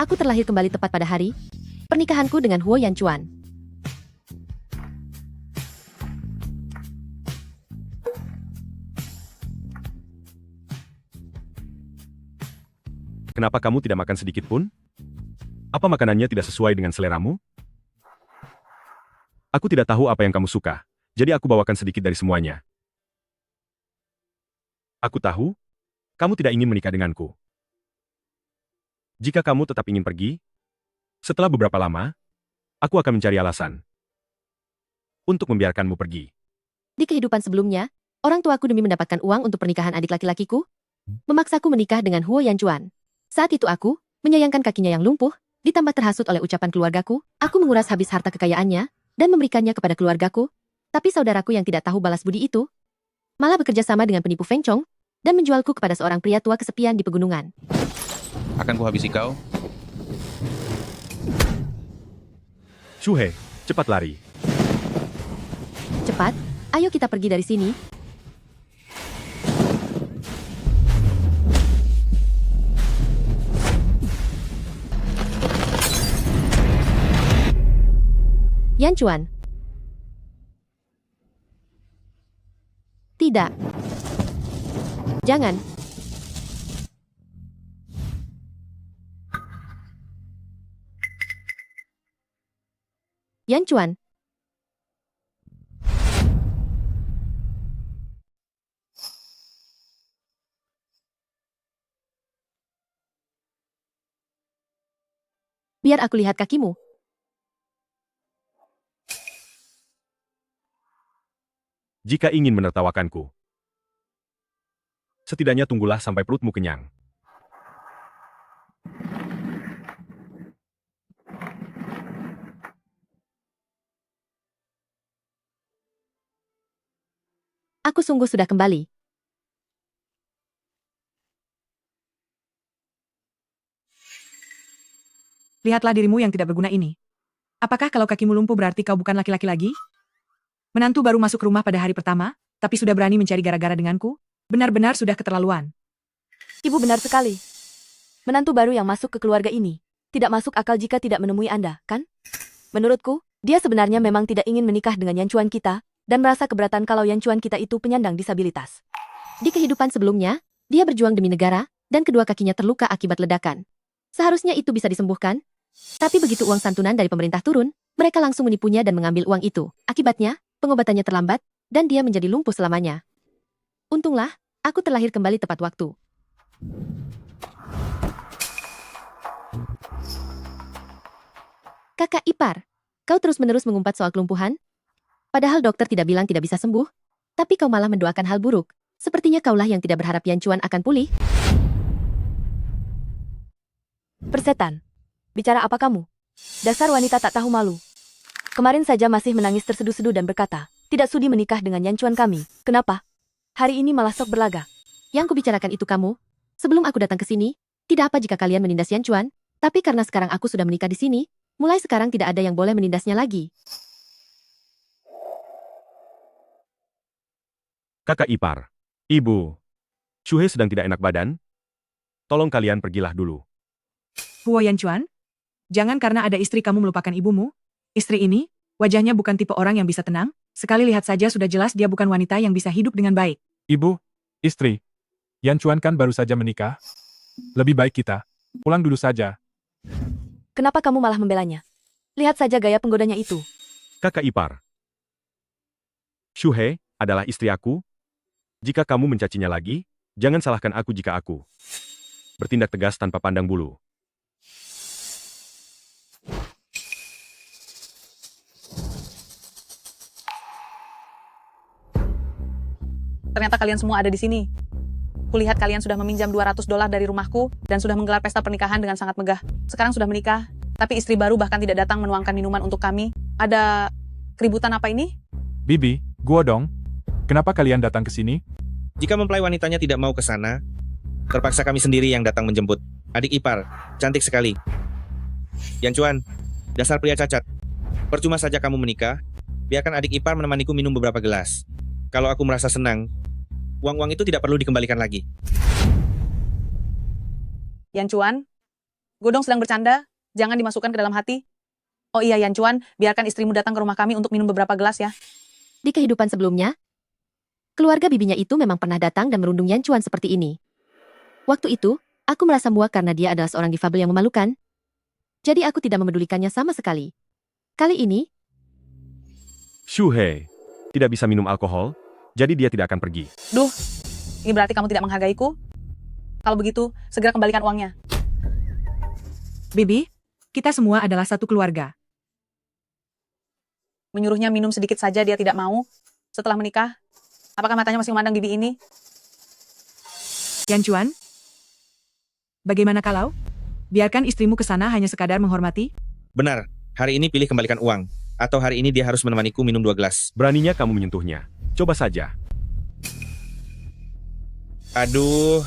Aku terlahir kembali tepat pada hari pernikahanku dengan Huo Yanchuan. Kenapa kamu tidak makan sedikit pun? Apa makanannya tidak sesuai dengan seleramu? Aku tidak tahu apa yang kamu suka, jadi aku bawakan sedikit dari semuanya. Aku tahu, kamu tidak ingin menikah denganku. Jika kamu tetap ingin pergi, setelah beberapa lama, aku akan mencari alasan untuk membiarkanmu pergi. Di kehidupan sebelumnya, orang tuaku demi mendapatkan uang untuk pernikahan adik laki-lakiku, memaksaku menikah dengan Huo Yanchuan. Saat itu aku menyayangkan kakinya yang lumpuh, ditambah terhasut oleh ucapan keluargaku, aku menguras habis harta kekayaannya dan memberikannya kepada keluargaku. Tapi saudaraku yang tidak tahu balas budi itu malah bekerja sama dengan penipu Feng Chong dan menjualku kepada seorang pria tua kesepian di pegunungan. Akan kuhabisi kau. Shuhei, cepat lari. Cepat, ayo kita pergi dari sini. Yanchuan. Tidak. Jangan. Yanchuan. Biar aku lihat kakimu. Jika ingin menertawakanku, setidaknya tunggulah sampai perutmu kenyang. Aku sungguh sudah kembali. Lihatlah dirimu yang tidak berguna ini. Apakah kalau kakimu lumpuh berarti kau bukan laki-laki lagi? Menantu baru masuk rumah pada hari pertama, tapi sudah berani mencari gara-gara denganku? Benar-benar sudah keterlaluan. Ibu benar sekali. Menantu baru yang masuk ke keluarga ini tidak masuk akal jika tidak menemui Anda, kan? Menurutku, dia sebenarnya memang tidak ingin menikah dengan Yanchuan kita dan merasa keberatan kalau Yanchuan kita itu penyandang disabilitas. Di kehidupan sebelumnya, dia berjuang demi negara dan kedua kakinya terluka akibat ledakan. Seharusnya itu bisa disembuhkan, tapi begitu uang santunan dari pemerintah turun, mereka langsung menipunya dan mengambil uang itu. Akibatnya, pengobatannya terlambat dan dia menjadi lumpuh selamanya. Untunglah, aku terlahir kembali tepat waktu. Kakak ipar, kau terus-menerus mengumpat soal kelumpuhan? Padahal dokter tidak bilang tidak bisa sembuh, tapi kau malah mendoakan hal buruk. Sepertinya kaulah yang tidak berharap Yanchuan akan pulih. Persetan. Bicara apa kamu? Dasar wanita tak tahu malu. Kemarin saja masih menangis terseduh-seduh dan berkata, tidak sudi menikah dengan Yanchuan kami. Kenapa? Hari ini malah sok berlaga. Yang kubicarakan itu kamu. Sebelum aku datang ke sini, tidak apa jika kalian menindas Yanchuan, tapi karena sekarang aku sudah menikah di sini, mulai sekarang tidak ada yang boleh menindasnya lagi. Kakak ipar, ibu, Shuhei sedang tidak enak badan. Tolong kalian pergilah dulu. Huo Yanchuan? Jangan karena ada istri kamu melupakan ibumu. Istri ini, wajahnya bukan tipe orang yang bisa tenang. Sekali lihat saja sudah jelas dia bukan wanita yang bisa hidup dengan baik. Ibu, istri, Yanchuan kan baru saja menikah. Lebih baik kita pulang dulu saja. Kenapa kamu malah membelanya? Lihat saja gaya penggodanya itu. Kakak ipar, Shuhei adalah istri aku. Jika kamu mencacinya lagi, jangan salahkan aku jika aku bertindak tegas tanpa pandang bulu. Ternyata kalian semua ada di sini. Kulihat kalian sudah meminjam $200 dari rumahku dan sudah menggelar pesta pernikahan dengan sangat megah. Sekarang sudah menikah, tapi istri baru bahkan tidak datang menuangkan minuman untuk kami. Ada keributan apa ini? Bibi, gua dong. Kenapa kalian datang ke sini? Jika mempelai wanitanya tidak mau ke sana, terpaksa kami sendiri yang datang menjemput. Adik ipar, cantik sekali. Yanchuan, dasar pria cacat. Percuma saja kamu menikah, biarkan adik ipar menemaniku minum beberapa gelas. Kalau aku merasa senang, uang-uang itu tidak perlu dikembalikan lagi. Yanchuan, Godong sedang bercanda, jangan dimasukkan ke dalam hati. Oh iya Yan Chuan, biarkan istrimu datang ke rumah kami untuk minum beberapa gelas ya. Di kehidupan sebelumnya, keluarga bibinya itu memang pernah datang dan merundung Yan Chuan seperti ini. Waktu itu, aku merasa muak karena dia adalah seorang difabel yang memalukan. Jadi aku tidak memedulikannya sama sekali. Kali ini, Shuhei tidak bisa minum alkohol, jadi dia tidak akan pergi. Duh, ini berarti kamu tidak menghargaiku? Kalau begitu, segera kembalikan uangnya. Bibi, kita semua adalah satu keluarga. Menyuruhnya minum sedikit saja dia tidak mau. Setelah menikah, apakah matanya masih memandang bibi ini? Yan Chuan, bagaimana kalau? Biarkan istrimu ke sana hanya sekadar menghormati? Benar, hari ini pilih kembalikan uang. Atau hari ini dia harus menemaniku minum 2 gelas. Beraninya kamu menyentuhnya. Coba saja. Aduh,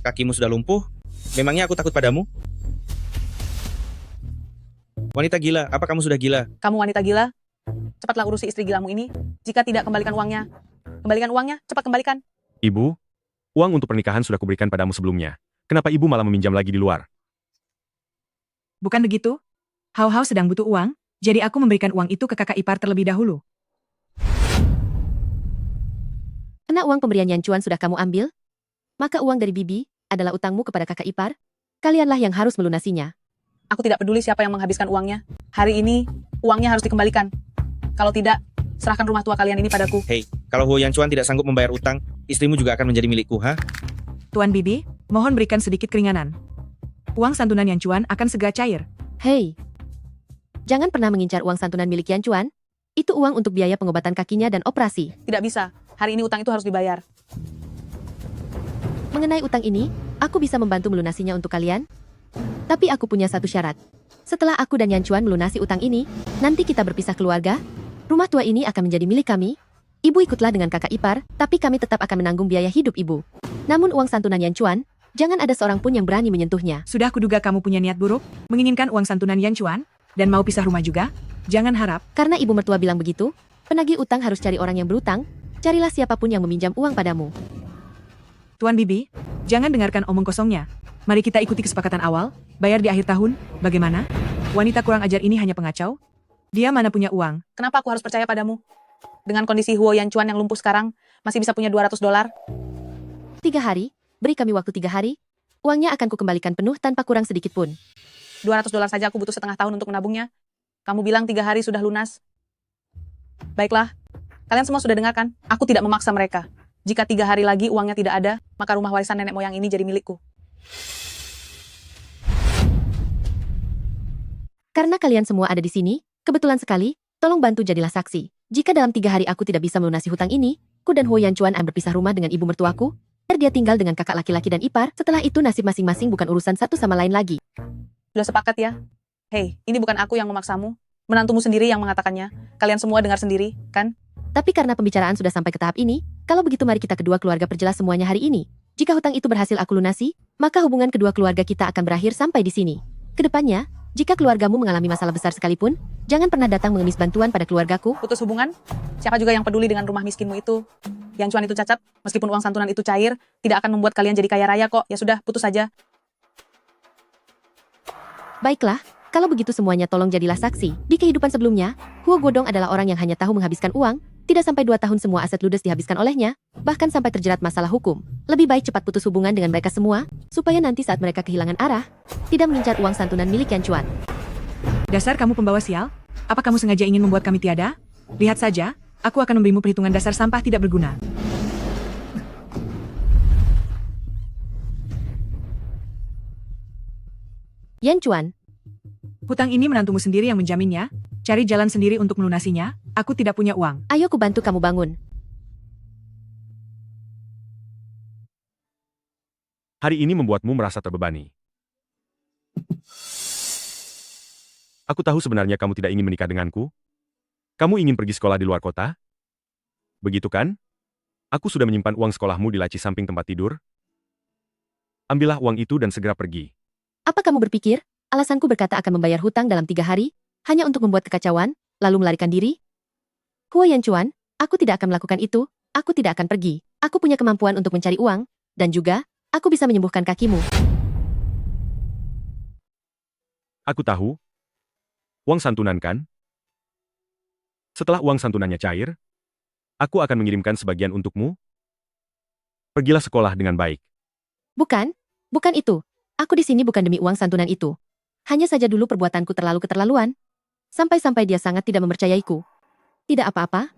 kakimu sudah lumpuh. Memangnya aku takut padamu? Wanita gila, apa kamu sudah gila? Kamu wanita gila? Cepatlah urusi istri gilamu ini. Jika tidak, kembalikan uangnya. Kembalikan uangnya, cepat kembalikan. Ibu, uang untuk pernikahan sudah kuberikan padamu sebelumnya. Kenapa ibu malah meminjam lagi di luar? Bukan begitu? Hao Hao sedang butuh uang, jadi aku memberikan uang itu ke kakak ipar terlebih dahulu. karena uang pemberian Yan Chuan sudah kamu ambil, maka uang dari bibi adalah utangmu kepada kakak ipar. Kalianlah yang harus melunasinya. Aku tidak peduli siapa yang menghabiskan uangnya. Hari ini, uangnya harus dikembalikan. Kalau tidak, serahkan rumah tua kalian ini padaku. Hei, kalau Huo Yan Chuan tidak sanggup membayar utang, istrimu juga akan menjadi milikku, ha? Tuan Bibi, mohon berikan sedikit keringanan. Uang santunan Yan Chuan akan segera cair. Hei, jangan pernah mengincar uang santunan milik Yan Chuan. Itu uang untuk biaya pengobatan kakinya dan operasi. Tidak bisa. Hari ini utang itu harus dibayar. Mengenai utang ini, aku bisa membantu melunasinya untuk kalian. Tapi aku punya satu syarat. Setelah aku dan Yan Chuan melunasi utang ini, nanti kita berpisah keluarga. Rumah tua ini akan menjadi milik kami. Ibu ikutlah dengan kakak ipar, tapi kami tetap akan menanggung biaya hidup ibu. Namun uang santunan Yan Chuan, jangan ada seorang pun yang berani menyentuhnya. Sudah kuduga kamu punya niat buruk, menginginkan uang santunan Yan Chuan, dan mau pisah rumah juga? Jangan harap. Karena ibu mertua bilang begitu, penagih utang harus cari orang yang berutang. Carilah siapapun yang meminjam uang padamu. Tuan Bibi, jangan dengarkan omong kosongnya. Mari kita ikuti kesepakatan awal, bayar di akhir tahun, bagaimana? Wanita kurang ajar ini hanya pengacau? Dia mana punya uang? Kenapa aku harus percaya padamu? Dengan kondisi Huo Yan Chuan yang lumpuh sekarang, masih bisa punya $200. 3 hari, beri kami waktu 3 hari. Uangnya akan kukembalikan penuh tanpa kurang sedikit pun. $200 saja aku butuh setengah tahun untuk menabungnya. Kamu bilang 3 hari sudah lunas. Baiklah, kalian semua sudah dengarkan. Aku tidak memaksa mereka. Jika 3 hari lagi uangnya tidak ada, maka rumah warisan nenek moyang ini jadi milikku. Karena kalian semua ada di sini, kebetulan sekali, tolong bantu jadilah saksi. Jika dalam 3 hari aku tidak bisa melunasi hutang ini, ku dan Huo Yan Chuan akan berpisah rumah dengan ibu mertuaku, biar dia tinggal dengan kakak laki-laki dan ipar. Setelah itu nasib masing-masing bukan urusan satu sama lain lagi. Sudah sepakat ya? Hei, ini bukan aku yang memaksamu. Menantumu sendiri yang mengatakannya. Kalian semua dengar sendiri, kan? Tapi karena pembicaraan sudah sampai ke tahap ini, kalau begitu mari kita kedua keluarga perjelas semuanya hari ini. Jika hutang itu berhasil aku lunasi, maka hubungan kedua keluarga kita akan berakhir sampai di sini. Kedepannya, jika keluargamu mengalami masalah besar sekalipun, jangan pernah datang mengemis bantuan pada keluargaku. Putus hubungan? Siapa juga yang peduli dengan rumah miskinmu itu? Yan Chuan itu cacat, meskipun uang santunan itu cair, tidak akan membuat kalian jadi kaya raya kok. Ya sudah, putus saja. Baiklah, kalau begitu semuanya tolong jadilah saksi. Di kehidupan sebelumnya, Huo Godong adalah orang yang hanya tahu menghabiskan uang, tidak sampai 2 tahun semua aset ludes dihabiskan olehnya, bahkan sampai terjerat masalah hukum. Lebih baik cepat putus hubungan dengan mereka semua, supaya nanti saat mereka kehilangan arah, tidak mengincar uang santunan milik Yan Chuan. Dasar kamu pembawa sial? Apa kamu sengaja ingin membuat kami tiada? Lihat saja, aku akan memberimu perhitungan dasar sampah tidak berguna. Yan Chuan, Hutang ini menantumu sendiri yang menjaminnya. Cari jalan sendiri untuk melunasinya. Aku tidak punya uang. ayo ku bantu kamu bangun. Hari ini membuatmu merasa terbebani. Aku tahu sebenarnya kamu tidak ingin menikah denganku. Kamu ingin pergi sekolah di luar kota? Begitu kan? Aku sudah menyimpan uang sekolahmu di laci samping tempat tidur. Ambillah uang itu dan segera pergi. Apa kamu berpikir, alasanku berkata akan membayar hutang dalam 3 hari, hanya untuk membuat kekacauan, lalu melarikan diri? Huo Yan Chuan, aku tidak akan melakukan itu, aku tidak akan pergi. Aku punya kemampuan untuk mencari uang, dan juga, aku bisa menyembuhkan kakimu. Aku tahu. Uang santunan kan? Setelah uang santunannya cair, aku akan mengirimkan sebagian untukmu. Pergilah sekolah dengan baik. Bukan, bukan itu. Aku di sini bukan demi uang santunan itu. Hanya saja dulu perbuatanku terlalu keterlaluan. Sampai-sampai dia sangat tidak mempercayaiku. Tidak apa-apa.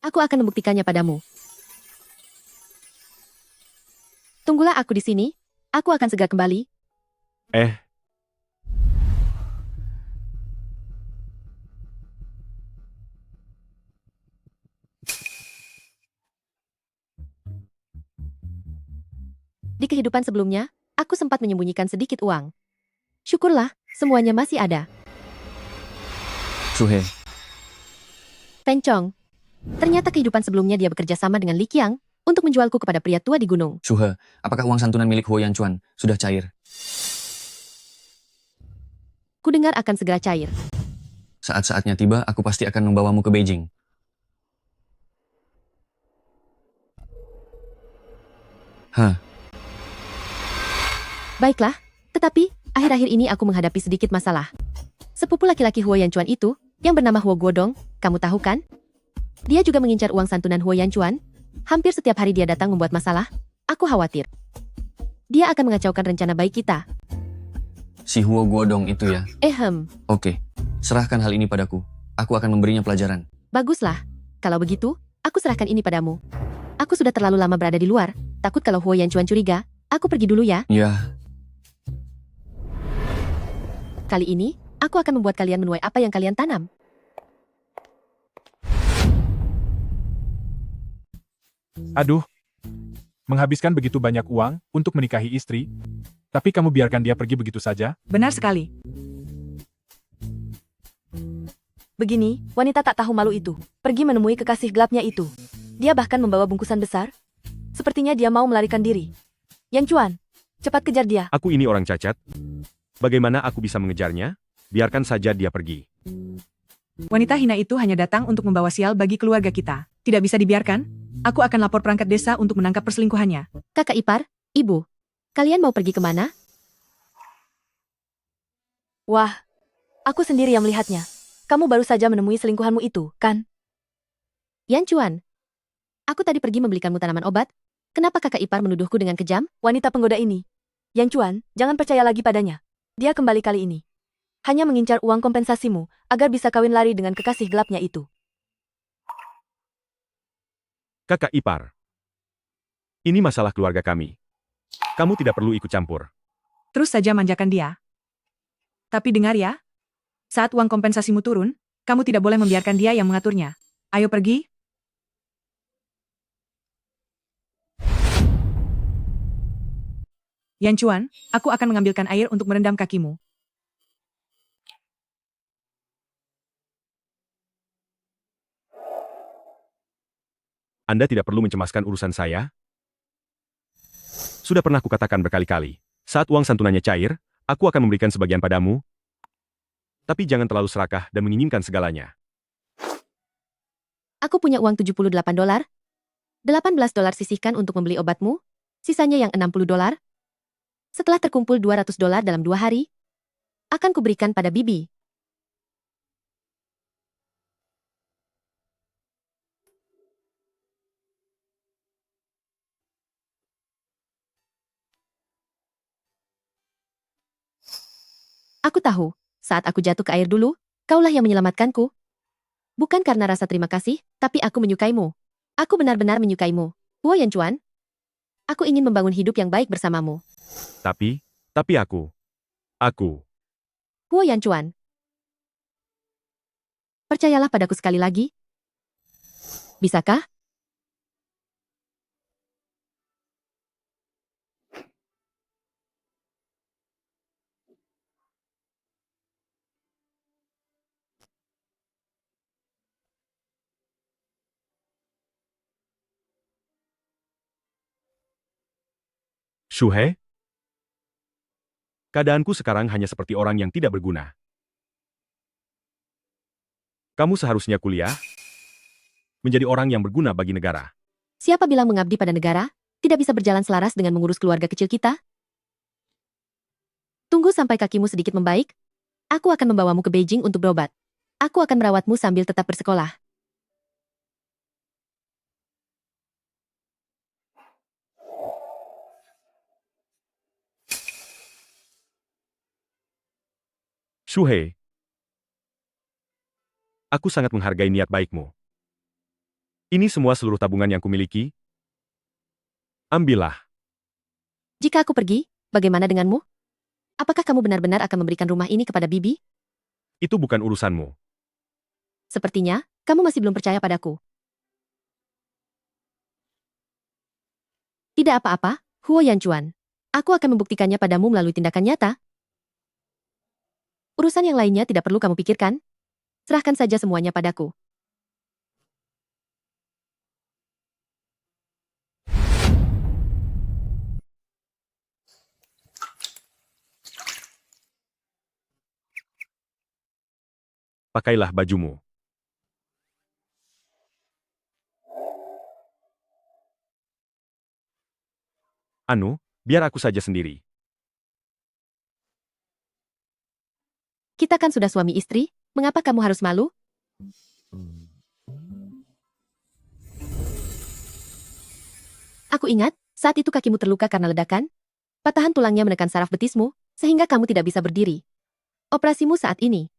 Aku akan membuktikannya padamu. Tunggulah aku di sini. Aku akan segera kembali. Di kehidupan sebelumnya, aku sempat menyembunyikan sedikit uang. Syukurlah, semuanya masih ada. Shuhei, Feng Chong. Ternyata kehidupan sebelumnya dia bekerja sama dengan Li Qiang untuk menjualku kepada pria tua di gunung. Shuhe, apakah uang santunan milik Huo Yanchuan sudah cair? Kudengar akan segera cair. Saat-saatnya tiba, aku pasti akan membawamu ke Beijing. Baiklah, tetapi akhir-akhir ini aku menghadapi sedikit masalah. Sepupu laki-laki Huo Yanchuan itu, yang bernama Huo Guodong, kamu tahu kan? Dia juga mengincar uang santunan Huo Yanchuan. Hampir setiap hari dia datang membuat masalah. Aku khawatir. Dia akan mengacaukan rencana baik kita. Si Huo Guodong itu ya? Oke, serahkan hal ini padaku. Aku akan memberinya pelajaran. Baguslah. Kalau begitu, aku serahkan ini padamu. Aku sudah terlalu lama berada di luar, takut kalau Huo Yanchuan curiga. Aku pergi dulu ya. Ya, Kali ini, aku akan membuat kalian menuai apa yang kalian tanam. Aduh, menghabiskan begitu banyak uang untuk menikahi istri, tapi kamu biarkan dia pergi begitu saja? Benar sekali. Begini, wanita tak tahu malu itu pergi menemui kekasih gelapnya itu. Dia bahkan membawa bungkusan besar. Sepertinya dia mau melarikan diri. Yan Chuan, cepat kejar dia. Aku ini orang cacat. Bagaimana aku bisa mengejarnya? Biarkan saja dia pergi. Wanita hina itu hanya datang untuk membawa sial bagi keluarga kita. Tidak bisa dibiarkan. Aku akan lapor perangkat desa untuk menangkap perselingkuhannya. Kakak ipar, ibu, kalian mau pergi kemana? Wah, aku sendiri yang melihatnya. Kamu baru saja menemui selingkuhanmu itu, kan? Yan Chuan, aku tadi pergi membelikanmu tanaman obat. Kenapa kakak ipar menuduhku dengan kejam? Wanita penggoda ini. Yan Chuan, jangan percaya lagi padanya. Dia kembali kali ini. Hanya mengincar uang kompensasimu, agar bisa kawin lari dengan kekasih gelapnya itu. Kakak ipar. Ini masalah keluarga kami. Kamu tidak perlu ikut campur. Terus saja manjakan dia. Tapi dengar ya, saat uang kompensasimu turun, kamu tidak boleh membiarkan dia yang mengaturnya. Ayo pergi. Yan Chuan, aku akan mengambilkan air untuk merendam kakimu. Anda tidak perlu mencemaskan urusan saya. Sudah pernah kukatakan berkali-kali. Saat uang santunannya cair, aku akan memberikan sebagian padamu. Tapi jangan terlalu serakah dan menginginkan segalanya. Aku punya uang $78. $18 sisihkan untuk membeli obatmu. Sisanya yang $60. Setelah terkumpul $200 dalam 2 hari, akan kuberikan pada Bibi. Aku tahu, saat aku jatuh ke air dulu, kaulah yang menyelamatkanku. Bukan karena rasa terima kasih, tapi aku menyukaimu. Aku benar-benar menyukaimu. Huo Yanchuan, aku ingin membangun hidup yang baik bersamamu. Tapi aku. Huo Yanchuan, percayalah padaku sekali lagi. Bisakah? Shuhei? Keadaanku sekarang hanya seperti orang yang tidak berguna. Kamu seharusnya kuliah, menjadi orang yang berguna bagi negara. Siapa bilang mengabdi pada negara tidak bisa berjalan selaras dengan mengurus keluarga kecil kita? Tunggu Tunggu sampai kakimu sedikit membaik. Aku akan membawamu ke Beijing untuk berobat. Aku akan merawatmu sambil tetap bersekolah. Shuhei. Aku sangat menghargai niat baikmu. Ini semua seluruh tabungan yang kumiliki. Ambillah. Jika aku pergi, bagaimana denganmu? Apakah kamu benar-benar akan memberikan rumah ini kepada Bibi? Itu bukan urusanmu. Sepertinya, kamu masih belum percaya padaku. Tidak apa-apa, Huo Yanchuan. Aku akan membuktikannya padamu melalui tindakan nyata. Urusan yang lainnya tidak perlu kamu pikirkan. Serahkan saja semuanya padaku. Pakailah bajumu. Anu, biar aku saja sendiri. Kita kan sudah suami istri, mengapa kamu harus malu? Aku ingat, saat itu kakimu terluka karena ledakan. Patahan tulangnya menekan saraf betismu, sehingga kamu tidak bisa berdiri. Operasimu saat ini.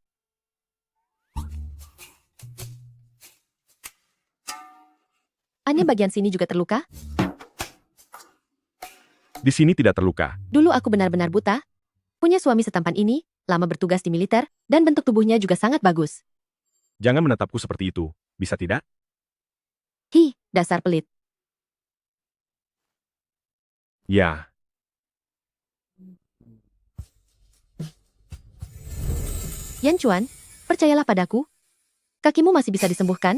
Aneh bagian sini juga terluka? Di sini tidak terluka. Dulu aku benar-benar buta. Punya suami setampan ini, lama bertugas di militer, dan bentuk tubuhnya juga sangat bagus. Jangan menatapku seperti itu, bisa tidak? Hi, dasar pelit. Ya. Yanchuan, percayalah padaku. Kakimu masih bisa disembuhkan.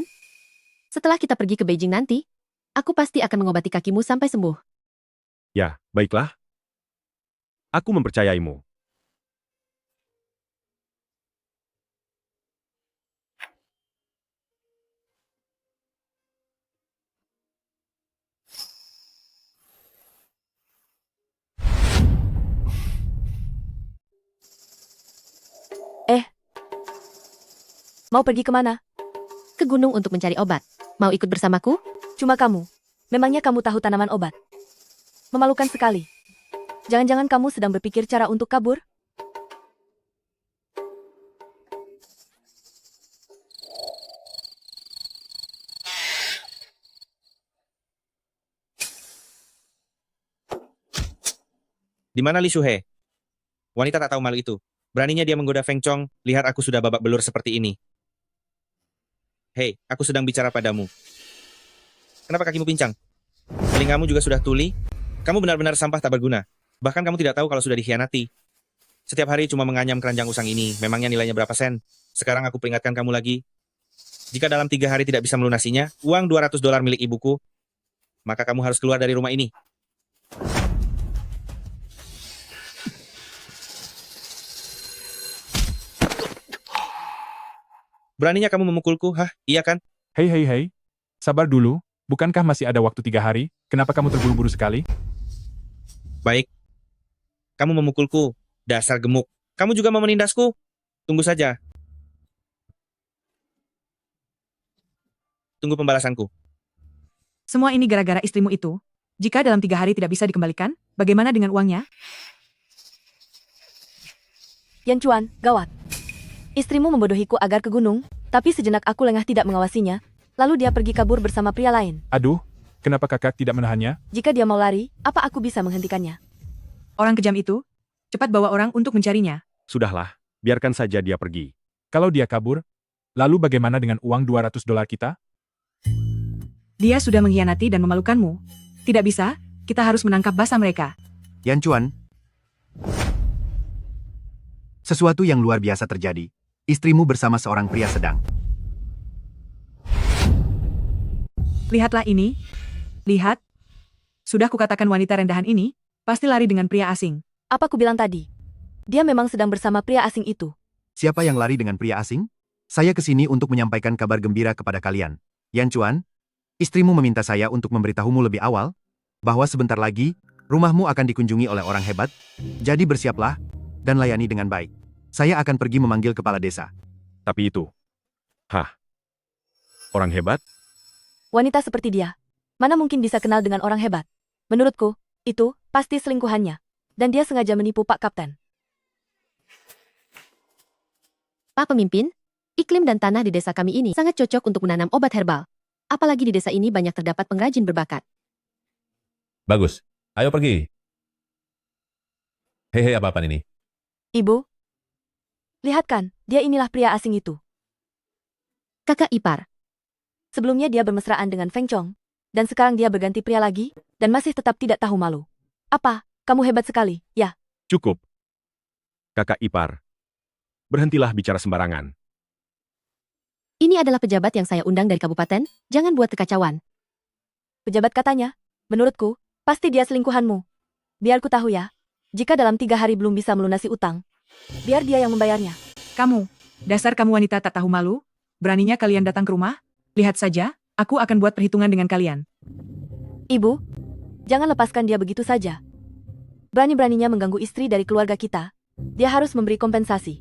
Setelah kita pergi ke Beijing nanti, aku pasti akan mengobati kakimu sampai sembuh. Ya, baiklah. Aku mempercayaimu. Mau pergi kemana? Ke gunung untuk mencari obat. Mau ikut bersamaku? Cuma kamu. Memangnya kamu tahu tanaman obat? Memalukan sekali. Jangan-jangan kamu sedang berpikir cara untuk kabur? Di mana Li Shuhei? Wanita tak tahu malu itu. Beraninya dia menggoda Feng Chong, lihat aku sudah babak belur seperti ini. Hei, aku sedang bicara padamu. Kenapa kakimu pincang? Telingamu juga sudah tuli? Kamu benar-benar sampah tak berguna. Bahkan kamu tidak tahu kalau sudah dikhianati. Setiap hari cuma menganyam keranjang usang ini, memangnya nilainya berapa sen? Sekarang aku peringatkan kamu lagi. Jika dalam 3 hari tidak bisa melunasinya, uang $200 milik ibuku, maka kamu harus keluar dari rumah ini. Beraninya kamu memukulku, hah? Iya kan? Hei hei hei, sabar dulu, bukankah masih ada waktu 3 hari? Kenapa kamu terburu-buru sekali? Baik. Kamu memukulku, dasar gemuk. Kamu juga mau menindasku? Tunggu saja. Tunggu pembalasanku. Semua ini gara-gara istrimu itu. Jika dalam 3 hari tidak bisa dikembalikan, bagaimana dengan uangnya? Yanchuan, gawat. Istrimu membodohiku agar ke gunung, tapi sejenak aku lengah tidak mengawasinya, lalu dia pergi kabur bersama pria lain. Aduh, kenapa kakak tidak menahannya? Jika dia mau lari, apa aku bisa menghentikannya? Orang kejam itu, cepat bawa orang untuk mencarinya. Sudahlah, biarkan saja dia pergi. Kalau dia kabur, lalu bagaimana dengan uang $200 kita? Dia sudah mengkhianati dan memalukanmu. Tidak bisa, kita harus menangkap basah mereka. Yanchuan, sesuatu yang luar biasa terjadi. Istrimu bersama seorang pria sedang. Lihatlah ini. Lihat. Sudah kukatakan wanita rendahan ini, pasti lari dengan pria asing. Apa aku bilang tadi? Dia memang sedang bersama pria asing itu. Siapa yang lari dengan pria asing? Saya kesini untuk menyampaikan kabar gembira kepada kalian. Yanchuan, istrimu meminta saya untuk memberitahumu lebih awal, bahwa sebentar lagi, rumahmu akan dikunjungi oleh orang hebat, jadi bersiaplah, dan layani dengan baik. Saya akan pergi memanggil kepala desa. Tapi itu. Orang hebat? Wanita seperti dia, mana mungkin bisa kenal dengan orang hebat? Menurutku, itu pasti selingkuhannya. Dan dia sengaja menipu Pak Kapten. Pak Pemimpin, iklim dan tanah di desa kami ini sangat cocok untuk menanam obat herbal. Apalagi di desa ini banyak terdapat pengrajin berbakat. Bagus. Ayo pergi. Hehe, apa-apaan ini? Ibu, lihat kan, dia inilah pria asing itu. Kakak ipar, Sebelumnya dia bermesraan dengan Feng Chong. Dan sekarang dia berganti pria lagi, dan masih tetap tidak tahu malu. Apa, kamu hebat sekali, ya? Cukup. Kakak ipar. Berhentilah bicara sembarangan. ini adalah pejabat yang saya undang dari kabupaten, jangan buat kekacauan. Pejabat katanya, menurutku, pasti dia selingkuhanmu. Biar ku tahu ya, jika dalam 3 hari belum bisa melunasi utang, biar dia yang membayarnya. Kamu, dasar kamu wanita tak tahu malu, beraninya kalian datang ke rumah? Lihat saja, aku akan buat perhitungan dengan kalian. Ibu, jangan lepaskan dia begitu saja. Berani-beraninya mengganggu istri dari keluarga kita. Dia harus memberi kompensasi.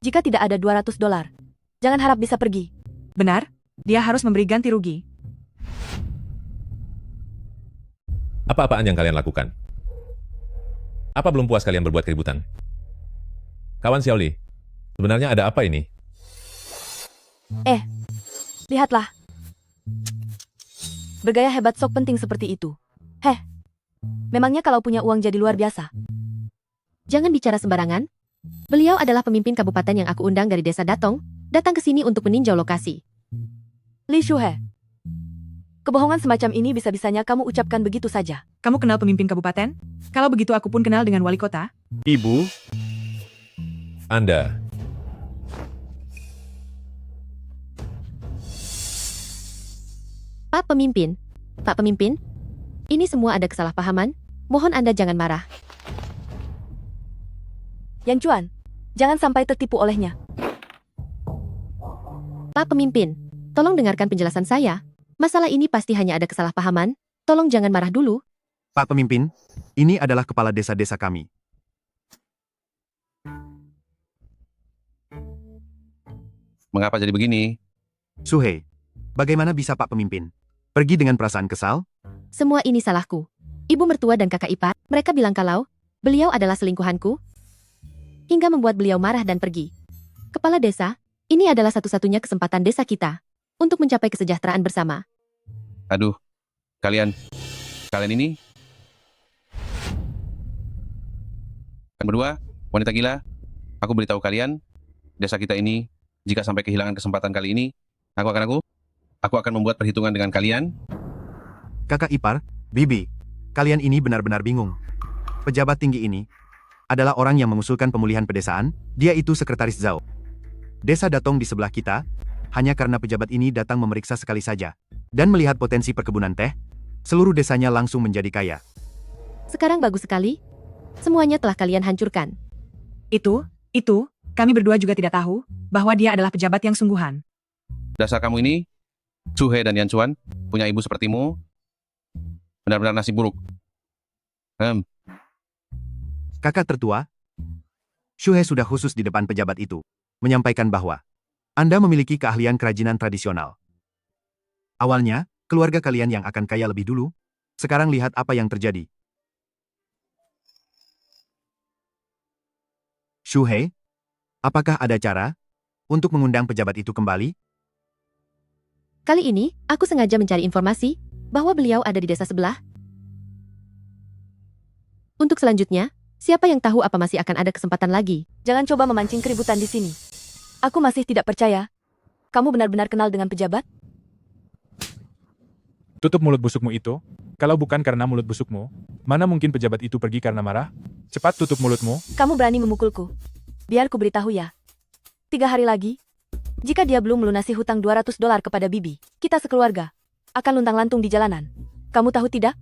Jika tidak ada $200, jangan harap bisa pergi. Benar, dia harus memberi ganti rugi. Apa-apaan yang kalian lakukan? Apa belum puas kalian berbuat keributan? Kawan Xiaoli, sebenarnya ada apa ini? Lihatlah. Bergaya hebat sok penting seperti itu. Memangnya kalau punya uang jadi luar biasa? Jangan bicara sembarangan. Beliau adalah pemimpin kabupaten yang aku undang dari desa Datong, datang ke sini untuk meninjau lokasi. Li Shuhe. Kebohongan semacam ini bisa-bisanya kamu ucapkan begitu saja. Kamu kenal pemimpin kabupaten? Kalau begitu aku pun kenal dengan wali kota. Ibu, Anda. Pak Pemimpin, ini semua ada kesalahpahaman, mohon Anda jangan marah. Yan Chuan, jangan sampai tertipu olehnya. Pak Pemimpin, tolong dengarkan penjelasan saya. Masalah ini pasti hanya ada kesalahpahaman, tolong jangan marah dulu. Pak Pemimpin, ini adalah kepala desa-desa kami. Mengapa jadi begini? Suhei, bagaimana bisa Pak Pemimpin? Pergi dengan perasaan kesal? Semua ini salahku. Ibu mertua dan kakak ipar, mereka bilang kalau beliau adalah selingkuhanku, hingga membuat beliau marah dan pergi. Kepala desa, ini adalah satu-satunya kesempatan desa kita untuk mencapai kesejahteraan bersama. Aduh, kalian ini? Kan berdua, wanita gila. Aku beritahu kalian, desa kita ini, jika sampai kehilangan kesempatan kali ini, aku akan membuat perhitungan dengan kalian. Kakak ipar, Bibi, kalian ini benar-benar bingung. Pejabat tinggi ini adalah orang yang mengusulkan pemulihan pedesaan, dia itu sekretaris Zhao. Desa Datong di sebelah kita, hanya karena pejabat ini datang memeriksa sekali saja, dan melihat potensi perkebunan teh, seluruh desanya langsung menjadi kaya. Sekarang bagus sekali. Semuanya telah kalian hancurkan. Itu, kami berdua juga tidak tahu bahwa dia adalah pejabat yang sungguhan. Dasar kamu ini, Suhe dan Yan Chuan, punya ibu sepertimu, benar-benar nasib buruk. Kakak tertua, Shuhe sudah khusus di depan pejabat itu, menyampaikan bahwa Anda memiliki keahlian kerajinan tradisional. Awalnya, keluarga kalian yang akan kaya lebih dulu, sekarang lihat apa yang terjadi. Shuhe, apakah ada cara untuk mengundang pejabat itu kembali? Kali ini, aku sengaja mencari informasi bahwa beliau ada di desa sebelah. Untuk selanjutnya, siapa yang tahu apa masih akan ada kesempatan lagi? Jangan coba memancing keributan di sini. Aku masih tidak percaya. Kamu benar-benar kenal dengan pejabat? Tutup mulut busukmu itu. Kalau bukan karena mulut busukmu, mana mungkin pejabat itu pergi karena marah? Cepat tutup mulutmu. Kamu berani memukulku. Biar ku beritahu ya. 3 hari lagi, jika dia belum melunasi hutang $200 kepada Bibi, kita sekeluarga akan luntang-lantung di jalanan. Kamu tahu tidak?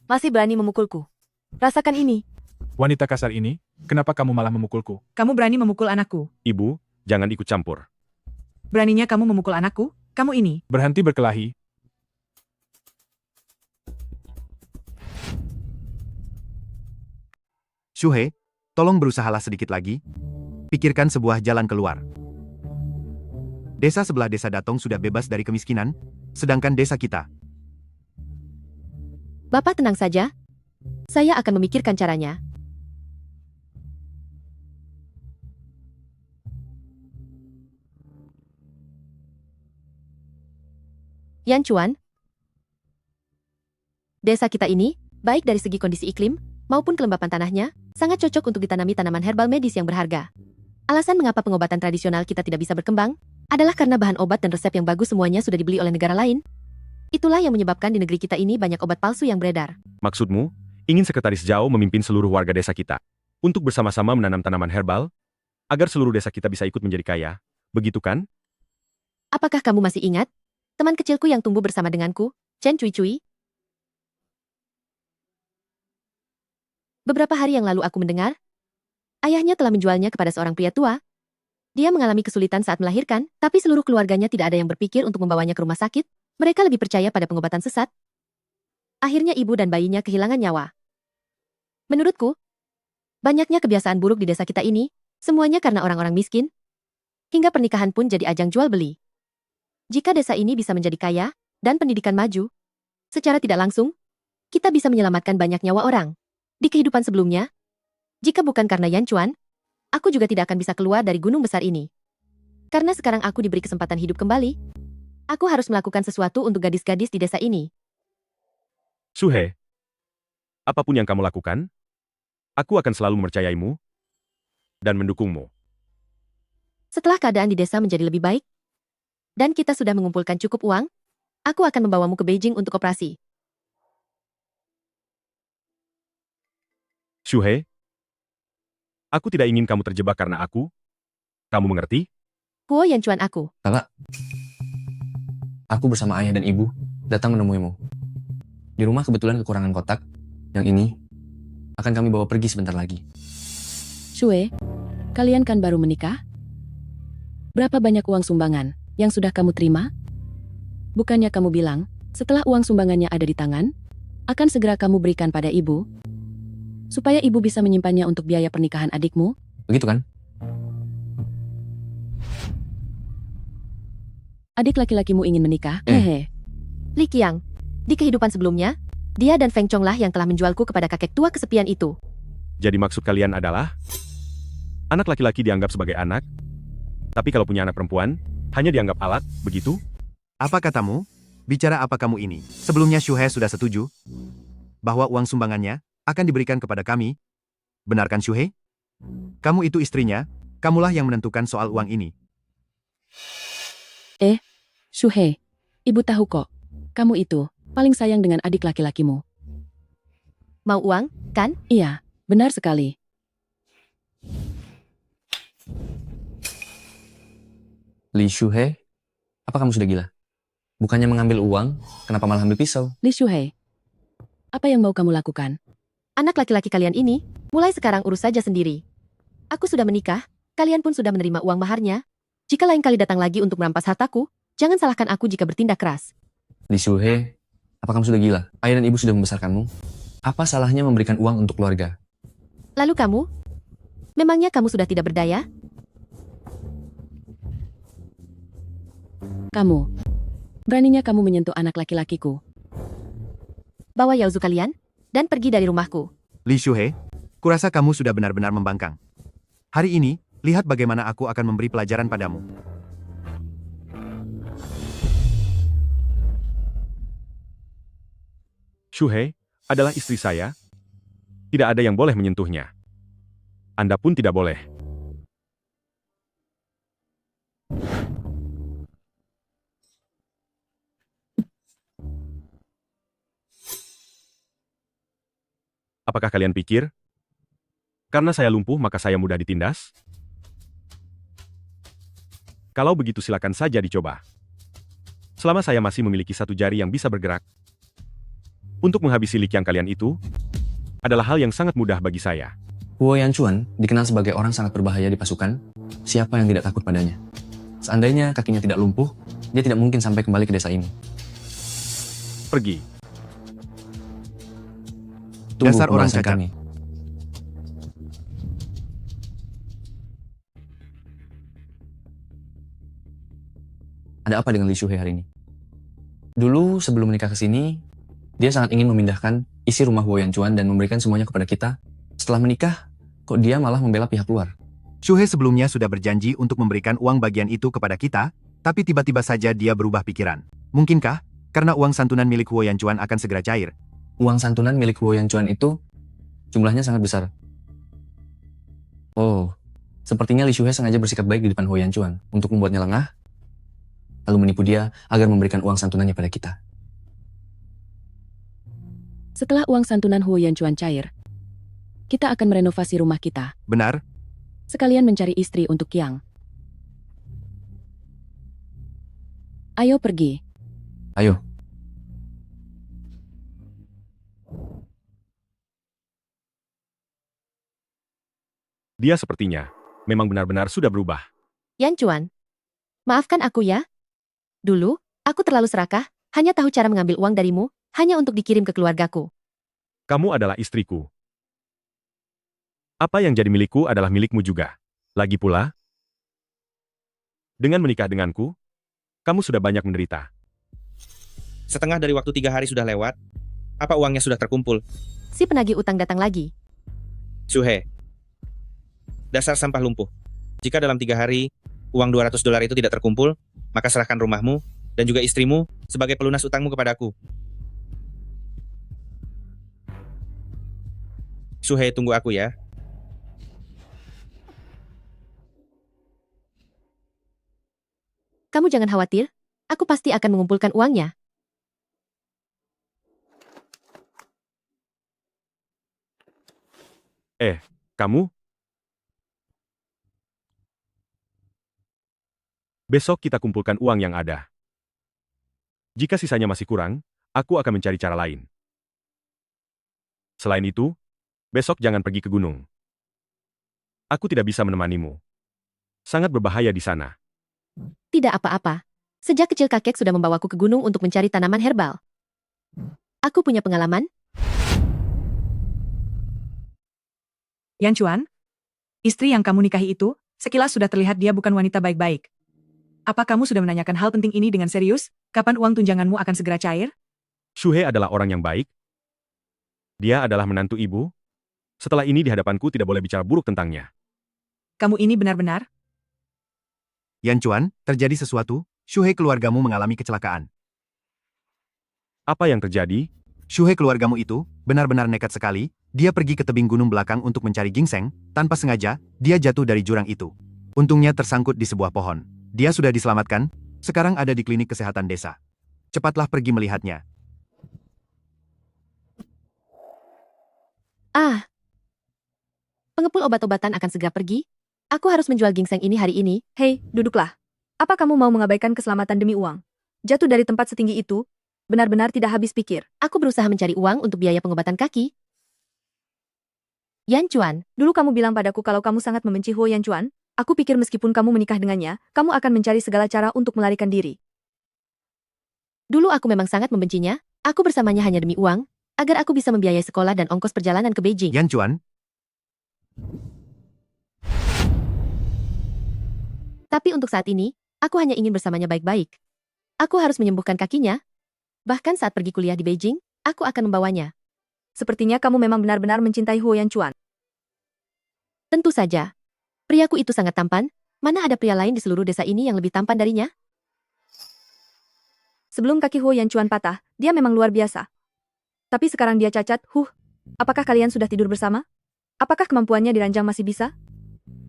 Masih berani memukulku. Rasakan ini. Wanita kasar ini, kenapa kamu malah memukulku? Kamu berani memukul anakku. ibu, jangan ikut campur. Beraninya kamu memukul anakku? Kamu ini. Berhenti berkelahi. Shuhe, tolong berusahalah sedikit lagi. Pikirkan sebuah jalan keluar. Desa sebelah desa Datong sudah bebas dari kemiskinan, sedangkan desa kita. Bapak tenang saja. Saya akan memikirkan caranya. Yan Chuan, desa kita ini, baik dari segi kondisi iklim, maupun kelembapan tanahnya, sangat cocok untuk ditanami tanaman herbal medis yang berharga. Alasan mengapa pengobatan tradisional kita tidak bisa berkembang, adalah karena bahan obat dan resep yang bagus semuanya sudah dibeli oleh negara lain. Itulah yang menyebabkan di negeri kita ini banyak obat palsu yang beredar. Maksudmu, ingin Sekretaris Zhao memimpin seluruh warga desa kita untuk bersama-sama menanam tanaman herbal, agar seluruh desa kita bisa ikut menjadi kaya, begitu kan? Apakah kamu masih ingat? Teman kecilku yang tumbuh bersama denganku, Chen Cui Cui. Beberapa hari yang lalu aku mendengar, ayahnya telah menjualnya kepada seorang pria tua. Dia mengalami kesulitan saat melahirkan, tapi seluruh keluarganya tidak ada yang berpikir untuk membawanya ke rumah sakit. Mereka lebih percaya pada pengobatan sesat. Akhirnya ibu dan bayinya kehilangan nyawa. Menurutku, banyaknya kebiasaan buruk di desa kita ini, semuanya karena orang-orang miskin, hingga pernikahan pun jadi ajang jual beli. Jika desa ini bisa menjadi kaya, dan pendidikan maju, secara tidak langsung, kita bisa menyelamatkan banyak nyawa orang. Di kehidupan sebelumnya, jika bukan karena Yan Chuan, aku juga tidak akan bisa keluar dari gunung besar ini. Karena sekarang aku diberi kesempatan hidup kembali, aku harus melakukan sesuatu untuk gadis-gadis di desa ini. Shuhe, apapun yang kamu lakukan, aku akan selalu mempercayaimu dan mendukungmu. Setelah keadaan di desa menjadi lebih baik, dan kita sudah mengumpulkan cukup uang, aku akan membawamu ke Beijing untuk operasi. Shuhe, aku tidak ingin kamu terjebak karena aku. Kamu mengerti? Huo Yan Chuan aku. Kakak, aku bersama ayah dan ibu datang menemuimu. Di rumah kebetulan kekurangan kotak. Yang ini akan kami bawa pergi sebentar lagi. Shue, kalian kan baru menikah? Berapa banyak uang sumbangan yang sudah kamu terima? Bukannya kamu bilang, setelah uang sumbangannya ada di tangan, akan segera kamu berikan pada ibu, supaya ibu bisa menyimpannya untuk biaya pernikahan adikmu? Begitu kan? Adik laki-lakimu ingin menikah? Hehe. Li Qiang, di kehidupan sebelumnya, dia dan Feng Chong lah yang telah menjualku kepada kakek tua kesepian itu. Jadi maksud kalian adalah, anak laki-laki dianggap sebagai anak, tapi kalau punya anak perempuan, hanya dianggap alat, begitu? Apa katamu? Bicara apa kamu ini? Sebelumnya Shuhe sudah setuju bahwa uang sumbangannya akan diberikan kepada kami. Benarkan Shuhe? Kamu itu istrinya, kamulah yang menentukan soal uang ini. Shuhe, ibu tahu kok, kamu itu paling sayang dengan adik laki-lakimu. Mau uang, kan? Iya, benar sekali. Li Shuhe, apa kamu sudah gila? Bukannya mengambil uang, kenapa malah ambil pisau? Li Shuhe, apa yang mau kamu lakukan? Anak laki-laki kalian ini, mulai sekarang urus saja sendiri. Aku sudah menikah, kalian pun sudah menerima uang maharnya. Jika lain kali datang lagi untuk merampas hartaku, jangan salahkan aku jika bertindak keras. Li Shuhe, apa kamu sudah gila? Ayah dan ibu sudah membesarkanmu. Apa salahnya memberikan uang untuk keluarga? Lalu kamu? Memangnya kamu sudah tidak berdaya? Kamu, beraninya kamu menyentuh anak laki-lakiku. Bawa Yaozu kalian, dan pergi dari rumahku. Li Shuhe, kurasa kamu sudah benar-benar membangkang. Hari ini, lihat bagaimana aku akan memberi pelajaran padamu. Shuhe adalah istri saya. Tidak ada yang boleh menyentuhnya. Anda pun tidak boleh. Apakah kalian pikir, karena saya lumpuh maka saya mudah ditindas? Kalau begitu silakan saja dicoba. Selama saya masih memiliki satu jari yang bisa bergerak, untuk menghabisi Li Qiang kalian itu, adalah hal yang sangat mudah bagi saya. Huo Yan Chuan dikenal sebagai orang sangat berbahaya di pasukan. Siapa yang tidak takut padanya? Seandainya kakinya tidak lumpuh, dia tidak mungkin sampai kembali ke desa ini. Pergi. Tunggu Dasar orang pembahasan cacat. kami. Ada apa dengan Li Shuhei hari ini? Dulu sebelum menikah ke sini, dia sangat ingin memindahkan isi rumah Huo Yanchuan dan memberikan semuanya kepada kita. Setelah menikah, kok dia malah membela pihak luar? Shuhei sebelumnya sudah berjanji untuk memberikan uang bagian itu kepada kita, tapi tiba-tiba saja dia berubah pikiran. Mungkinkah, karena uang santunan milik Huo Yanchuan akan segera cair? Uang santunan milik Huo Yanchuan itu jumlahnya sangat besar. Oh, sepertinya Li Shuhei sengaja bersikap baik di depan Huo Yanchuan untuk membuatnya lengah, lalu menipu dia agar memberikan uang santunannya pada kita. Setelah uang santunan Huo Yanchuan cair, kita akan merenovasi rumah kita. Benar? Sekalian mencari istri untuk Qiang. Ayo pergi. Ayo. Dia sepertinya memang benar-benar sudah berubah. Yanchuan, maafkan aku ya. Dulu, aku terlalu serakah, hanya tahu cara mengambil uang darimu, hanya untuk dikirim ke keluargaku. Kamu adalah istriku. Apa yang jadi milikku adalah milikmu juga. Lagi pula, dengan menikah denganku, kamu sudah banyak menderita. Setengah dari waktu 3 hari sudah lewat. Apa uangnya sudah terkumpul? Si penagih utang datang lagi. Shuhei. Dasar sampah lumpuh. Jika dalam 3 hari, uang $200 itu tidak terkumpul, maka serahkan rumahmu dan juga istrimu sebagai pelunas utangmu kepadaku. Shuhei, tunggu aku ya. Kamu jangan khawatir, aku pasti akan mengumpulkan uangnya. Kamu? Besok kita kumpulkan uang yang ada. Jika sisanya masih kurang, aku akan mencari cara lain. Selain itu, besok jangan pergi ke gunung. Aku tidak bisa menemanimu. Sangat berbahaya di sana. Tidak apa-apa. Sejak kecil kakek sudah membawaku ke gunung untuk mencari tanaman herbal. Aku punya pengalaman. Yanchuan, istri yang kamu nikahi itu, sekilas sudah terlihat dia bukan wanita baik-baik. Apa kamu sudah menanyakan hal penting ini dengan serius? Kapan uang tunjanganmu akan segera cair? Shuhei adalah orang yang baik. Dia adalah menantu ibu. Setelah ini di hadapanku tidak boleh bicara buruk tentangnya. Kamu ini benar-benar? Yanchuan, terjadi sesuatu, Shuhei keluargamu mengalami kecelakaan. Apa yang terjadi? Shuhei keluargamu itu benar-benar nekat sekali. Dia pergi ke tebing gunung belakang untuk mencari ginseng. Tanpa sengaja, dia jatuh dari jurang itu. Untungnya tersangkut di sebuah pohon. Dia sudah diselamatkan, sekarang ada di klinik kesehatan desa. Cepatlah pergi melihatnya. Pengepul obat-obatan akan segera pergi. Aku harus menjual ginseng ini hari ini. Hei, duduklah. Apa kamu mau mengabaikan keselamatan demi uang? Jatuh dari tempat setinggi itu, benar-benar tidak habis pikir. Aku berusaha mencari uang untuk biaya pengobatan kaki. Yanchuan, Dulu kamu bilang padaku kalau kamu sangat membenci Huo Yanchuan. Aku pikir meskipun kamu menikah dengannya, kamu akan mencari segala cara untuk melarikan diri. dulu aku memang sangat membencinya. Aku bersamanya hanya demi uang, agar aku bisa membiayai sekolah dan ongkos perjalanan ke Beijing. Yanchuan, Tapi untuk saat ini, aku hanya ingin bersamanya baik-baik. Aku harus menyembuhkan kakinya. Bahkan saat pergi kuliah di Beijing, aku akan membawanya. Sepertinya kamu memang benar-benar mencintai Huo Yanchuan. Tentu saja. Priaku itu sangat tampan. Mana ada pria lain di seluruh desa ini yang lebih tampan darinya? Sebelum kaki Huo Yanchuan patah, dia memang luar biasa. Tapi sekarang dia cacat. Apakah kalian sudah tidur bersama? Apakah kemampuannya diranjang masih bisa?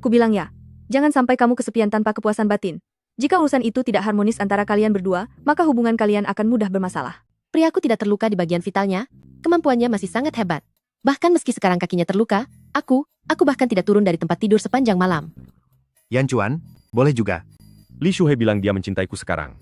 Kubilang ya, jangan sampai kamu kesepian tanpa kepuasan batin. Jika urusan itu tidak harmonis antara kalian berdua, maka hubungan kalian akan mudah bermasalah. Priaku tidak terluka di bagian vitalnya. Kemampuannya masih sangat hebat. Bahkan meski sekarang kakinya terluka, aku bahkan tidak turun dari tempat tidur sepanjang malam. Yanchuan, boleh juga. Li Shuhei bilang dia mencintaiku sekarang.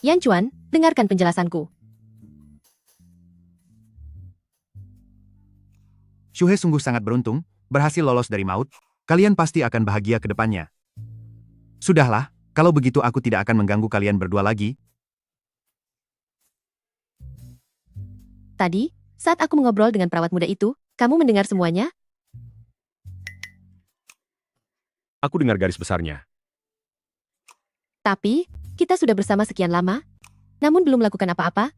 Yanchuan, dengarkan penjelasanku. Shuhei sungguh sangat beruntung, berhasil lolos dari maut. Kalian pasti akan bahagia ke depannya. Sudahlah, kalau begitu aku tidak akan mengganggu kalian berdua lagi. Tadi, saat aku mengobrol dengan perawat muda itu, kamu mendengar semuanya? Aku dengar garis besarnya. Tapi, kita sudah bersama sekian lama, namun belum melakukan apa-apa.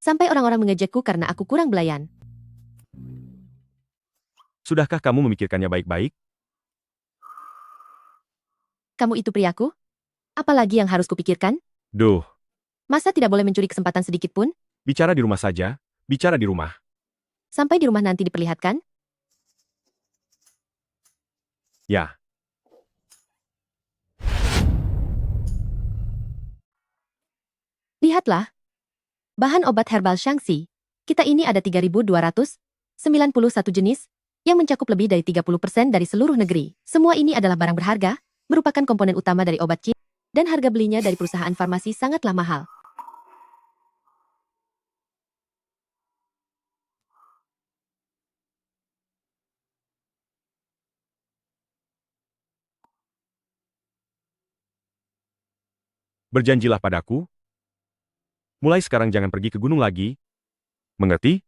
Sampai orang-orang mengejekku karena aku kurang belayan. Sudahkah kamu memikirkannya baik-baik? Kamu itu priaku? Apalagi yang harus kupikirkan? Duh, Masa tidak boleh mencuri kesempatan sedikit pun? bicara di rumah saja, bicara di rumah. Sampai di rumah nanti diperlihatkan? Ya, Lihatlah. Bahan obat herbal Shangxi. Kita ini ada 3.291 jenis, yang mencakup lebih dari 30% dari seluruh negeri. Semua ini adalah barang berharga, merupakan komponen utama dari obat Qin, dan harga belinya dari perusahaan farmasi sangatlah mahal. berjanjilah padaku. Mulai sekarang jangan pergi ke gunung lagi. Mengerti?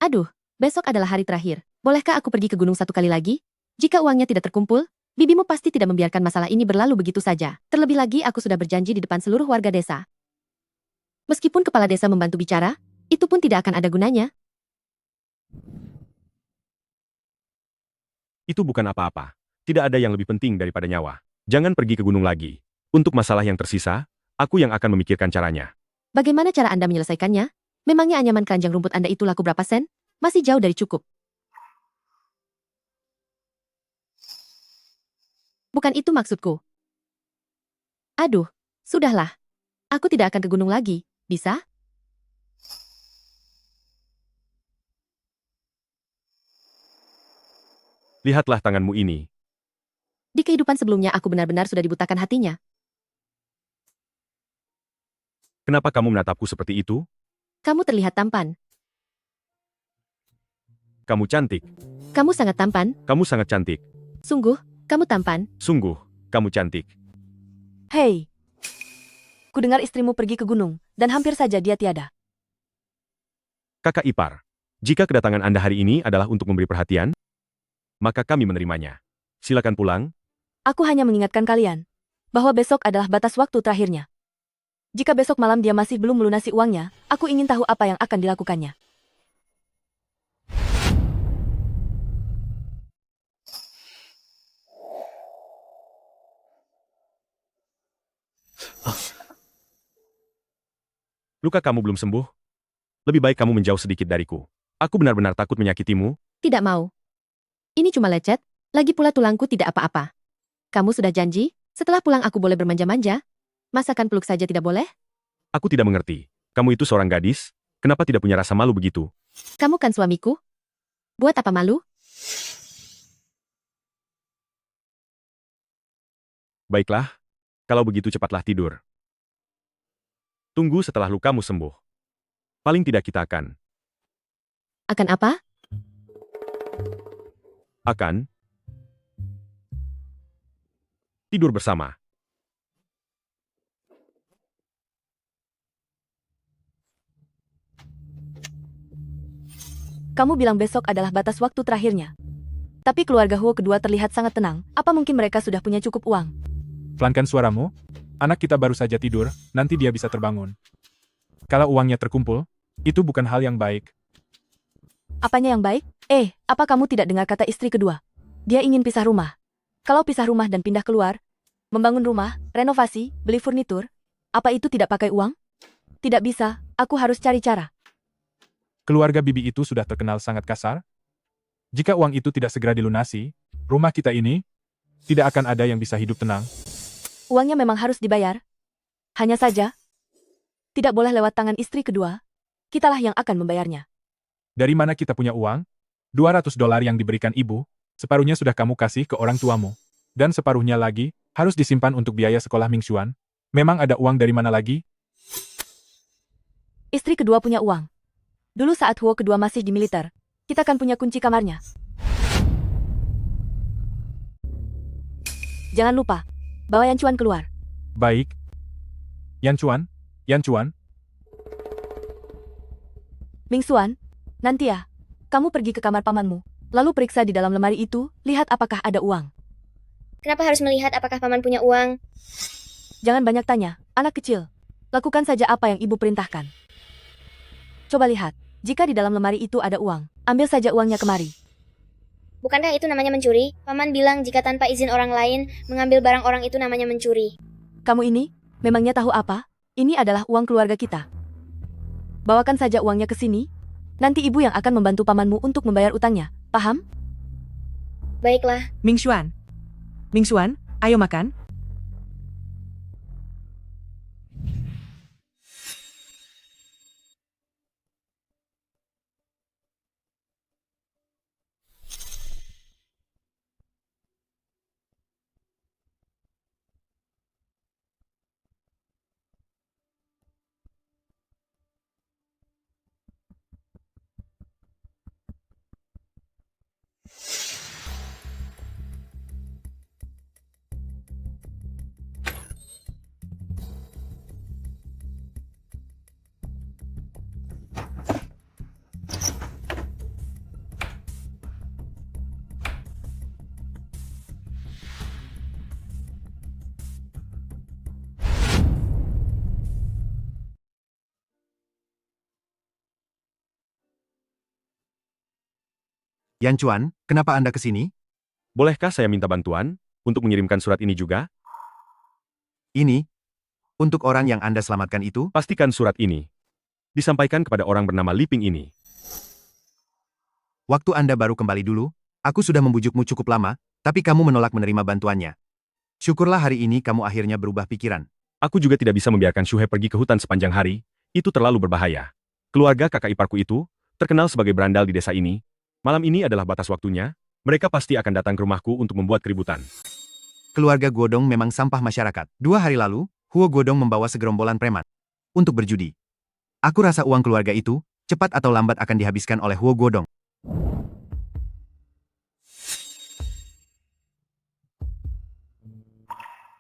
Aduh, besok adalah hari terakhir. Bolehkah aku pergi ke gunung satu kali lagi? Jika uangnya tidak terkumpul, bibimu pasti tidak membiarkan masalah ini berlalu begitu saja. Terlebih lagi aku sudah berjanji di depan seluruh warga desa. Meskipun kepala desa membantu bicara, itu pun tidak akan ada gunanya. Itu bukan apa-apa. Tidak ada yang lebih penting daripada nyawa. Jangan pergi ke gunung lagi. Untuk masalah yang tersisa, aku yang akan memikirkan caranya. Bagaimana cara Anda menyelesaikannya? Memangnya anyaman keranjang rumput Anda itu laku berapa sen? Masih jauh dari cukup. Bukan itu maksudku. Aduh, sudahlah. Aku tidak akan ke gunung lagi, bisa? Lihatlah tanganmu ini. Di kehidupan sebelumnya aku benar-benar sudah dibutakan hatinya. Kenapa kamu menatapku seperti itu? Kamu terlihat tampan. Kamu cantik. Kamu sangat tampan. Kamu sangat cantik. Sungguh, kamu tampan. Sungguh, kamu cantik. Hei, ku dengar istrimu pergi ke gunung, dan hampir saja dia tiada. Kakak ipar, jika kedatangan Anda hari ini adalah untuk memberi perhatian, maka kami menerimanya. Silakan pulang. Aku hanya mengingatkan kalian, bahwa besok adalah batas waktu terakhirnya. Jika besok malam dia masih belum melunasi uangnya, aku ingin tahu apa yang akan dilakukannya. Luka kamu belum sembuh? Lebih baik kamu menjauh sedikit dariku. Aku benar-benar takut menyakitimu. Tidak mau. Ini cuma lecet, lagi pula tulangku tidak apa-apa. Kamu sudah janji, setelah pulang aku boleh bermanja-manja? Masakan peluk saja tidak boleh? Aku tidak mengerti. Kamu itu seorang gadis, kenapa tidak punya rasa malu begitu? Kamu kan suamiku? Buat apa malu? Baiklah, kalau begitu cepatlah tidur. Tunggu setelah lukamu sembuh. Paling tidak kita akan. Akan apa? Akan. Tidur bersama. Kamu bilang besok adalah batas waktu terakhirnya. Tapi keluarga Huo kedua terlihat sangat tenang, apa mungkin mereka sudah punya cukup uang? Pelankan suaramu. Anak kita baru saja tidur, nanti dia bisa terbangun. Kalau uangnya terkumpul, itu bukan hal yang baik. Apanya yang baik? Apa kamu tidak dengar kata istri kedua? Dia ingin pisah rumah. Kalau pisah rumah dan pindah keluar, membangun rumah, renovasi, beli furnitur, apa itu tidak pakai uang? Tidak bisa, aku harus cari cara. Keluarga bibi itu sudah terkenal sangat kasar. Jika uang itu tidak segera dilunasi, rumah kita ini tidak akan ada yang bisa hidup tenang. Uangnya memang harus dibayar. Hanya saja, tidak boleh lewat tangan istri kedua. Kitalah yang akan membayarnya. Dari mana kita punya uang? $200 yang diberikan ibu, separuhnya sudah kamu kasih ke orang tuamu. Dan separuhnya lagi, harus disimpan untuk biaya sekolah Mingxuan. Memang ada uang dari mana lagi? Istri kedua punya uang. Dulu saat Huo kedua masih di militer, kita kan punya kunci kamarnya. Jangan lupa, bawa Yan Chuan keluar. Baik. Yan Chuan. Ming Xuan, nanti ya, kamu pergi ke kamar pamanmu, lalu periksa di dalam lemari itu, lihat apakah ada uang. Kenapa harus melihat apakah paman punya uang? Jangan banyak tanya, anak kecil. Lakukan saja apa yang ibu perintahkan. Coba lihat, jika di dalam lemari itu ada uang, ambil saja uangnya kemari. Bukankah itu namanya mencuri? Paman bilang jika tanpa izin orang lain, mengambil barang orang itu namanya mencuri. Kamu ini, memangnya tahu apa? Ini adalah uang keluarga kita. Bawakan saja uangnya ke sini. Nanti ibu yang akan membantu pamanmu untuk membayar utangnya. Paham? Baiklah. Ming Xuan. Ming Xuan, ayo makan. Yan Chuan, kenapa Anda ke sini? Bolehkah saya minta bantuan untuk mengirimkan surat ini juga? Ini, untuk orang yang Anda selamatkan itu? Pastikan surat ini disampaikan kepada orang bernama Li Ping ini. Waktu Anda baru kembali dulu, aku sudah membujukmu cukup lama, tapi kamu menolak menerima bantuannya. Syukurlah hari ini kamu akhirnya berubah pikiran. Aku juga tidak bisa membiarkan Shuhe pergi ke hutan sepanjang hari, itu terlalu berbahaya. Keluarga kakak iparku itu, terkenal sebagai berandal di desa ini. Malam ini adalah batas waktunya, mereka pasti akan datang ke rumahku untuk membuat keributan. Keluarga Godong memang sampah masyarakat. 2 hari lalu, Huo Godong membawa segerombolan preman untuk berjudi. Aku rasa uang keluarga itu, cepat atau lambat akan dihabiskan oleh Huo Godong.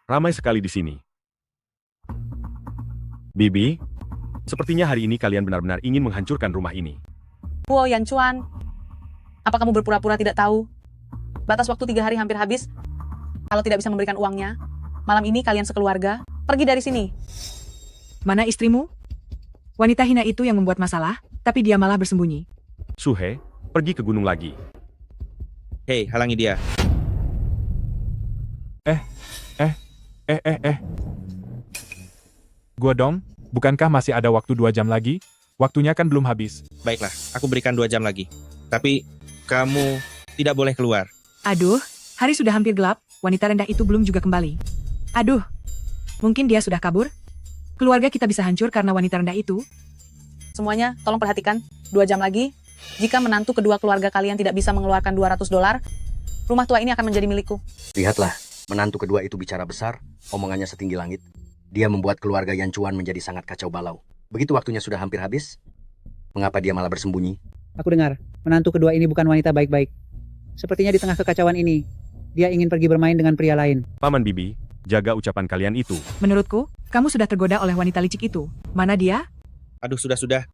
Ramai sekali di sini. Bibi, sepertinya hari ini kalian benar-benar ingin menghancurkan rumah ini. Huo Yanchuan, apa kamu berpura-pura tidak tahu? Batas waktu 3 hari hampir habis. Kalau tidak bisa memberikan uangnya, malam ini kalian sekeluarga pergi dari sini. Mana istrimu? Wanita hina itu yang membuat masalah, tapi dia malah bersembunyi. Shuhe, pergi ke gunung lagi. Hei, halangi dia. Godong, bukankah masih ada waktu 2 jam lagi? Waktunya kan belum habis. Baiklah, aku berikan 2 jam lagi. Tapi, kamu tidak boleh keluar. Aduh, hari sudah hampir gelap, wanita rendah itu belum juga kembali. Aduh, mungkin dia sudah kabur? Keluarga kita bisa hancur karena wanita rendah itu. Semuanya, tolong perhatikan. 2 jam lagi, jika menantu kedua keluarga kalian tidak bisa mengeluarkan $200, rumah tua ini akan menjadi milikku. Lihatlah, menantu kedua itu bicara besar, omongannya setinggi langit. Dia membuat keluarga Yan Chuan menjadi sangat kacau balau. Begitu waktunya sudah hampir habis, mengapa dia malah bersembunyi? Aku dengar, menantu kedua ini bukan wanita baik-baik. Sepertinya di tengah kekacauan ini, dia ingin pergi bermain dengan pria lain. Paman Bibi, jaga ucapan kalian itu. Menurutku, kamu sudah tergoda oleh wanita licik itu. Mana dia? Aduh, sudah.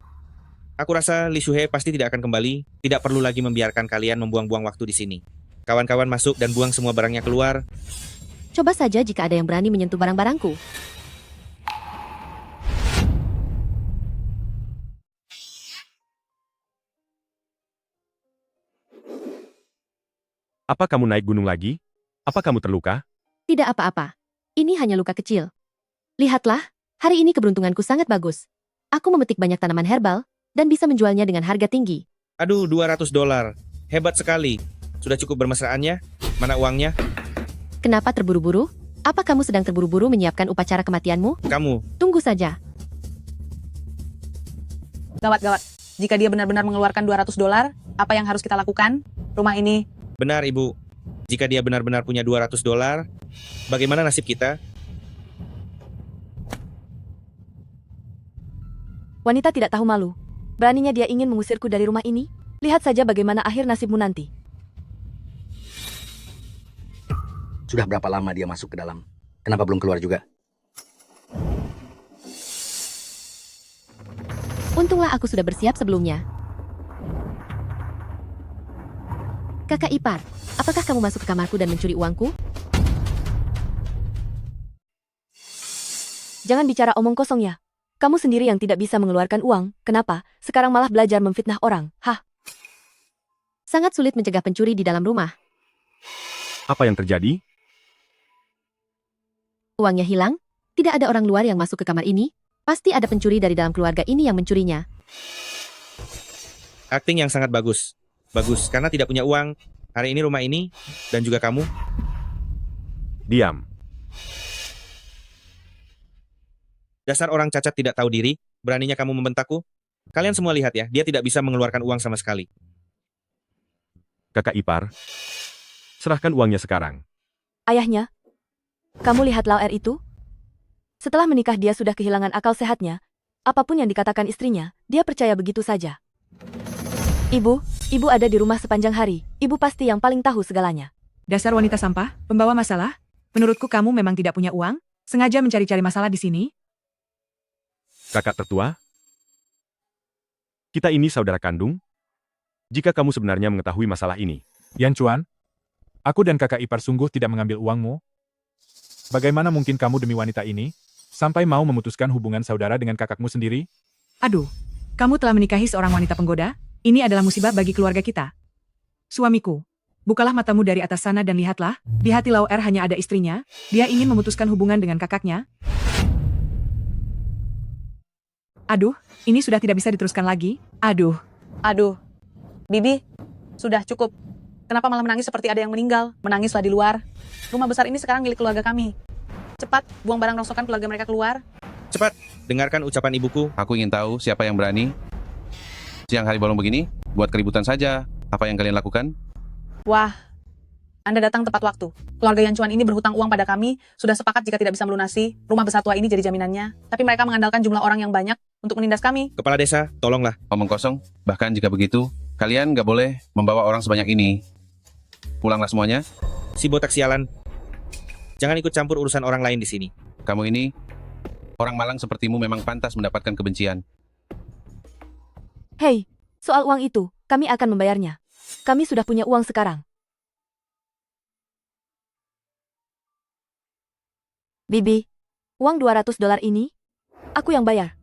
Aku rasa Li Shuhe pasti tidak akan kembali. Tidak perlu lagi membiarkan kalian membuang-buang waktu di sini. Kawan-kawan masuk dan buang semua barangnya keluar. Coba saja jika ada yang berani menyentuh barang-barangku. Apa kamu naik gunung lagi? Apa kamu terluka? Tidak apa-apa. Ini hanya luka kecil. Lihatlah, hari ini keberuntunganku sangat bagus. Aku memetik banyak tanaman herbal, dan bisa menjualnya dengan harga tinggi. Aduh, $200. Hebat sekali. Sudah cukup bermesraannya? Mana uangnya? Kenapa terburu-buru? Apa kamu sedang terburu-buru menyiapkan upacara kematianmu? Kamu. Tunggu saja. Gawat. Jika dia benar-benar mengeluarkan $200, apa yang harus kita lakukan? Rumah ini... Benar, Ibu. Jika dia benar-benar punya $200, bagaimana nasib kita? Wanita tidak tahu malu. Beraninya dia ingin mengusirku dari rumah ini? Lihat saja bagaimana akhir nasibmu nanti. Sudah berapa lama dia masuk ke dalam? Kenapa belum keluar juga? Untunglah aku sudah bersiap sebelumnya. Kakak ipar, apakah kamu masuk ke kamarku dan mencuri uangku? Jangan bicara omong kosong ya. Kamu sendiri yang tidak bisa mengeluarkan uang, kenapa? Sekarang malah belajar memfitnah orang, hah? Sangat sulit mencegah pencuri di dalam rumah. Apa yang terjadi? Uangnya hilang, tidak ada orang luar yang masuk ke kamar ini, pasti ada pencuri dari dalam keluarga ini yang mencurinya. Akting yang sangat bagus. Bagus, karena tidak punya uang. Hari ini rumah ini, dan juga kamu. Diam. Dasar orang cacat tidak tahu diri, beraninya kamu membentakku. Kalian semua lihat ya, dia tidak bisa mengeluarkan uang sama sekali. Kakak ipar, serahkan uangnya sekarang. Ayahnya, kamu lihat Lauer itu? Setelah menikah dia sudah kehilangan akal sehatnya. Apapun yang dikatakan istrinya, dia percaya begitu saja. Ibu ada di rumah sepanjang hari. Ibu pasti yang paling tahu segalanya. Dasar wanita sampah, pembawa masalah. Menurutku kamu memang tidak punya uang, sengaja mencari-cari masalah di sini. Kakak tertua, kita ini saudara kandung. Jika kamu sebenarnya mengetahui masalah ini. Yan Chuan, aku dan kakak ipar sungguh tidak mengambil uangmu. Bagaimana mungkin kamu demi wanita ini, sampai mau memutuskan hubungan saudara dengan kakakmu sendiri? Aduh, kamu telah menikahi seorang wanita penggoda? Ini adalah musibah bagi keluarga kita. Suamiku, bukalah matamu dari atas sana dan lihatlah, di hati Lauer hanya ada istrinya, dia ingin memutuskan hubungan dengan kakaknya. Aduh, ini sudah tidak bisa diteruskan lagi. Aduh. Bibi, sudah cukup. Kenapa malah menangis seperti ada yang meninggal? Menangislah di luar. Rumah besar ini sekarang milik keluarga kami. Cepat, buang barang rongsokan keluarga mereka keluar. Cepat, dengarkan ucapan ibuku. Aku ingin tahu siapa yang berani. Siang hari bolong begini, buat keributan saja. Apa yang kalian lakukan? Wah, Anda datang tepat waktu. Keluarga Yan Chuan ini berhutang uang pada kami, sudah sepakat jika tidak bisa melunasi, rumah besar tua ini jadi jaminannya. Tapi mereka mengandalkan jumlah orang yang banyak untuk menindas kami. Kepala desa, tolonglah. Omong kosong, bahkan jika begitu, kalian nggak boleh membawa orang sebanyak ini. Pulanglah semuanya. Si botak sialan. Jangan ikut campur urusan orang lain di sini. Kamu ini, orang malang sepertimu memang pantas mendapatkan kebencian. Hei, soal uang itu, kami akan membayarnya. Kami sudah punya uang sekarang. Bibi, uang $200 ini, aku yang bayar.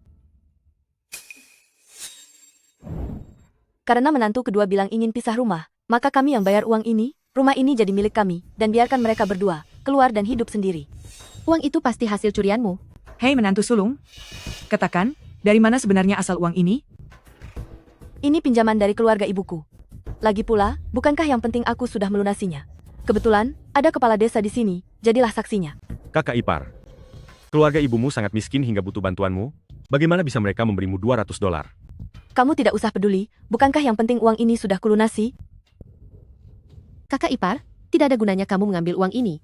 Karena menantu kedua bilang ingin pisah rumah, maka kami yang bayar uang ini, rumah ini jadi milik kami, dan biarkan mereka berdua, keluar dan hidup sendiri. Uang itu pasti hasil curianmu. Hei menantu sulung, katakan, dari mana sebenarnya asal uang ini? Ini pinjaman dari keluarga ibuku. Lagi pula, bukankah yang penting aku sudah melunasinya? Kebetulan, ada kepala desa di sini, jadilah saksinya. Kakak ipar, keluarga ibumu sangat miskin hingga butuh bantuanmu. Bagaimana bisa mereka memberimu $200? Kamu tidak usah peduli, bukankah yang penting uang ini sudah kulunasi? Kakak ipar, tidak ada gunanya kamu mengambil uang ini.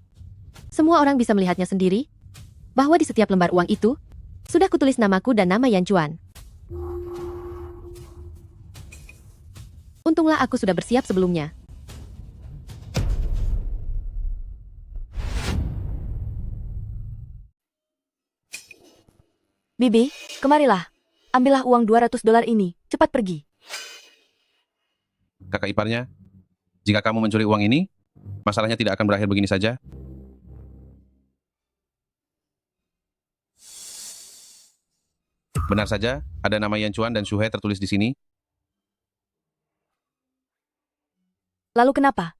Semua orang bisa melihatnya sendiri, bahwa di setiap lembar uang itu, sudah kutulis namaku dan nama Yan Chuan. Untunglah aku sudah bersiap sebelumnya. Bibi, kemarilah. Ambillah uang $200 ini, cepat pergi. Kakak iparnya, jika kamu mencuri uang ini, masalahnya tidak akan berakhir begini saja. Benar saja, ada nama Yan Chuan dan Shuhe tertulis di sini. Lalu kenapa?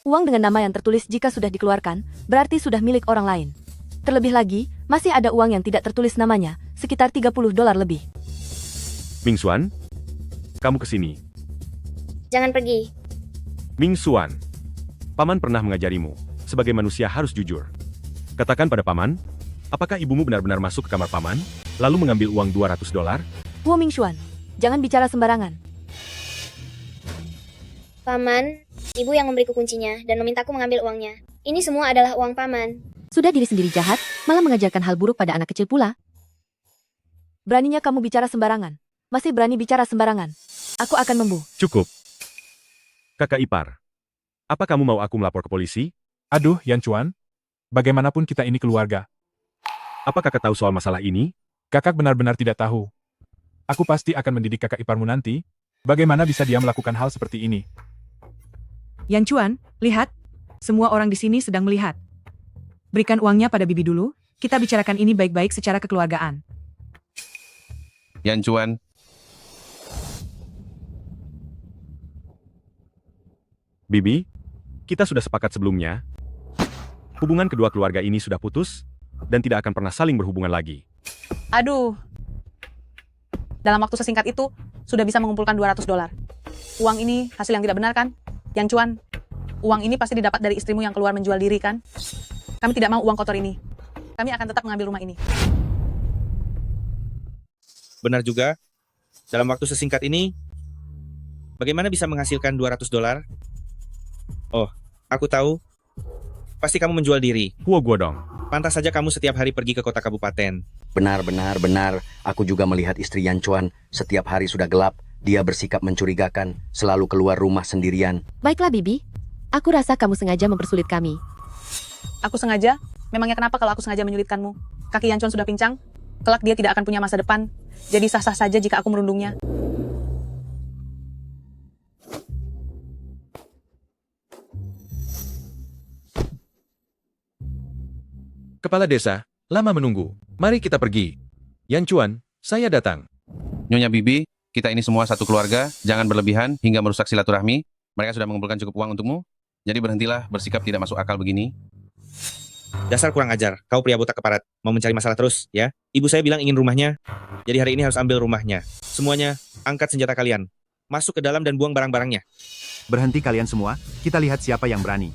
Uang dengan nama yang tertulis jika sudah dikeluarkan, berarti sudah milik orang lain. Terlebih lagi, masih ada uang yang tidak tertulis namanya, sekitar $30 lebih. Ming Xuan, kamu ke sini. Jangan pergi. Ming Xuan, Paman pernah mengajarimu, sebagai manusia harus jujur. Katakan pada Paman, apakah ibumu benar-benar masuk ke kamar Paman, lalu mengambil uang $200? Wu Mingxuan, jangan bicara sembarangan. Paman, ibu yang memberiku kuncinya dan memintaku mengambil uangnya. Ini semua adalah uang Paman. Sudah diri sendiri jahat, malah mengajarkan hal buruk pada anak kecil pula. Beraninya kamu bicara sembarangan. Masih berani bicara sembarangan. Aku akan Cukup. Kakak ipar, apa kamu mau aku melapor ke polisi? Aduh, Yan Chuan. Bagaimanapun kita ini keluarga. Apa kakak tahu soal masalah ini? Kakak benar-benar tidak tahu. Aku pasti akan mendidik kakak iparmu nanti. Bagaimana bisa dia melakukan hal seperti ini? Yan Chuan, lihat. Semua orang di sini sedang melihat. Berikan uangnya pada Bibi dulu. Kita bicarakan ini baik-baik secara kekeluargaan. Yan Chuan, Bibi, kita sudah sepakat sebelumnya. Hubungan kedua keluarga ini sudah putus, dan tidak akan pernah saling berhubungan lagi. Aduh. Dalam waktu sesingkat itu, sudah bisa mengumpulkan 200 dolar. Uang ini hasil yang tidak benar kan? Yan Chuan, uang ini pasti didapat dari istrimu yang keluar menjual diri kan? Kami tidak mau uang kotor ini. Kami akan tetap mengambil rumah ini. Benar juga. Dalam waktu sesingkat ini, bagaimana bisa menghasilkan 200 dolar? Oh, aku tahu. Pasti kamu menjual diri. Huo Guodong. Pantas saja kamu setiap hari pergi ke kota kabupaten. Benar. Aku juga melihat istri Yan Chuan. Setiap hari sudah gelap, dia bersikap mencurigakan, selalu keluar rumah sendirian. Baiklah, Bibi. Aku rasa kamu sengaja mempersulit kami. Aku sengaja? Memangnya kenapa kalau aku sengaja menyulitkanmu? Kaki Yan Chuan sudah pincang. Kelak dia tidak akan punya masa depan. Jadi sah-sah saja jika aku merundungnya. Kepala desa, lama menunggu. Mari kita pergi. Yan Chuan, saya datang. Nyonya Bibi, kita ini semua satu keluarga, jangan berlebihan hingga merusak silaturahmi. Mereka sudah mengumpulkan cukup uang untukmu, jadi berhentilah bersikap tidak masuk akal begini. Dasar kurang ajar, kau pria botak keparat. Mau mencari masalah terus, ya? Ibu saya bilang ingin rumahnya, jadi hari ini harus ambil rumahnya. Semuanya, angkat senjata kalian. Masuk ke dalam dan buang barang-barangnya. Berhenti kalian semua, kita lihat siapa yang berani.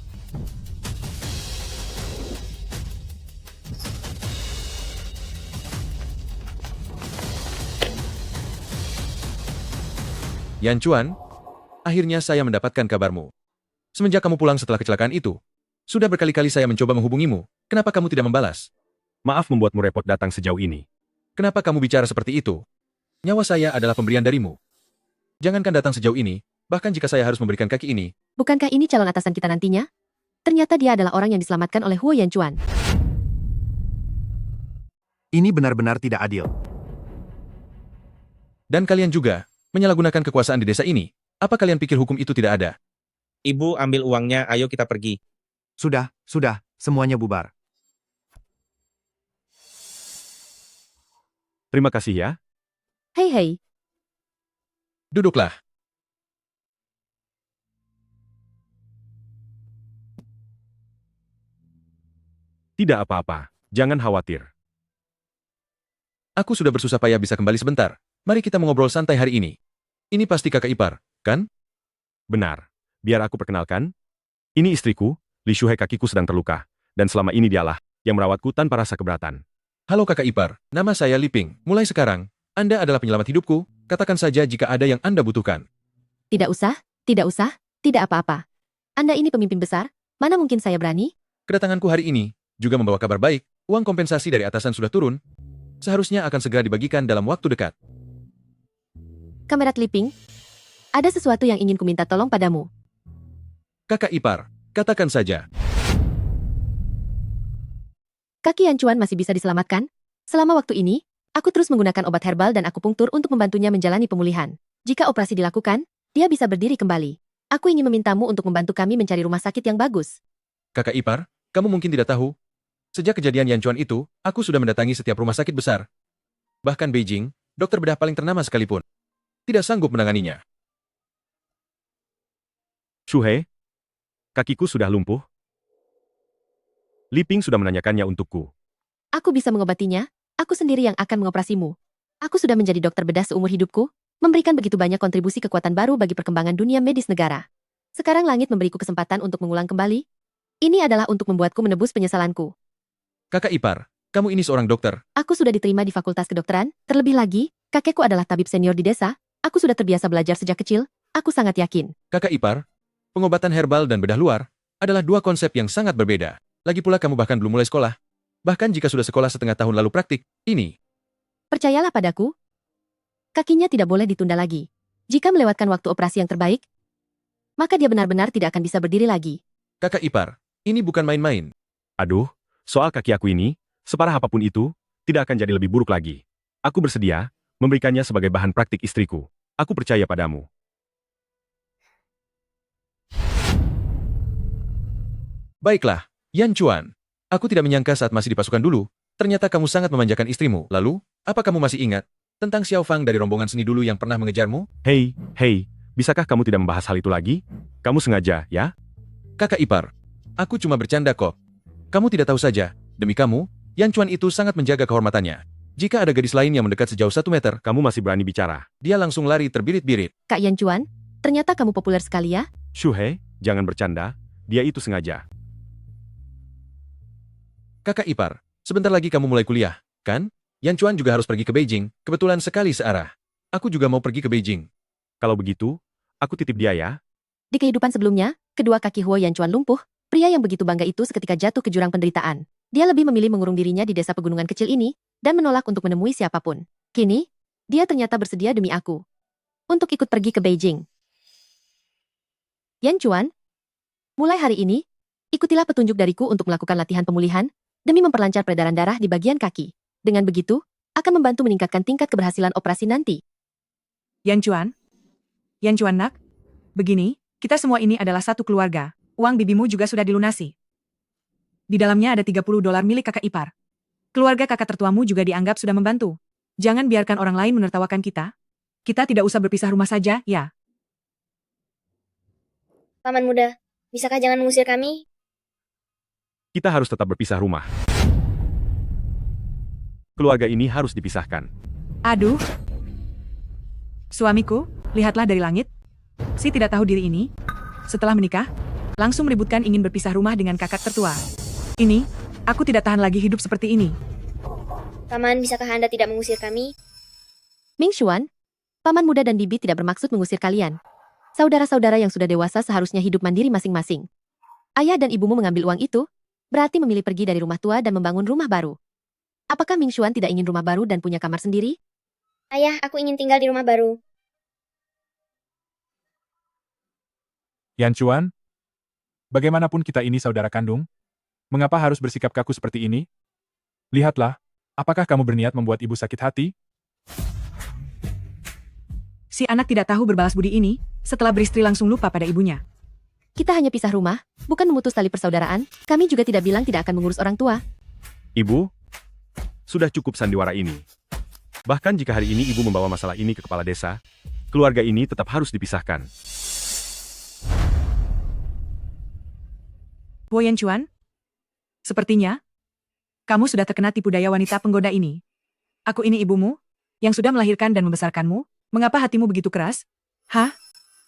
Yan Chuan, akhirnya saya mendapatkan kabarmu. Semenjak kamu pulang setelah kecelakaan itu, sudah berkali-kali saya mencoba menghubungimu. Kenapa kamu tidak membalas? Maaf membuatmu repot datang sejauh ini. Kenapa kamu bicara seperti itu? Nyawa saya adalah pemberian darimu. Jangankan datang sejauh ini, bahkan jika saya harus memberikan kaki ini. Bukankah ini calon atasan kita nantinya? Ternyata dia adalah orang yang diselamatkan oleh Huo Yan Chuan. Ini benar-benar tidak adil. Dan kalian juga menyalahgunakan kekuasaan di desa ini. Apa kalian pikir hukum itu tidak ada? Ibu ambil uangnya, ayo kita pergi. Sudah, semuanya bubar. Terima kasih ya. Hei. Duduklah. Tidak apa-apa, jangan khawatir. Aku sudah bersusah payah bisa kembali sebentar. Mari kita mengobrol santai hari ini. Ini pasti kakak ipar, kan? Benar. Biar aku perkenalkan. Ini istriku, Li Shuhei, kakiku sedang terluka. Dan selama ini dialah yang merawatku tanpa rasa keberatan. Halo kakak ipar, nama saya Li Ping. Mulai sekarang, Anda adalah penyelamat hidupku. Katakan saja jika ada yang Anda butuhkan. Tidak usah, tidak apa-apa. Anda ini pemimpin besar, mana mungkin saya berani? Kedatanganku hari ini juga membawa kabar baik. Uang kompensasi dari atasan sudah turun. Seharusnya akan segera dibagikan dalam waktu dekat. Kamerat Li Ping, ada sesuatu yang ingin kuminta tolong padamu. Kakak ipar, katakan saja. Kaki Yan Chuan masih bisa diselamatkan? Selama waktu ini, aku terus menggunakan obat herbal dan akupunktur untuk membantunya menjalani pemulihan. Jika operasi dilakukan, dia bisa berdiri kembali. Aku ingin memintamu untuk membantu kami mencari rumah sakit yang bagus. Kakak ipar, kamu mungkin tidak tahu. Sejak kejadian Yan Chuan itu, aku sudah mendatangi setiap rumah sakit besar. Bahkan Beijing, dokter bedah paling ternama sekalipun tidak sanggup menanganinya. Shuhei, kakiku sudah lumpuh. Li Ping sudah menanyakannya untukku. Aku bisa mengobatinya, aku sendiri yang akan mengoperasimu. Aku sudah menjadi dokter bedah seumur hidupku, memberikan begitu banyak kontribusi kekuatan baru bagi perkembangan dunia medis negara. Sekarang langit memberiku kesempatan untuk mengulang kembali. Ini adalah untuk membuatku menebus penyesalanku. Kakak ipar, kamu ini seorang dokter. Aku sudah diterima di Fakultas Kedokteran, terlebih lagi, kakekku adalah tabib senior di desa. Aku sudah terbiasa belajar sejak kecil, aku sangat yakin. Kakak ipar, pengobatan herbal dan bedah luar adalah dua konsep yang sangat berbeda. Lagi pula kamu bahkan belum mulai sekolah. Bahkan jika sudah sekolah setengah tahun lalu praktik, ini. Percayalah padaku. Kakinya tidak boleh ditunda lagi. Jika melewatkan waktu operasi yang terbaik, maka dia benar-benar tidak akan bisa berdiri lagi. Kakak ipar, ini bukan main-main. Aduh, soal kaki aku ini, separah apapun itu, tidak akan jadi lebih buruk lagi. Aku bersedia memberikannya sebagai bahan praktik istriku. Aku percaya padamu. Baiklah, Yan Chuan. Aku tidak menyangka saat masih di pasukan dulu, ternyata kamu sangat memanjakan istrimu. Lalu, apa kamu masih ingat tentang Xiao Fang dari rombongan seni dulu yang pernah mengejarmu? Hei, bisakah kamu tidak membahas hal itu lagi? Kamu sengaja, ya? Kakak ipar, aku cuma bercanda kok. Kamu tidak tahu saja, demi kamu, Yan Chuan itu sangat menjaga kehormatannya. Jika ada gadis lain yang mendekat sejauh 1 meter, Kamu masih berani bicara. dia langsung lari terbirit-birit. Kak Yan Chuan, ternyata kamu populer sekali ya? Shuhei, jangan bercanda. Dia itu sengaja. Kakak ipar, sebentar lagi kamu mulai kuliah, kan? Yan Chuan juga harus pergi ke Beijing, kebetulan sekali searah. Aku juga mau pergi ke Beijing. Kalau begitu, aku titip dia ya. Di kehidupan sebelumnya, kedua kaki Huo Yan Chuan lumpuh, pria yang begitu bangga itu seketika jatuh ke jurang penderitaan. Dia lebih memilih mengurung dirinya di desa pegunungan kecil ini, dan menolak untuk menemui siapapun. Kini, dia ternyata bersedia demi aku untuk ikut pergi ke Beijing. Yan Chuan, mulai hari ini, ikutilah petunjuk dariku untuk melakukan latihan pemulihan, demi memperlancar peredaran darah di bagian kaki. Dengan begitu, akan membantu meningkatkan tingkat keberhasilan operasi nanti. Yan Chuan nak, begini, kita semua ini adalah satu keluarga. Uang bibimu juga sudah dilunasi. Di dalamnya ada $30 milik kakak ipar. Keluarga kakak tertuamu juga dianggap sudah membantu. Jangan biarkan orang lain menertawakan kita. Kita tidak usah berpisah rumah saja, ya. Paman muda, bisakah jangan mengusir kami? Kita harus tetap berpisah rumah. Keluarga ini harus dipisahkan. Aduh. Suamiku, lihatlah dari langit. Si tidak tahu diri ini, setelah menikah, langsung meributkan ingin berpisah rumah dengan kakak tertua. Ini, aku tidak tahan lagi hidup seperti ini. Paman, bisakah Anda tidak mengusir kami? Ming Xuan, paman muda dan bibi tidak bermaksud mengusir kalian. Saudara-saudara yang sudah dewasa seharusnya hidup mandiri masing-masing. Ayah dan ibumu mengambil uang itu, berarti memilih pergi dari rumah tua dan membangun rumah baru. Apakah Ming Xuan tidak ingin rumah baru dan punya kamar sendiri? Ayah, aku ingin tinggal di rumah baru. Yan Chuan, bagaimanapun kita ini saudara kandung, mengapa harus bersikap kaku seperti ini? Lihatlah, apakah kamu berniat membuat ibu sakit hati? Si anak tidak tahu berbalas budi ini, setelah beristri langsung lupa pada ibunya. Kita hanya pisah rumah, bukan memutus tali persaudaraan. Kami juga tidak bilang tidak akan mengurus orang tua. Ibu, sudah cukup sandiwara ini. Bahkan jika hari ini ibu membawa masalah ini ke kepala desa, keluarga ini tetap harus dipisahkan. Huo Yan Chuan, sepertinya kamu sudah terkena tipu daya wanita penggoda ini. Aku ini ibumu, yang sudah melahirkan dan membesarkanmu. Mengapa hatimu begitu keras? Hah?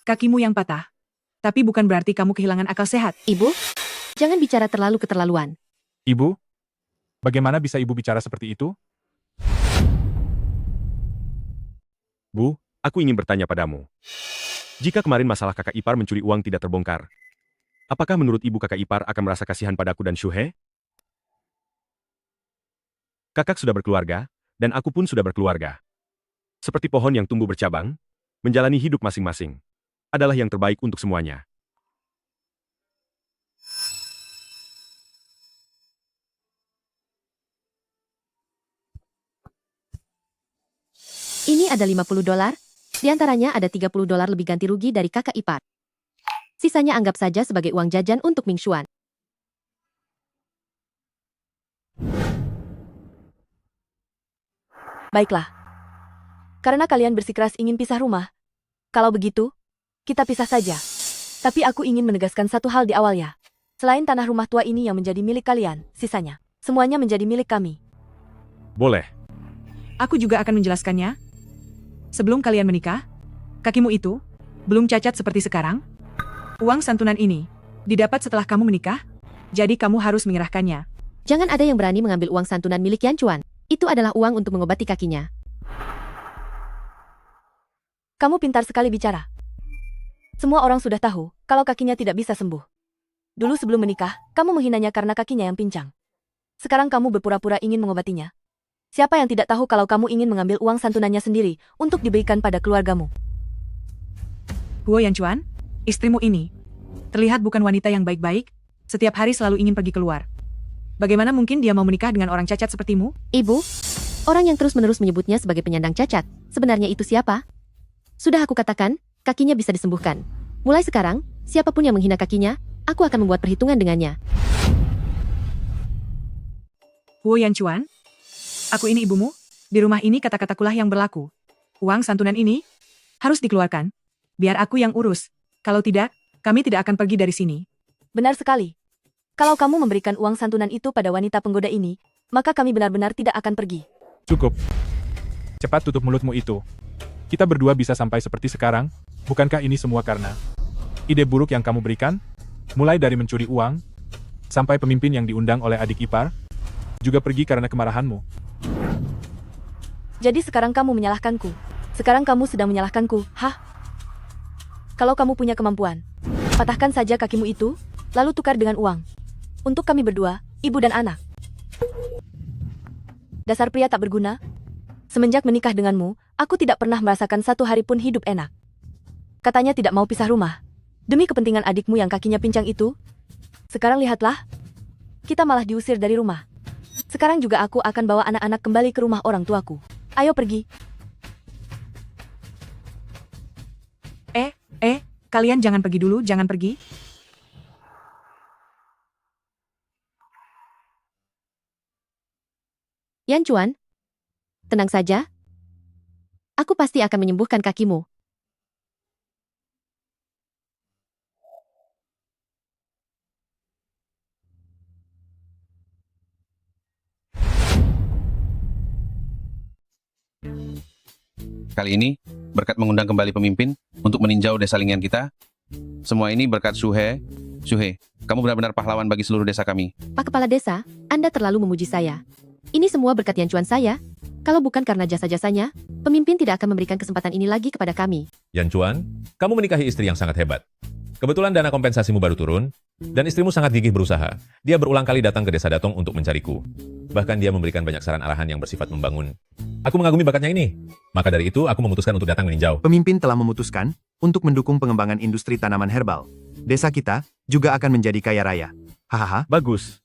Kakimu yang patah. Tapi bukan berarti kamu kehilangan akal sehat. Ibu, jangan bicara terlalu keterlaluan. Ibu, bagaimana bisa ibu bicara seperti itu? Bu, aku ingin bertanya padamu. Jika kemarin masalah kakak ipar mencuri uang tidak terbongkar, apakah menurut ibu kakak ipar akan merasa kasihan padaku dan Shuhei? Kakak sudah berkeluarga, dan aku pun sudah berkeluarga. Seperti pohon yang tumbuh bercabang, menjalani hidup masing-masing adalah yang terbaik untuk semuanya. Ini ada $50, diantaranya ada $30 lebih ganti rugi dari kakak ipar. Sisanya anggap saja sebagai uang jajan untuk Ming Xuan. Baiklah. Karena kalian bersikeras ingin pisah rumah. Kalau begitu, kita pisah saja. Tapi aku ingin menegaskan satu hal di awal ya. Selain tanah rumah tua ini yang menjadi milik kalian, sisanya, semuanya menjadi milik kami. Boleh. Aku juga akan menjelaskannya. Sebelum kalian menikah, kakimu itu belum cacat seperti sekarang. Uang santunan ini didapat setelah kamu menikah, jadi kamu harus menyerahkannya. Jangan ada yang berani mengambil uang santunan milik Yan Chuan. Itu adalah uang untuk mengobati kakinya. Kamu pintar sekali bicara. Semua orang sudah tahu kalau kakinya tidak bisa sembuh. Dulu sebelum menikah, kamu menghinanya karena kakinya yang pincang. Sekarang kamu berpura-pura ingin mengobatinya. Siapa yang tidak tahu kalau kamu ingin mengambil uang santunannya sendiri untuk diberikan pada keluargamu? Huo Yan Chuan, istrimu ini terlihat bukan wanita yang baik-baik, setiap hari selalu ingin pergi keluar. Bagaimana mungkin dia mau menikah dengan orang cacat sepertimu? Ibu, Orang yang terus-menerus menyebutnya sebagai penyandang cacat, sebenarnya itu siapa? Sudah aku katakan, kakinya bisa disembuhkan. Mulai sekarang, siapapun yang menghina kakinya, aku akan membuat perhitungan dengannya. Huo Yanchuan, aku ini ibumu. Di rumah ini kata-katakulah yang berlaku. Uang santunan ini harus dikeluarkan. Biar aku yang urus. Kalau tidak, kami tidak akan pergi dari sini. Benar sekali. Kalau kamu memberikan uang santunan itu pada wanita penggoda ini, maka kami benar-benar tidak akan pergi. Cukup. Cepat tutup mulutmu itu. Kita berdua bisa sampai seperti sekarang, bukankah ini semua karena ide buruk yang kamu berikan? Mulai dari mencuri uang, sampai pemimpin yang diundang oleh adik ipar, juga pergi karena kemarahanmu. Jadi sekarang kamu menyalahkanku. Sekarang kamu sedang menyalahkanku, hah? Kalau kamu punya kemampuan, patahkan saja kakimu itu, lalu tukar dengan uang. Untuk kami berdua, ibu dan anak. Dasar pria tak berguna. Semenjak menikah denganmu, aku tidak pernah merasakan satu hari pun hidup enak. Katanya tidak mau pisah rumah. Demi kepentingan adikmu yang kakinya pincang itu. Sekarang lihatlah, kita malah diusir dari rumah. Sekarang juga aku akan bawa anak-anak kembali ke rumah orang tuaku. Ayo pergi. Kalian jangan pergi dulu, jangan pergi. Yanchuan, tenang saja. Aku pasti akan menyembuhkan kakimu. Kali ini, berkat mengundang kembali pemimpin untuk meninjau desa lingkungan kita, semua ini berkat Suhe. Suhe, kamu benar-benar pahlawan bagi seluruh desa kami. Pak Kepala Desa, Anda terlalu memuji saya. Ini semua berkat Yanchuan saya. Kalau bukan karena jasa-jasanya, pemimpin tidak akan memberikan kesempatan ini lagi kepada kami. Yanchuan, kamu menikahi istri yang sangat hebat. Kebetulan dana kompensasimu baru turun, dan istrimu sangat gigih berusaha. Dia berulang kali datang ke desa Datong untuk mencariku. Bahkan dia memberikan banyak saran arahan yang bersifat membangun. Aku mengagumi bakatnya ini. Maka dari itu, aku memutuskan untuk datang meninjau. Pemimpin telah memutuskan untuk mendukung pengembangan industri tanaman herbal. Desa kita juga akan menjadi kaya raya. Hahaha. Bagus.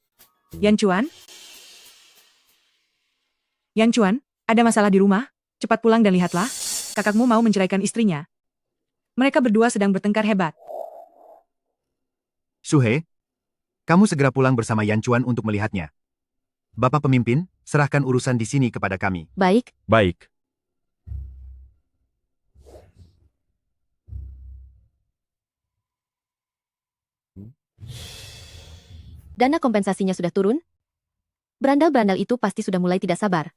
Yanchuan, ada masalah di rumah? Cepat pulang dan lihatlah, kakakmu mau menceraikan istrinya. Mereka berdua sedang bertengkar hebat. Suhe, kamu segera pulang bersama Yanchuan untuk melihatnya. Bapak pemimpin, serahkan urusan di sini kepada kami. Baik. Baik. Dana kompensasinya sudah turun? Berandal-berandal itu pasti sudah mulai tidak sabar.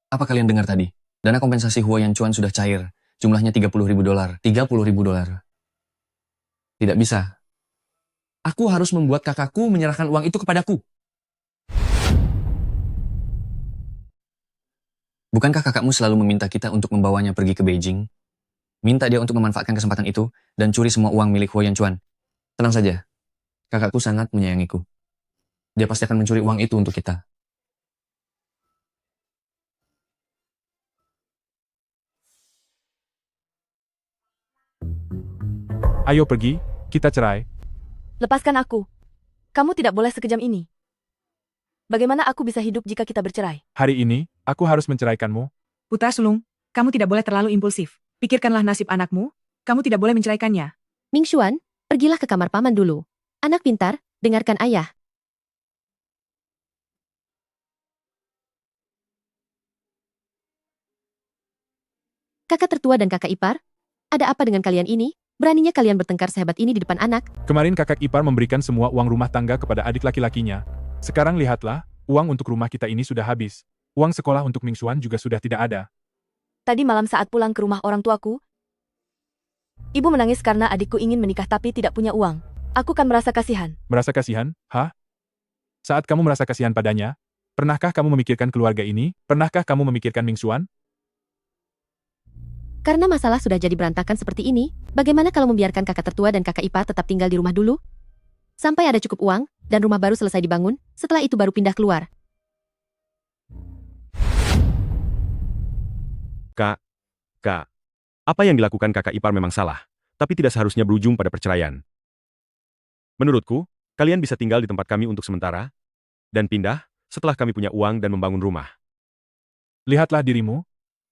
Apa kalian dengar tadi? Dana kompensasi Huo Yanchuan sudah cair. Jumlahnya $30.000. $30.000. Tidak bisa. Aku harus membuat kakakku menyerahkan uang itu kepadaku. Bukankah kakakmu selalu meminta kita untuk membawanya pergi ke Beijing? Minta dia untuk memanfaatkan kesempatan itu dan curi semua uang milik Huo Yanchuan. Tenang saja. Kakakku sangat menyayangiku. Dia pasti akan mencuri uang itu untuk kita. Ayo pergi, kita cerai. Lepaskan aku. Kamu tidak boleh sekejam ini. Bagaimana aku bisa hidup jika kita bercerai? Hari ini, aku harus menceraikanmu. Putra sulung, kamu tidak boleh terlalu impulsif. Pikirkanlah nasib anakmu, kamu tidak boleh menceraikannya. Mingshuan, pergilah ke kamar paman dulu. Anak pintar, dengarkan ayah. Kakak tertua dan kakak ipar, ada apa dengan kalian ini? Beraninya kalian bertengkar sehebat ini di depan anak? Kemarin kakak ipar memberikan semua uang rumah tangga kepada adik laki-lakinya. Sekarang lihatlah, uang untuk rumah kita ini sudah habis. Uang sekolah untuk Mingshuan juga sudah tidak ada. Tadi malam saat pulang ke rumah orang tuaku, ibu menangis karena adikku ingin menikah tapi tidak punya uang. Aku kan merasa kasihan. Merasa kasihan? Hah? Saat kamu merasa kasihan padanya, pernahkah kamu memikirkan keluarga ini? Pernahkah kamu memikirkan Mingshuan? Karena masalah sudah jadi berantakan seperti ini, bagaimana kalau membiarkan kakak tertua dan kakak ipar tetap tinggal di rumah dulu? Sampai ada cukup uang, dan rumah baru selesai dibangun, setelah itu baru pindah keluar. Kak, apa yang dilakukan kakak ipar memang salah, tapi tidak seharusnya berujung pada perceraian. Menurutku, Kalian bisa tinggal di tempat kami untuk sementara, dan pindah setelah kami punya uang dan membangun rumah. Lihatlah dirimu.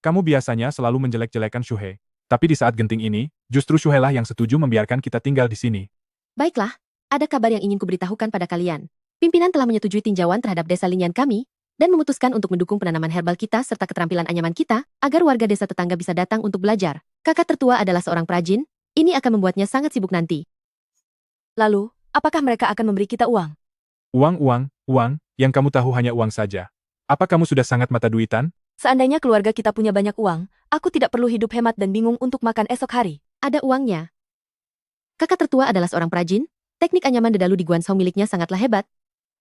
Kamu biasanya selalu menjelek-jelekan Shuhei. Tapi di saat genting ini, justru Shuhei lah yang setuju membiarkan kita tinggal di sini. Baiklah, ada kabar yang ingin kuberitahukan pada kalian. Pimpinan telah menyetujui tinjauan terhadap desa Linyan kami, dan memutuskan untuk mendukung penanaman herbal kita serta keterampilan anyaman kita, agar warga desa tetangga bisa datang untuk belajar. Kakak tertua adalah seorang perajin, ini akan membuatnya sangat sibuk nanti. Lalu, apakah mereka akan memberi kita uang? Uang, yang kamu tahu hanya uang saja. Apa kamu sudah sangat mata duitan? Seandainya keluarga kita punya banyak uang, aku tidak perlu hidup hemat dan bingung untuk makan esok hari. Ada uangnya. Kakak tertua adalah seorang perajin, teknik anyaman dedalu di Guangzhou miliknya sangatlah hebat.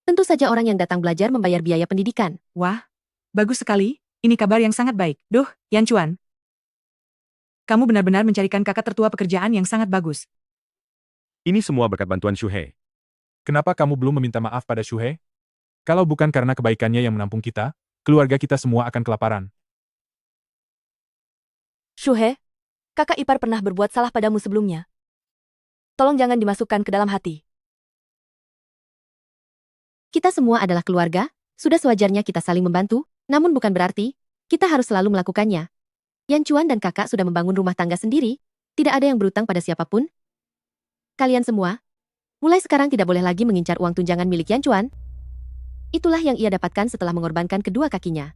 Tentu saja orang yang datang belajar membayar biaya pendidikan. Wah, bagus sekali. Ini kabar yang sangat baik. Duh, Yan Chuan. Kamu benar-benar mencarikan kakak tertua pekerjaan yang sangat bagus. Ini semua berkat bantuan Shuhei. Kenapa kamu belum meminta maaf pada Shuhei? Kalau bukan karena kebaikannya yang menampung kita, keluarga kita semua akan kelaparan. Shuhei, kakak ipar pernah berbuat salah padamu sebelumnya. Tolong jangan dimasukkan ke dalam hati. Kita semua adalah keluarga, sudah sewajarnya kita saling membantu, namun bukan berarti kita harus selalu melakukannya. Yan Chuan dan kakak sudah membangun rumah tangga sendiri, tidak ada yang berutang pada siapapun. Kalian semua, mulai sekarang tidak boleh lagi mengincar uang tunjangan milik Yan Chuan. Itulah yang ia dapatkan setelah mengorbankan kedua kakinya.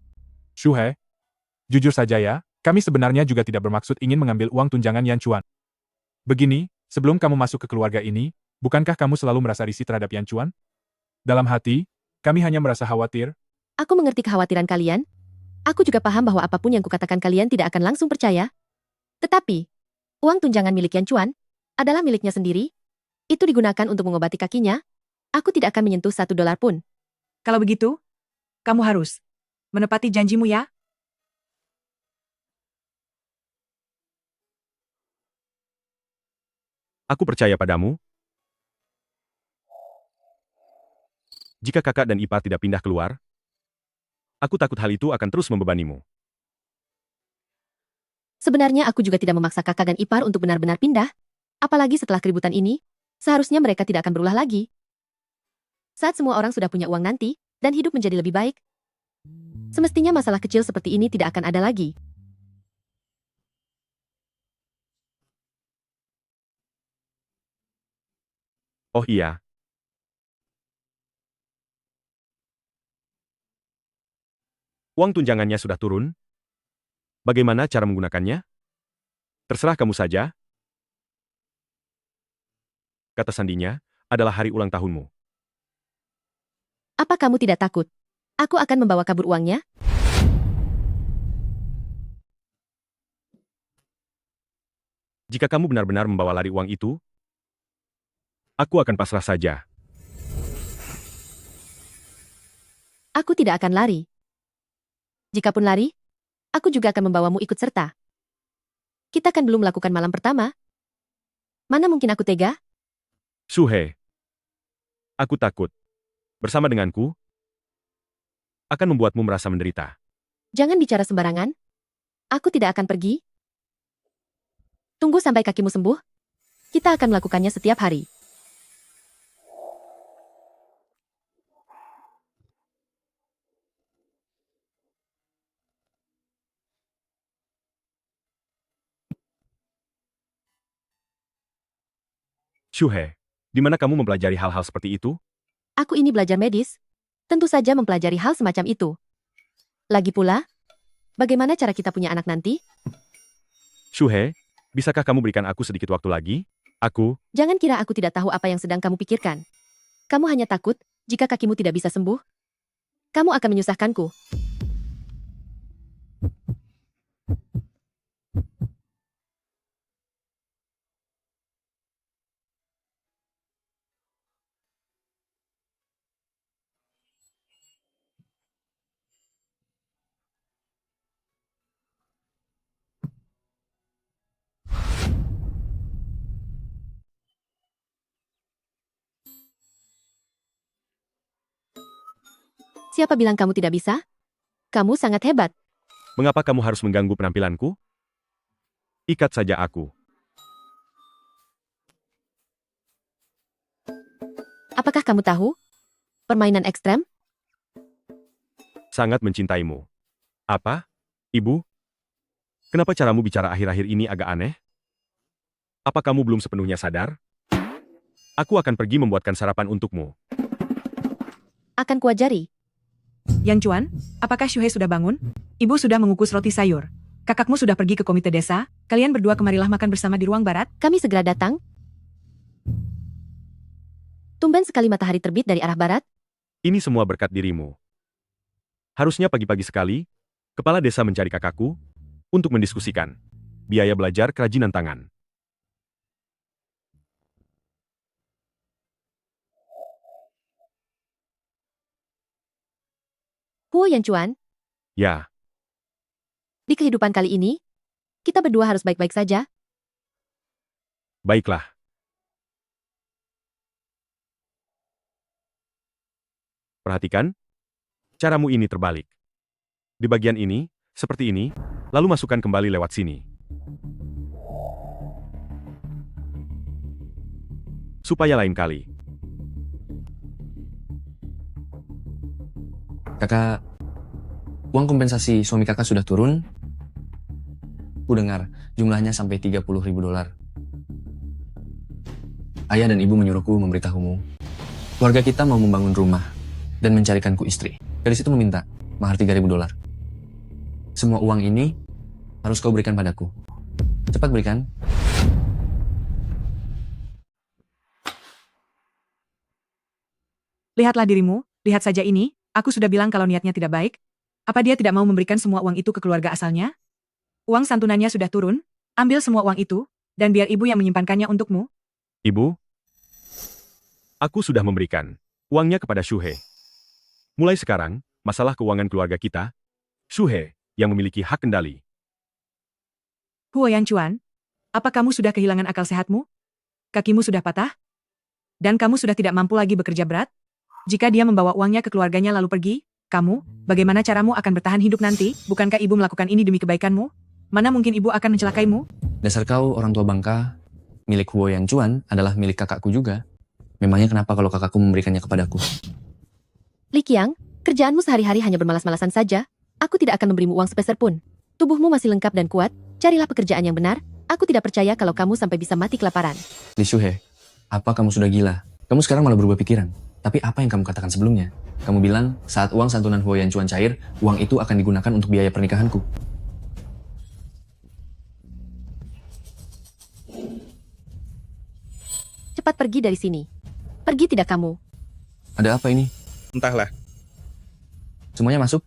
Shuhei, jujur saja ya, kami sebenarnya juga tidak bermaksud ingin mengambil uang tunjangan Yan Chuan. Begini, sebelum kamu masuk ke keluarga ini, bukankah kamu selalu merasa risih terhadap Yan Chuan? Dalam hati, kami hanya merasa khawatir. Aku mengerti kekhawatiran kalian. Aku juga paham bahwa apapun yang kukatakan kalian tidak akan langsung percaya. Tetapi, uang tunjangan milik Yan Chuan adalah miliknya sendiri. Itu digunakan untuk mengobati kakinya. Aku tidak akan menyentuh $1 pun. Kalau begitu, kamu harus menepati janjimu ya. Aku percaya padamu. Jika kakak dan ipar tidak pindah keluar, aku takut hal itu akan terus membebanimu. Sebenarnya aku juga tidak memaksa kakak dan ipar untuk benar-benar pindah. Apalagi setelah keributan ini, seharusnya mereka tidak akan berulah lagi. Saat semua orang sudah punya uang nanti, dan hidup menjadi lebih baik, semestinya masalah kecil seperti ini tidak akan ada lagi. Oh iya. Uang tunjangannya sudah turun. Bagaimana cara menggunakannya? Terserah kamu saja. Kata sandinya, adalah hari ulang tahunmu. Apa kamu tidak takut? Aku akan membawa kabur uangnya? Jika kamu benar-benar membawa lari uang itu, aku akan pasrah saja. Aku tidak akan lari. Jikapun lari, aku juga akan membawamu ikut serta. Kita kan belum melakukan malam pertama. Mana mungkin aku tega? Shuhei. Aku takut. Bersama denganku, akan membuatmu merasa menderita. Jangan bicara sembarangan. Aku tidak akan pergi. Tunggu sampai kakimu sembuh. Kita akan melakukannya setiap hari. Shuhei, di mana kamu mempelajari hal-hal seperti itu? Aku ini belajar medis. Tentu saja mempelajari hal semacam itu. Lagi pula, bagaimana cara kita punya anak nanti? Shuhei, bisakah kamu berikan aku sedikit waktu lagi? Jangan kira aku tidak tahu apa yang sedang kamu pikirkan. Kamu hanya takut, jika kakimu tidak bisa sembuh, kamu akan menyusahkanku. Siapa bilang kamu tidak bisa? Kamu sangat hebat. Mengapa kamu harus mengganggu penampilanku? Ikat saja aku. Apakah kamu tahu? Permainan ekstrem? Sangat mencintaimu. Apa? Ibu? Kenapa caramu bicara akhir-akhir ini agak aneh? Apa kamu belum sepenuhnya sadar? Aku akan pergi membuatkan sarapan untukmu. Akan kuajari. Yan Chuan, apakah Shuhei sudah bangun? Ibu sudah mengukus roti sayur. Kakakmu sudah pergi ke komite desa. Kalian berdua kemarilah makan bersama di ruang barat. Kami segera datang. Tumben sekali matahari terbit dari arah barat. Ini semua berkat dirimu. Harusnya pagi-pagi sekali, kepala desa mencari kakakku untuk mendiskusikan biaya belajar kerajinan tangan. Huo Yanchuan, Ya, di kehidupan kali ini, kita berdua harus baik-baik saja. baiklah. Perhatikan, caramu ini terbalik. Di bagian ini, seperti ini, lalu masukkan kembali lewat sini. Supaya lain kali. Kakak, uang kompensasi suami kakak sudah turun. Ku dengar jumlahnya sampai 30.000 dolar. Ayah dan ibu menyuruhku memberitahumu. Keluarga kita mau membangun rumah dan mencarikanku istri. Dari situ meminta mahar 3.000 dolar. Semua uang ini harus kau berikan padaku. Cepat berikan. Lihatlah dirimu, lihat saja ini. Aku sudah bilang kalau niatnya tidak baik. Apa dia tidak mau memberikan semua uang itu ke keluarga asalnya? Uang santunannya sudah turun. Ambil semua uang itu, dan biar ibu yang menyimpankannya untukmu. Ibu, aku sudah memberikan uangnya kepada Shuhei. Mulai sekarang, masalah keuangan keluarga kita, Shuhei yang memiliki hak kendali. Huo Yanchuan, apa kamu sudah kehilangan akal sehatmu? Kakimu sudah patah? Dan kamu sudah tidak mampu lagi bekerja berat? Jika dia membawa uangnya ke keluarganya lalu pergi, kamu, bagaimana caramu akan bertahan hidup nanti? Bukankah ibu melakukan ini demi kebaikanmu? Mana mungkin ibu akan mencelakaimu? Dasar kau orang tua bangka, milik Huo Yanchuan adalah milik kakakku juga. Memangnya kenapa kalau kakakku memberikannya kepadaku? Li Qiang, kerjaanmu sehari-hari hanya bermalas-malasan saja. Aku tidak akan memberimu uang sepeser pun. Tubuhmu masih lengkap dan kuat, carilah pekerjaan yang benar. Aku tidak percaya kalau kamu sampai bisa mati kelaparan. Li Shuhei, apa kamu sudah gila? Kamu sekarang malah berubah pikiran. Tapi apa yang kamu katakan sebelumnya? Kamu bilang, saat uang santunan Huo Yanchuan cair, uang itu akan digunakan untuk biaya pernikahanku. Cepat pergi dari sini. Pergi tidak kamu. Ada apa ini? Entahlah. Semuanya masuk?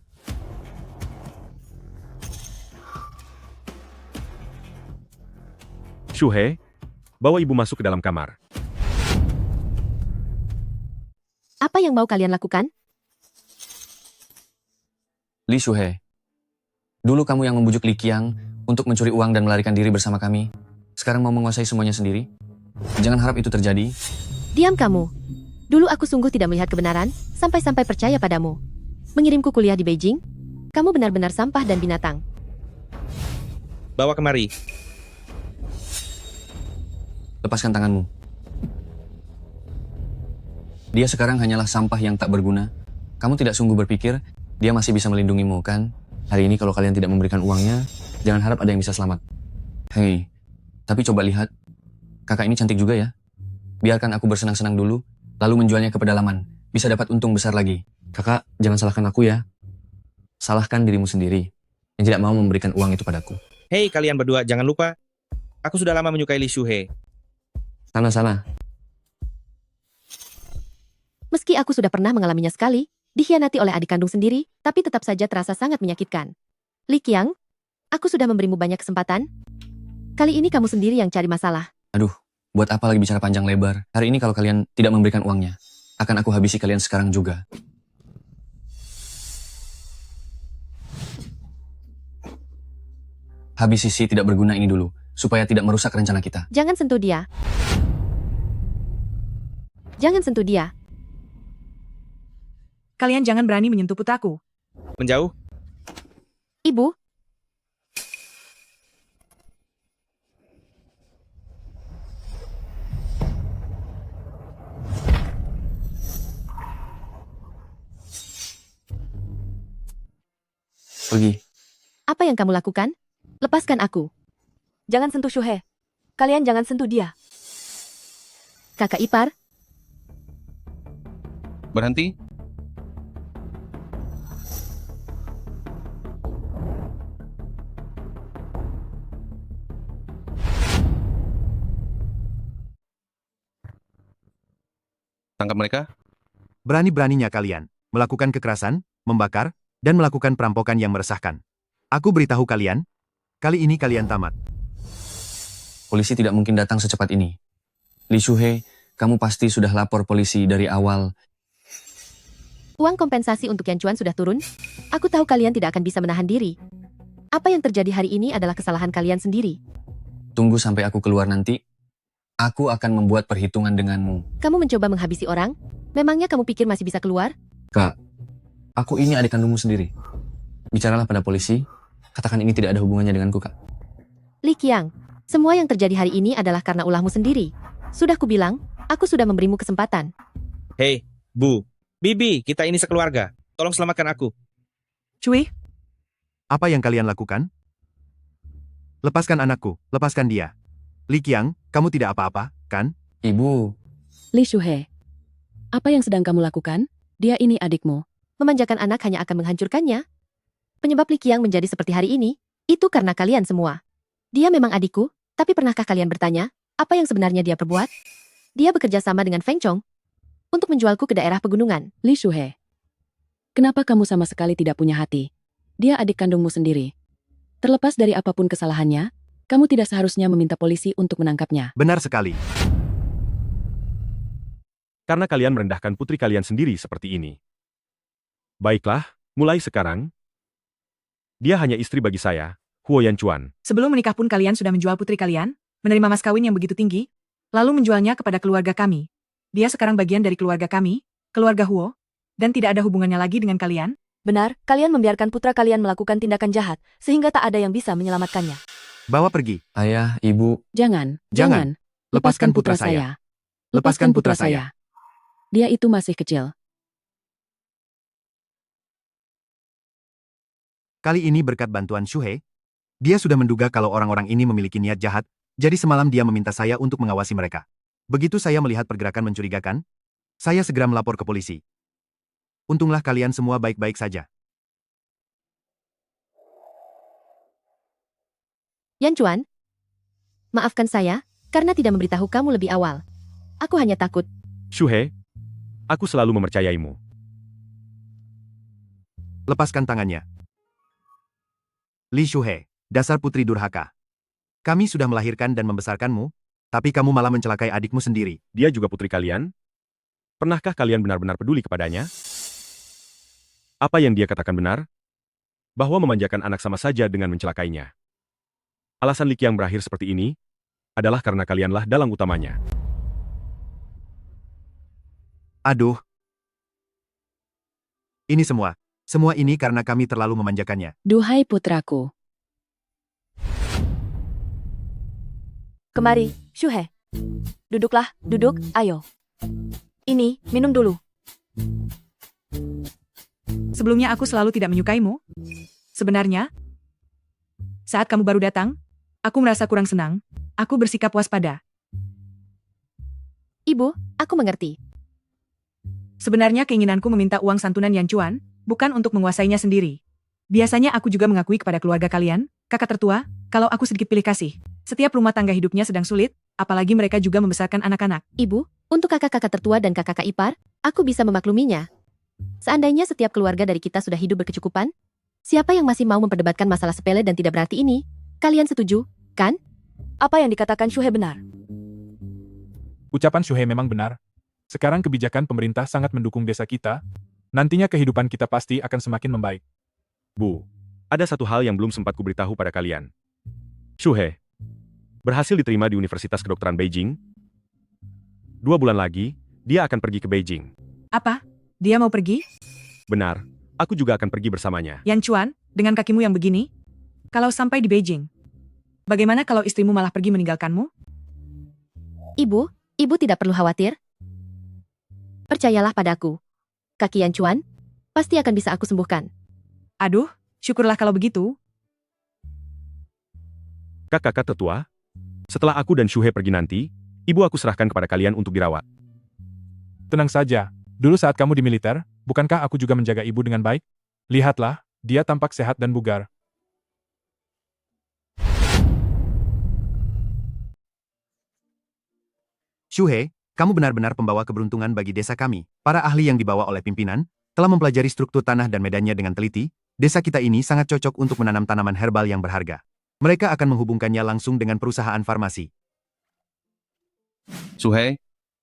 Shuhei, bawa ibu masuk ke dalam kamar. Apa yang mau kalian lakukan? Li Shuhei, dulu kamu yang membujuk Li Qiang untuk mencuri uang dan melarikan diri bersama kami. Sekarang mau menguasai semuanya sendiri? Jangan harap itu terjadi. Diam kamu. Dulu aku sungguh tidak melihat kebenaran, sampai-sampai percaya padamu. Mengirimku kuliah di Beijing? Kamu benar-benar sampah dan binatang. Bawa kemari. Lepaskan tanganmu. Dia sekarang hanyalah sampah yang tak berguna. Kamu tidak sungguh berpikir, dia masih bisa melindungimu, kan? Hari ini kalau kalian tidak memberikan uangnya, jangan harap ada yang bisa selamat. Hei, tapi coba lihat. Kakak ini cantik juga ya. Biarkan aku bersenang-senang dulu, lalu menjualnya ke pedalaman. Bisa dapat untung besar lagi. Kakak, jangan salahkan aku ya. Salahkan dirimu sendiri, yang tidak mau memberikan uang itu padaku. Hei kalian berdua, jangan lupa. Aku sudah lama menyukai Li Shuhei. Sana-sana. Meski aku sudah pernah mengalaminya sekali, dikhianati oleh adik kandung sendiri, tapi tetap saja terasa sangat menyakitkan. Li Qiang, aku sudah memberimu banyak kesempatan. Kali ini kamu sendiri yang cari masalah. Aduh, buat apa lagi bicara panjang lebar? Hari ini kalau kalian tidak memberikan uangnya, akan aku habisi kalian sekarang juga. Habisi si tidak berguna ini dulu, supaya tidak merusak rencana kita. Jangan sentuh dia. Jangan sentuh dia. Kalian jangan berani menyentuh putraku. Menjauh. Ibu, Pergi. Apa yang kamu lakukan? Lepaskan aku. Jangan sentuh Shuhe. Kalian jangan sentuh dia. Kakak ipar, Berhenti. Tangkap mereka. Berani-beraninya kalian melakukan kekerasan, membakar, dan melakukan perampokan yang meresahkan. Aku beritahu kalian, kali ini kalian tamat. Polisi tidak mungkin datang secepat ini. Li Shuhe, kamu pasti sudah lapor polisi dari awal. uang kompensasi untuk Yan Chuan sudah turun. Aku tahu kalian tidak akan bisa menahan diri. Apa yang terjadi hari ini adalah kesalahan kalian sendiri. Tunggu sampai aku keluar nanti. Aku akan membuat perhitungan denganmu. Kamu mencoba menghabisi orang? Memangnya kamu pikir masih bisa keluar? Kak, aku ini adik kandungmu sendiri. Bicaralah pada polisi. Katakan ini tidak ada hubungannya denganku, Kak. Li Qiang, semua yang terjadi hari ini adalah karena ulahmu sendiri. Sudah kubilang, aku sudah memberimu kesempatan. Hei, Bu, Bibi, kita ini sekeluarga. Tolong selamatkan aku. Cui, Apa yang kalian lakukan? Lepaskan anakku, lepaskan dia. Li Qiang, kamu tidak apa-apa, kan? Ibu. Li Shuhe, apa yang sedang kamu lakukan? Dia ini adikmu. Memanjakan anak hanya akan menghancurkannya. Penyebab Li Qiang menjadi seperti hari ini, itu karena kalian semua. Dia memang adikku, tapi pernahkah kalian bertanya, apa yang sebenarnya dia perbuat? Dia bekerja sama dengan Feng Chong untuk menjualku ke daerah pegunungan. Li Shuhe, kenapa kamu sama sekali tidak punya hati? Dia adik kandungmu sendiri. Terlepas dari apapun kesalahannya, kamu tidak seharusnya meminta polisi untuk menangkapnya. Benar sekali. Karena kalian merendahkan putri kalian sendiri seperti ini. Baiklah, mulai sekarang, dia hanya istri bagi saya, Huo Yan Chuan. sebelum menikah pun kalian sudah menjual putri kalian, menerima mas kawin yang begitu tinggi, lalu menjualnya kepada keluarga kami. Dia sekarang bagian dari keluarga kami, keluarga Huo, dan tidak ada hubungannya lagi dengan kalian. Benar, kalian membiarkan putra kalian melakukan tindakan jahat, sehingga tak ada yang bisa menyelamatkannya. Bawa pergi. Ayah, ibu. Jangan. Lepaskan putra saya. Lepaskan putra saya. Dia itu masih kecil. Kali ini berkat bantuan Shuhe, dia sudah menduga kalau orang-orang ini memiliki niat jahat, jadi semalam dia meminta saya untuk mengawasi mereka. Begitu saya melihat pergerakan mencurigakan, saya segera melapor ke polisi. Untunglah kalian semua baik-baik saja. Yan Chuan, maafkan saya, karena tidak memberitahu kamu lebih awal. Aku hanya takut. Shuhe, aku selalu mempercayaimu. Lepaskan tangannya. Li Shuhe, dasar putri durhaka. Kami sudah melahirkan dan membesarkanmu, tapi kamu malah mencelakai adikmu sendiri. Dia juga putri kalian? Pernahkah kalian benar-benar peduli kepadanya? Apa yang dia katakan benar? Bahwa memanjakan anak sama saja dengan mencelakainya. Alasan Li Qiang berakhir seperti ini adalah karena kalianlah dalang utamanya. Aduh. Ini semua ini karena kami terlalu memanjakannya. Duhai putraku. Kemari, Shuhe. Duduklah, duduk, ayo. Ini, minum dulu. Sebelumnya aku selalu tidak menyukaimu. Sebenarnya, saat kamu baru datang, aku merasa kurang senang. Aku bersikap waspada. Ibu, aku mengerti. Sebenarnya keinginanku meminta uang santunan Yan Chuan, bukan untuk menguasainya sendiri. Biasanya aku juga mengakui kepada keluarga kalian, kakak tertua, kalau aku sedikit pilih kasih. Setiap rumah tangga hidupnya sedang sulit, apalagi mereka juga membesarkan anak-anak. Ibu, untuk kakak-kakak tertua dan kakak-kakak ipar, aku bisa memakluminya. Seandainya setiap keluarga dari kita sudah hidup berkecukupan, siapa yang masih mau memperdebatkan masalah sepele dan tidak berarti ini? Kalian setuju, kan? Apa yang dikatakan Shuhe benar. Ucapan Shuhe memang benar. Sekarang kebijakan pemerintah sangat mendukung desa kita. Nantinya kehidupan kita pasti akan semakin membaik. Bu, ada satu hal yang belum sempat kuberitahu pada kalian. Shuhe berhasil diterima di Universitas Kedokteran Beijing. 2 bulan lagi, dia akan pergi ke Beijing. Apa? Dia mau pergi? Benar, aku juga akan pergi bersamanya. Yan Chuan, dengan kakimu yang begini? Kalau sampai di Beijing, bagaimana kalau istrimu malah pergi meninggalkanmu? Ibu tidak perlu khawatir. Percayalah padaku. Kaki Yan Chuan, pasti akan bisa aku sembuhkan. Aduh, Syukurlah kalau begitu. Kakak tetua, setelah aku dan Shuhei pergi nanti, ibu aku serahkan kepada kalian untuk dirawat. Tenang saja. Dulu saat kamu di militer, bukankah aku juga menjaga ibu dengan baik? Lihatlah, dia tampak sehat dan bugar. Shuhei, kamu benar-benar pembawa keberuntungan bagi desa kami. Para ahli yang dibawa oleh pimpinan telah mempelajari struktur tanah dan medannya dengan teliti. Desa kita ini sangat cocok untuk menanam tanaman herbal yang berharga. Mereka akan menghubungkannya langsung dengan perusahaan farmasi. Shuhei,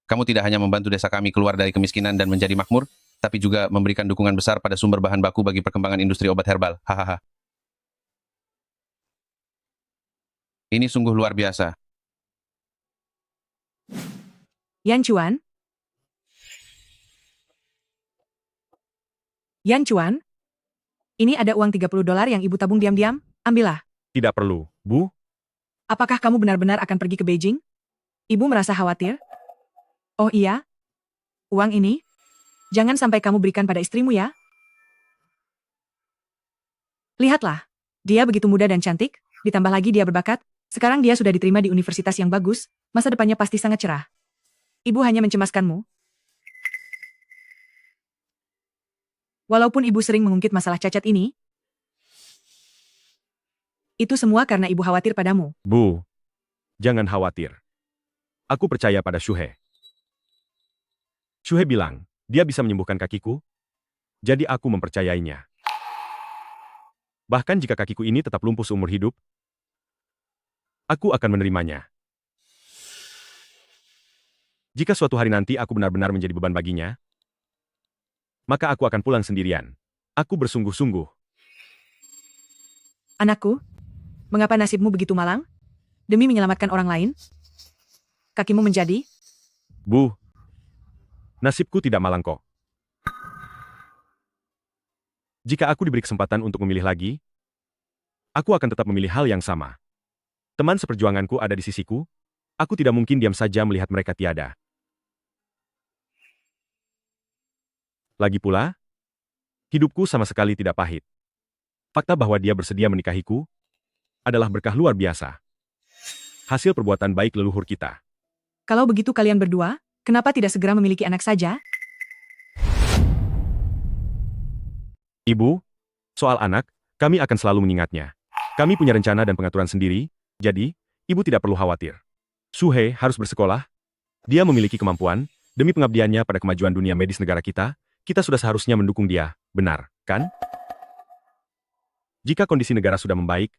kamu tidak hanya membantu desa kami keluar dari kemiskinan dan menjadi makmur, tapi juga memberikan dukungan besar pada sumber bahan baku bagi perkembangan industri obat herbal. Hahaha. Ini sungguh luar biasa. Yan Chuan? Yan Chuan? Ini ada uang $30 yang ibu tabung diam-diam, ambillah. Tidak perlu, Bu. Apakah kamu benar-benar akan pergi ke Beijing? Ibu merasa khawatir. Oh iya? Uang ini? Jangan sampai kamu berikan pada istrimu ya. Lihatlah, dia begitu muda dan cantik, ditambah lagi dia berbakat, sekarang dia sudah diterima di universitas yang bagus, masa depannya pasti sangat cerah. Ibu hanya mencemaskanmu. Walaupun ibu sering mengungkit masalah cacat ini, itu semua karena ibu khawatir padamu. Bu, jangan khawatir. Aku percaya pada Shuhei. Shuhei bilang, dia bisa menyembuhkan kakiku, jadi aku mempercayainya. Bahkan jika kakiku ini tetap lumpuh seumur hidup, aku akan menerimanya. Jika suatu hari nanti aku benar-benar menjadi beban baginya, maka aku akan pulang sendirian. Aku bersungguh-sungguh. Anakku, mengapa nasibmu begitu malang? Demi menyelamatkan orang lain? Kakimu menjadi? Bu, nasibku tidak malang kok. Jika aku diberi kesempatan untuk memilih lagi, aku akan tetap memilih hal yang sama. Teman seperjuanganku ada di sisiku, aku tidak mungkin diam saja melihat mereka tiada. Lagi pula, hidupku sama sekali tidak pahit. Fakta bahwa dia bersedia menikahiku adalah berkah luar biasa. Hasil perbuatan baik leluhur kita. Kalau begitu kalian berdua, kenapa tidak segera memiliki anak saja? Ibu, soal anak, kami akan selalu mengingatnya. Kami punya rencana dan pengaturan sendiri, jadi, ibu tidak perlu khawatir. Shuhei harus bersekolah. Dia memiliki kemampuan, demi pengabdiannya pada kemajuan dunia medis negara kita sudah seharusnya mendukung dia, benar, kan? Jika kondisi negara sudah membaik,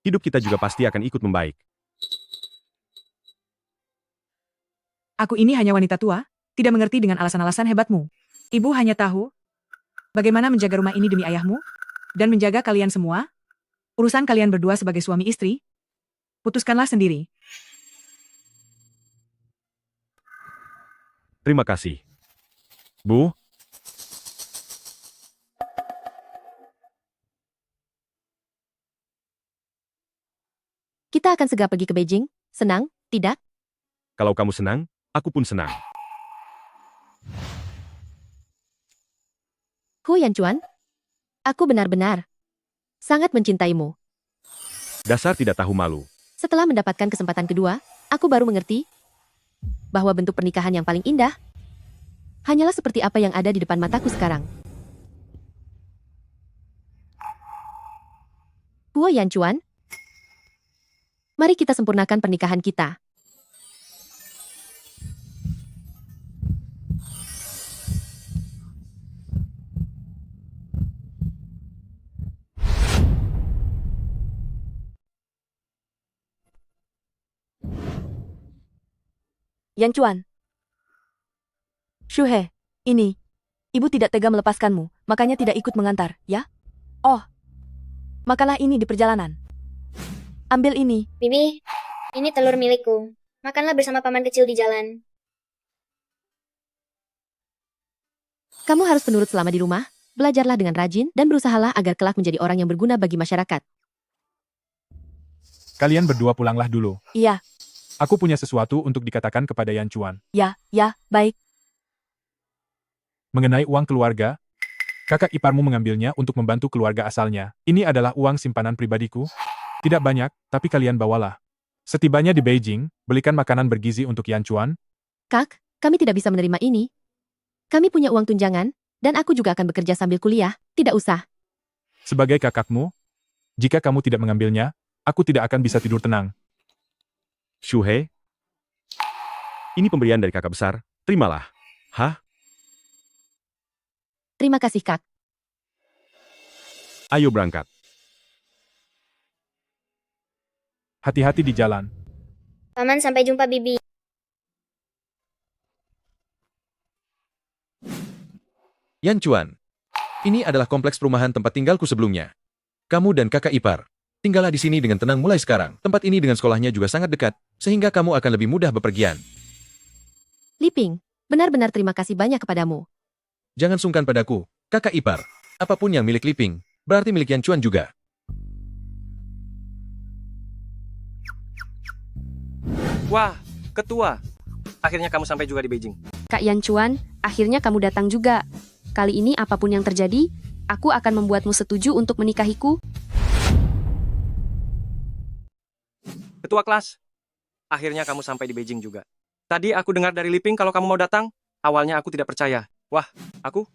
hidup kita juga pasti akan ikut membaik. Aku ini hanya wanita tua, tidak mengerti dengan alasan-alasan hebatmu. Ibu hanya tahu bagaimana menjaga rumah ini demi ayahmu, dan menjaga kalian semua. Urusan kalian berdua sebagai suami istri, putuskanlah sendiri. Terima kasih. Bu, Kita akan segera pergi ke Beijing. Senang, tidak? kalau kamu senang, aku pun senang. Hu Yanchuan, aku benar-benar sangat mencintaimu. Dasar tidak tahu malu. Setelah mendapatkan kesempatan kedua, aku baru mengerti bahwa bentuk pernikahan yang paling indah hanyalah seperti apa yang ada di depan mataku sekarang. Hu Yanchuan, mari kita sempurnakan pernikahan kita. Yan Chuan. Shuhei, ini. Ibu tidak tega melepaskanmu, makanya tidak ikut mengantar, ya? Oh, makanlah ini di perjalanan. Ambil ini. Bibi, ini telur milikku. Makanlah bersama paman kecil di jalan. Kamu harus penurut selama di rumah, belajarlah dengan rajin, dan berusahalah agar kelak menjadi orang yang berguna bagi masyarakat. Kalian berdua pulanglah dulu. Iya. Aku punya sesuatu untuk dikatakan kepada Yan Chuan. Ya, baik. Mengenai uang keluarga, Kakak iparmu mengambilnya untuk membantu keluarga asalnya. Ini adalah uang simpanan pribadiku. Tidak banyak, tapi kalian bawalah. Setibanya di Beijing, belikan makanan bergizi untuk Yan Chuan. Kak, kami tidak bisa menerima ini. Kami punya uang tunjangan, dan aku juga akan bekerja sambil kuliah. Tidak usah. Sebagai kakakmu, jika kamu tidak mengambilnya, aku tidak akan bisa tidur tenang. Shuhei, ini pemberian dari kakak besar. Terimalah. Hah? Terima kasih, Kak. Ayo berangkat. Hati-hati di jalan. Paman, sampai jumpa, Bibi. Yan Chuan, ini adalah kompleks perumahan tempat tinggalku sebelumnya. Kamu dan kakak ipar, tinggallah di sini dengan tenang mulai sekarang. Tempat ini dengan sekolahnya juga sangat dekat, sehingga kamu akan lebih mudah bepergian. Liping, benar-benar terima kasih banyak kepadamu. Jangan sungkan padaku, kakak ipar. Apapun yang milik Liping, berarti milik Yan Chuan juga. Wah, ketua. Akhirnya kamu sampai juga di Beijing. Kak Yan Chuan, akhirnya kamu datang juga. Kali ini apapun yang terjadi, aku akan membuatmu setuju untuk menikahiku. Ketua kelas, akhirnya kamu sampai di Beijing juga. Tadi aku dengar dari Liping kalau kamu mau datang. Awalnya aku tidak percaya. Wah, aku?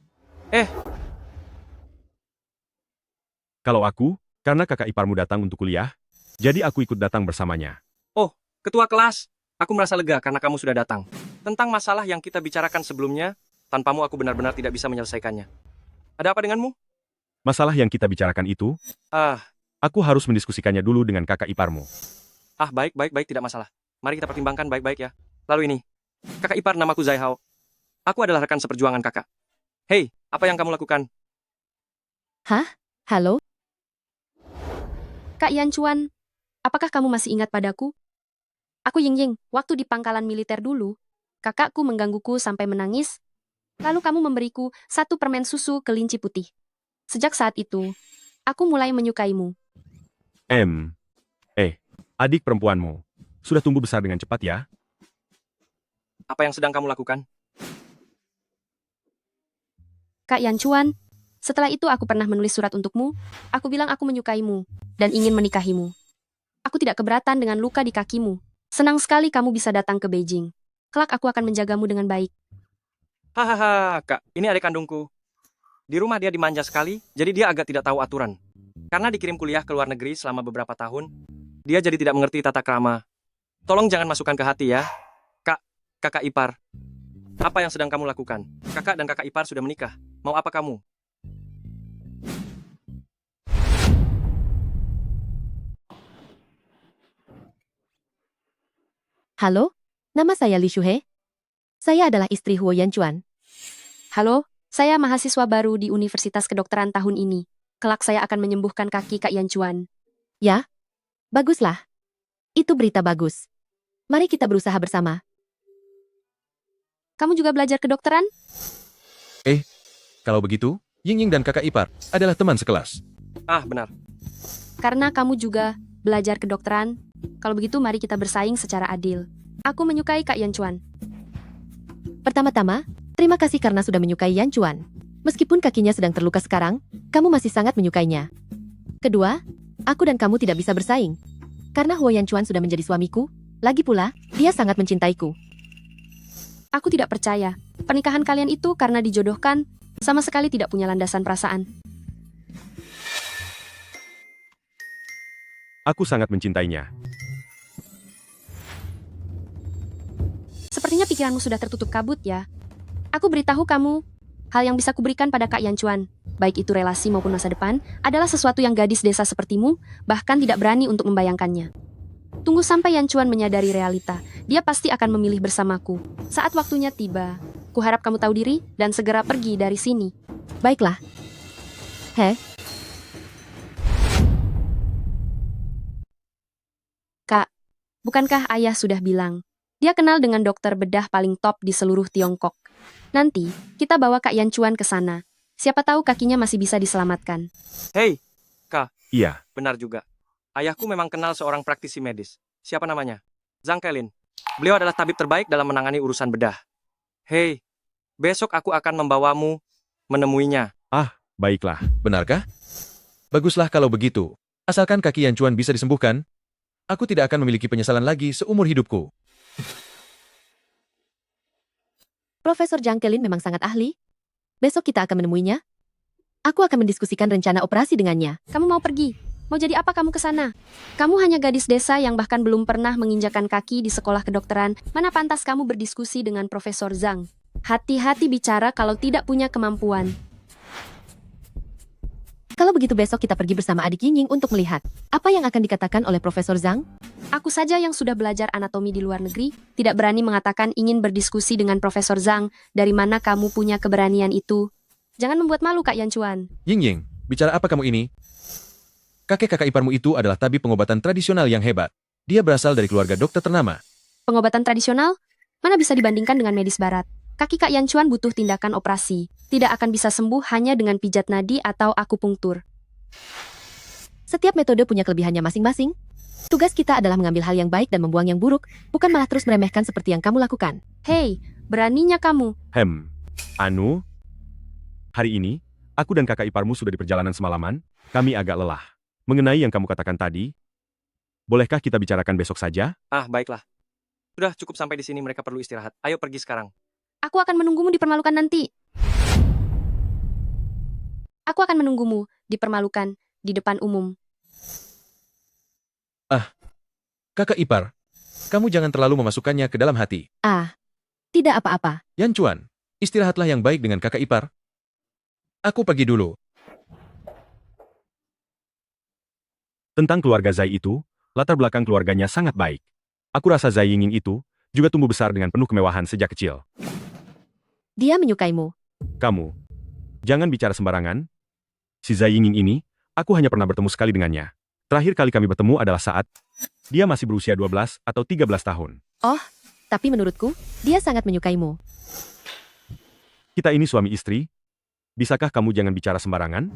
Kalau aku, karena kakak iparmu datang untuk kuliah, jadi aku ikut datang bersamanya. Oh, ketua kelas. Aku merasa lega karena kamu sudah datang. Tentang masalah yang kita bicarakan sebelumnya, tanpamu aku benar-benar tidak bisa menyelesaikannya. Ada apa denganmu? Masalah yang kita bicarakan itu, aku harus mendiskusikannya dulu dengan kakak iparmu. Baik, tidak masalah. Mari kita pertimbangkan baik-baik ya. Lalu ini, kakak ipar namaku Zai Hao. Aku adalah rekan seperjuangan kakak. Hei, apa yang kamu lakukan? Hah? Halo? Kak Yan Chuan, apakah kamu masih ingat padaku? Aku Ying, waktu di pangkalan militer dulu, kakakku menggangguku sampai menangis, lalu kamu memberiku 1 permen susu kelinci putih. Sejak saat itu, aku mulai menyukaimu. Adik perempuanmu, sudah tumbuh besar dengan cepat ya? Apa yang sedang kamu lakukan? Kak Yan Chuan, setelah itu aku pernah menulis surat untukmu, aku bilang aku menyukaimu, dan ingin menikahimu. Aku tidak keberatan dengan luka di kakimu. Senang sekali kamu bisa datang ke Beijing. Kelak aku akan menjagamu dengan baik. Hahaha, Kak, ini adik kandungku. Di rumah dia dimanja sekali, jadi dia agak tidak tahu aturan. Karena dikirim kuliah ke luar negeri selama beberapa tahun, dia jadi tidak mengerti tata krama. Tolong jangan masukkan ke hati ya. Kakak ipar. Apa yang sedang kamu lakukan? Kakak dan kakak ipar sudah menikah. Mau apa kamu? Halo, nama saya Li Shuhei. Saya adalah istri Huo Yan Chuan. Halo, saya mahasiswa baru di Universitas Kedokteran tahun ini. Kelak saya akan menyembuhkan kaki Kak Yan Chuan. Ya? Baguslah. Itu berita bagus. Mari kita berusaha bersama. Kamu juga belajar kedokteran? Kalau begitu, Ying dan kakak ipar adalah teman sekelas. Benar. Karena kamu juga belajar kedokteran, kalau begitu mari kita bersaing secara adil. Aku menyukai Kak Yan Chuan. Pertama-tama, terima kasih karena sudah menyukai Yan Chuan. Meskipun kakinya sedang terluka sekarang, kamu masih sangat menyukainya. Kedua, aku dan kamu tidak bisa bersaing. Karena Huo Yan Chuan sudah menjadi suamiku, lagi pula, dia sangat mencintaiku. Aku tidak percaya. Pernikahan kalian itu karena dijodohkan, sama sekali tidak punya landasan perasaan. Aku sangat mencintainya. Sepertinya pikiranmu sudah tertutup kabut ya. Aku beritahu kamu, hal yang bisa kuberikan pada Kak Yan Chuan, baik itu relasi maupun masa depan, adalah sesuatu yang gadis desa sepertimu, bahkan tidak berani untuk membayangkannya. Tunggu sampai Yan Chuan menyadari realita, dia pasti akan memilih bersamaku. Saat waktunya tiba, kuharap kamu tahu diri dan segera pergi dari sini. Baiklah. Kak, bukankah ayah sudah bilang, dia kenal dengan dokter bedah paling top di seluruh Tiongkok. Nanti, kita bawa Kak Yan Chuan ke sana. Siapa tahu kakinya masih bisa diselamatkan. Hei, Kak. Iya. Benar juga. Ayahku memang kenal seorang praktisi medis. Siapa namanya? Zhang Kelin. Beliau adalah tabib terbaik dalam menangani urusan bedah. Hei, besok aku akan membawamu menemuinya. Baiklah. Benarkah? Baguslah kalau begitu. Asalkan kaki Yan Chuan bisa disembuhkan, aku tidak akan memiliki penyesalan lagi seumur hidupku. Profesor Zhang Kelin memang sangat ahli. Besok kita akan menemuinya. Aku akan mendiskusikan rencana operasi dengannya. Kamu mau pergi? Mau jadi apa kamu ke sana? Kamu hanya gadis desa yang bahkan belum pernah menginjakan kaki di sekolah kedokteran. Mana pantas kamu berdiskusi dengan Profesor Zhang? Hati-hati bicara kalau tidak punya kemampuan. Kalau begitu besok kita pergi bersama adik Ying Ying untuk melihat apa yang akan dikatakan oleh Profesor Zhang. Aku saja yang sudah belajar anatomi di luar negeri, tidak berani mengatakan ingin berdiskusi dengan Profesor Zhang. Dari mana kamu punya keberanian itu? Jangan membuat malu Kak Yan Chuan. Ying Ying, bicara apa kamu ini? Kakek-kakak iparmu itu adalah tabib pengobatan tradisional yang hebat. Dia berasal dari keluarga dokter ternama. Pengobatan tradisional? Mana bisa dibandingkan dengan medis barat? Kaki Kak Yan Chuan butuh tindakan operasi. Tidak akan bisa sembuh hanya dengan pijat nadi atau akupunktur. Setiap metode punya kelebihannya masing-masing. Tugas kita adalah mengambil hal yang baik dan membuang yang buruk, bukan malah terus meremehkan seperti yang kamu lakukan. Hei, beraninya kamu. Anu, hari ini, aku dan kakak iparmu sudah di perjalanan semalaman, kami agak lelah. Mengenai yang kamu katakan tadi, bolehkah kita bicarakan besok saja? Baiklah. Sudah cukup sampai di sini, mereka perlu istirahat. Ayo pergi sekarang. Aku akan menunggumu dipermalukan nanti. Aku akan menunggumu dipermalukan di depan umum. Kakak ipar, kamu jangan terlalu memasukkannya ke dalam hati. Tidak apa-apa. Yan Chuan, istirahatlah yang baik dengan kakak ipar. Aku pergi dulu. Tentang keluarga Zai itu, latar belakang keluarganya sangat baik. Aku rasa Zai Yingning itu juga tumbuh besar dengan penuh kemewahan sejak kecil. Dia menyukaimu. Kamu, jangan bicara sembarangan. Si Zai Yingning ini, aku hanya pernah bertemu sekali dengannya. Terakhir kali kami bertemu adalah saat dia masih berusia 12 atau 13 tahun. Oh, tapi menurutku, dia sangat menyukaimu. Kita ini suami istri. Bisakah kamu jangan bicara sembarangan?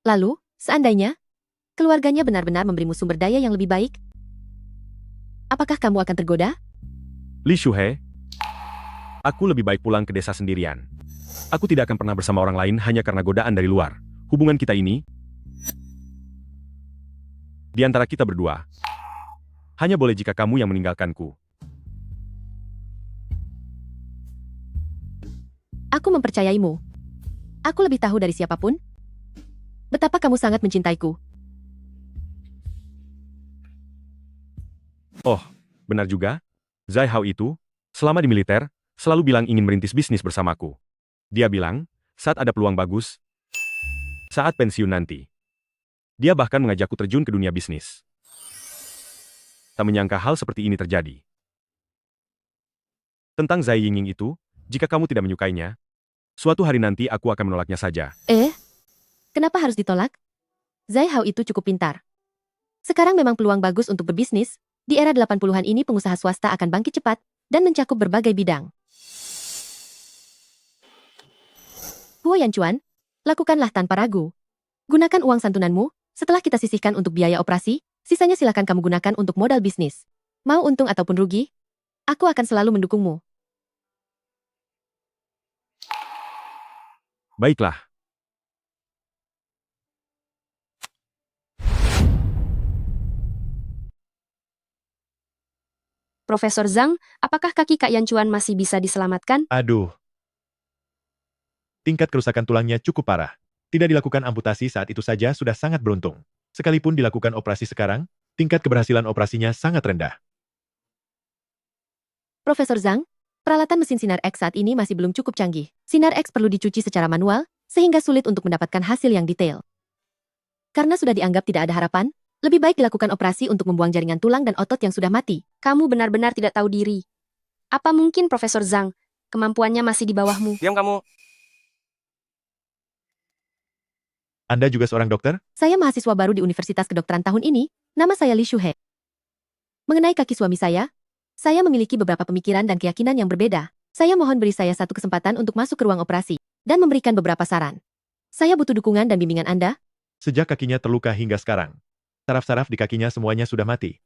Lalu, seandainya keluarganya benar-benar memberimu sumber daya yang lebih baik, apakah kamu akan tergoda? Li Shuhe, aku lebih baik pulang ke desa sendirian. Aku tidak akan pernah bersama orang lain hanya karena godaan dari luar. Hubungan kita ini, di antara kita berdua, hanya boleh jika kamu yang meninggalkanku. Aku mempercayaimu. Aku lebih tahu dari siapapun betapa kamu sangat mencintaiku. Oh, benar juga. Zai Hao itu, selama di militer, selalu bilang ingin merintis bisnis bersamaku. Dia bilang, saat ada peluang bagus, saat pensiun nanti. Dia bahkan mengajakku terjun ke dunia bisnis. Tak menyangka hal seperti ini terjadi. Tentang Zai Yingning itu, jika kamu tidak menyukainya, suatu hari nanti aku akan menolaknya saja. Kenapa harus ditolak? Zai Hao itu cukup pintar. Sekarang memang peluang bagus untuk berbisnis. Di era 80-an ini pengusaha swasta akan bangkit cepat dan mencakup berbagai bidang. Huo Yan Chuan, lakukanlah tanpa ragu. Gunakan uang santunanmu, setelah kita sisihkan untuk biaya operasi, sisanya silakan kamu gunakan untuk modal bisnis. Mau untung ataupun rugi, aku akan selalu mendukungmu. Baiklah. Profesor Zhang, apakah kaki Kak Yan Chuan masih bisa diselamatkan? Aduh. Tingkat kerusakan tulangnya cukup parah. Tidak dilakukan amputasi saat itu saja sudah sangat beruntung. Sekalipun dilakukan operasi sekarang, tingkat keberhasilan operasinya sangat rendah. Profesor Zhang, peralatan mesin sinar X saat ini masih belum cukup canggih. Sinar X perlu dicuci secara manual, sehingga sulit untuk mendapatkan hasil yang detail. Karena sudah dianggap tidak ada harapan, lebih baik dilakukan operasi untuk membuang jaringan tulang dan otot yang sudah mati. Kamu benar-benar tidak tahu diri. Apa mungkin Profesor Zhang, kemampuannya masih di bawahmu? Diam kamu. Anda juga seorang dokter? Saya mahasiswa baru di Universitas Kedokteran tahun ini, nama saya Li Shuhe. Mengenai kaki suami saya memiliki beberapa pemikiran dan keyakinan yang berbeda. Saya mohon beri saya satu kesempatan untuk masuk ke ruang operasi dan memberikan beberapa saran. Saya butuh dukungan dan bimbingan Anda. Sejak kakinya terluka hingga sekarang, saraf-saraf di kakinya semuanya sudah mati.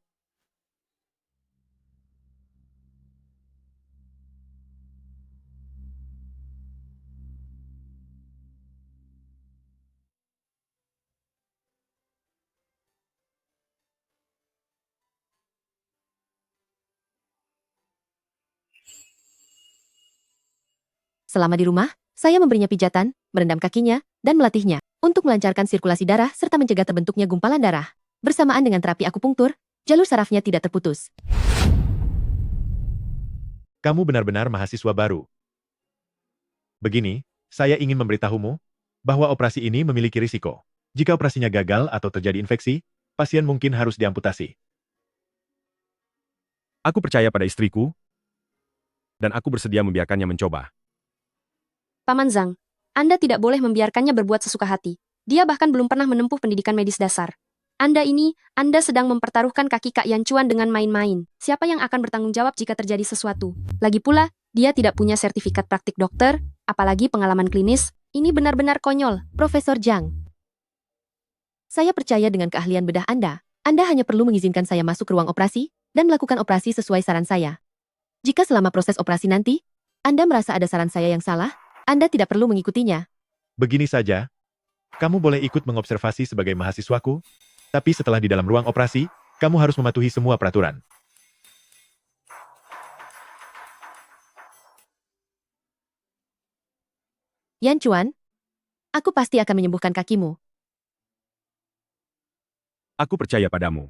Selama di rumah, saya memberinya pijatan, merendam kakinya, dan melatihnya untuk melancarkan sirkulasi darah serta mencegah terbentuknya gumpalan darah. Bersamaan dengan terapi akupunktur, jalur sarafnya tidak terputus. Kamu benar-benar mahasiswa baru. Begini, saya ingin memberitahumu bahwa operasi ini memiliki risiko. Jika operasinya gagal atau terjadi infeksi, pasien mungkin harus diamputasi. Aku percaya pada istriku, dan aku bersedia membiarkannya mencoba. Paman Zhang, Anda tidak boleh membiarkannya berbuat sesuka hati. Dia bahkan belum pernah menempuh pendidikan medis dasar. Anda sedang mempertaruhkan kaki Kak Yan Chuan dengan main-main. Siapa yang akan bertanggung jawab jika terjadi sesuatu? Lagi pula, dia tidak punya sertifikat praktik dokter, apalagi pengalaman klinis. Ini benar-benar konyol. Profesor Zhang, saya percaya dengan keahlian bedah Anda. Anda hanya perlu mengizinkan saya masuk ke ruang operasi dan melakukan operasi sesuai saran saya. Jika selama proses operasi nanti, Anda merasa ada saran saya yang salah, Anda tidak perlu mengikutinya. Begini saja, kamu boleh ikut mengobservasi sebagai mahasiswaku, tapi setelah di dalam ruang operasi, kamu harus mematuhi semua peraturan. Yan Chuan, aku pasti akan menyembuhkan kakimu. Aku percaya padamu.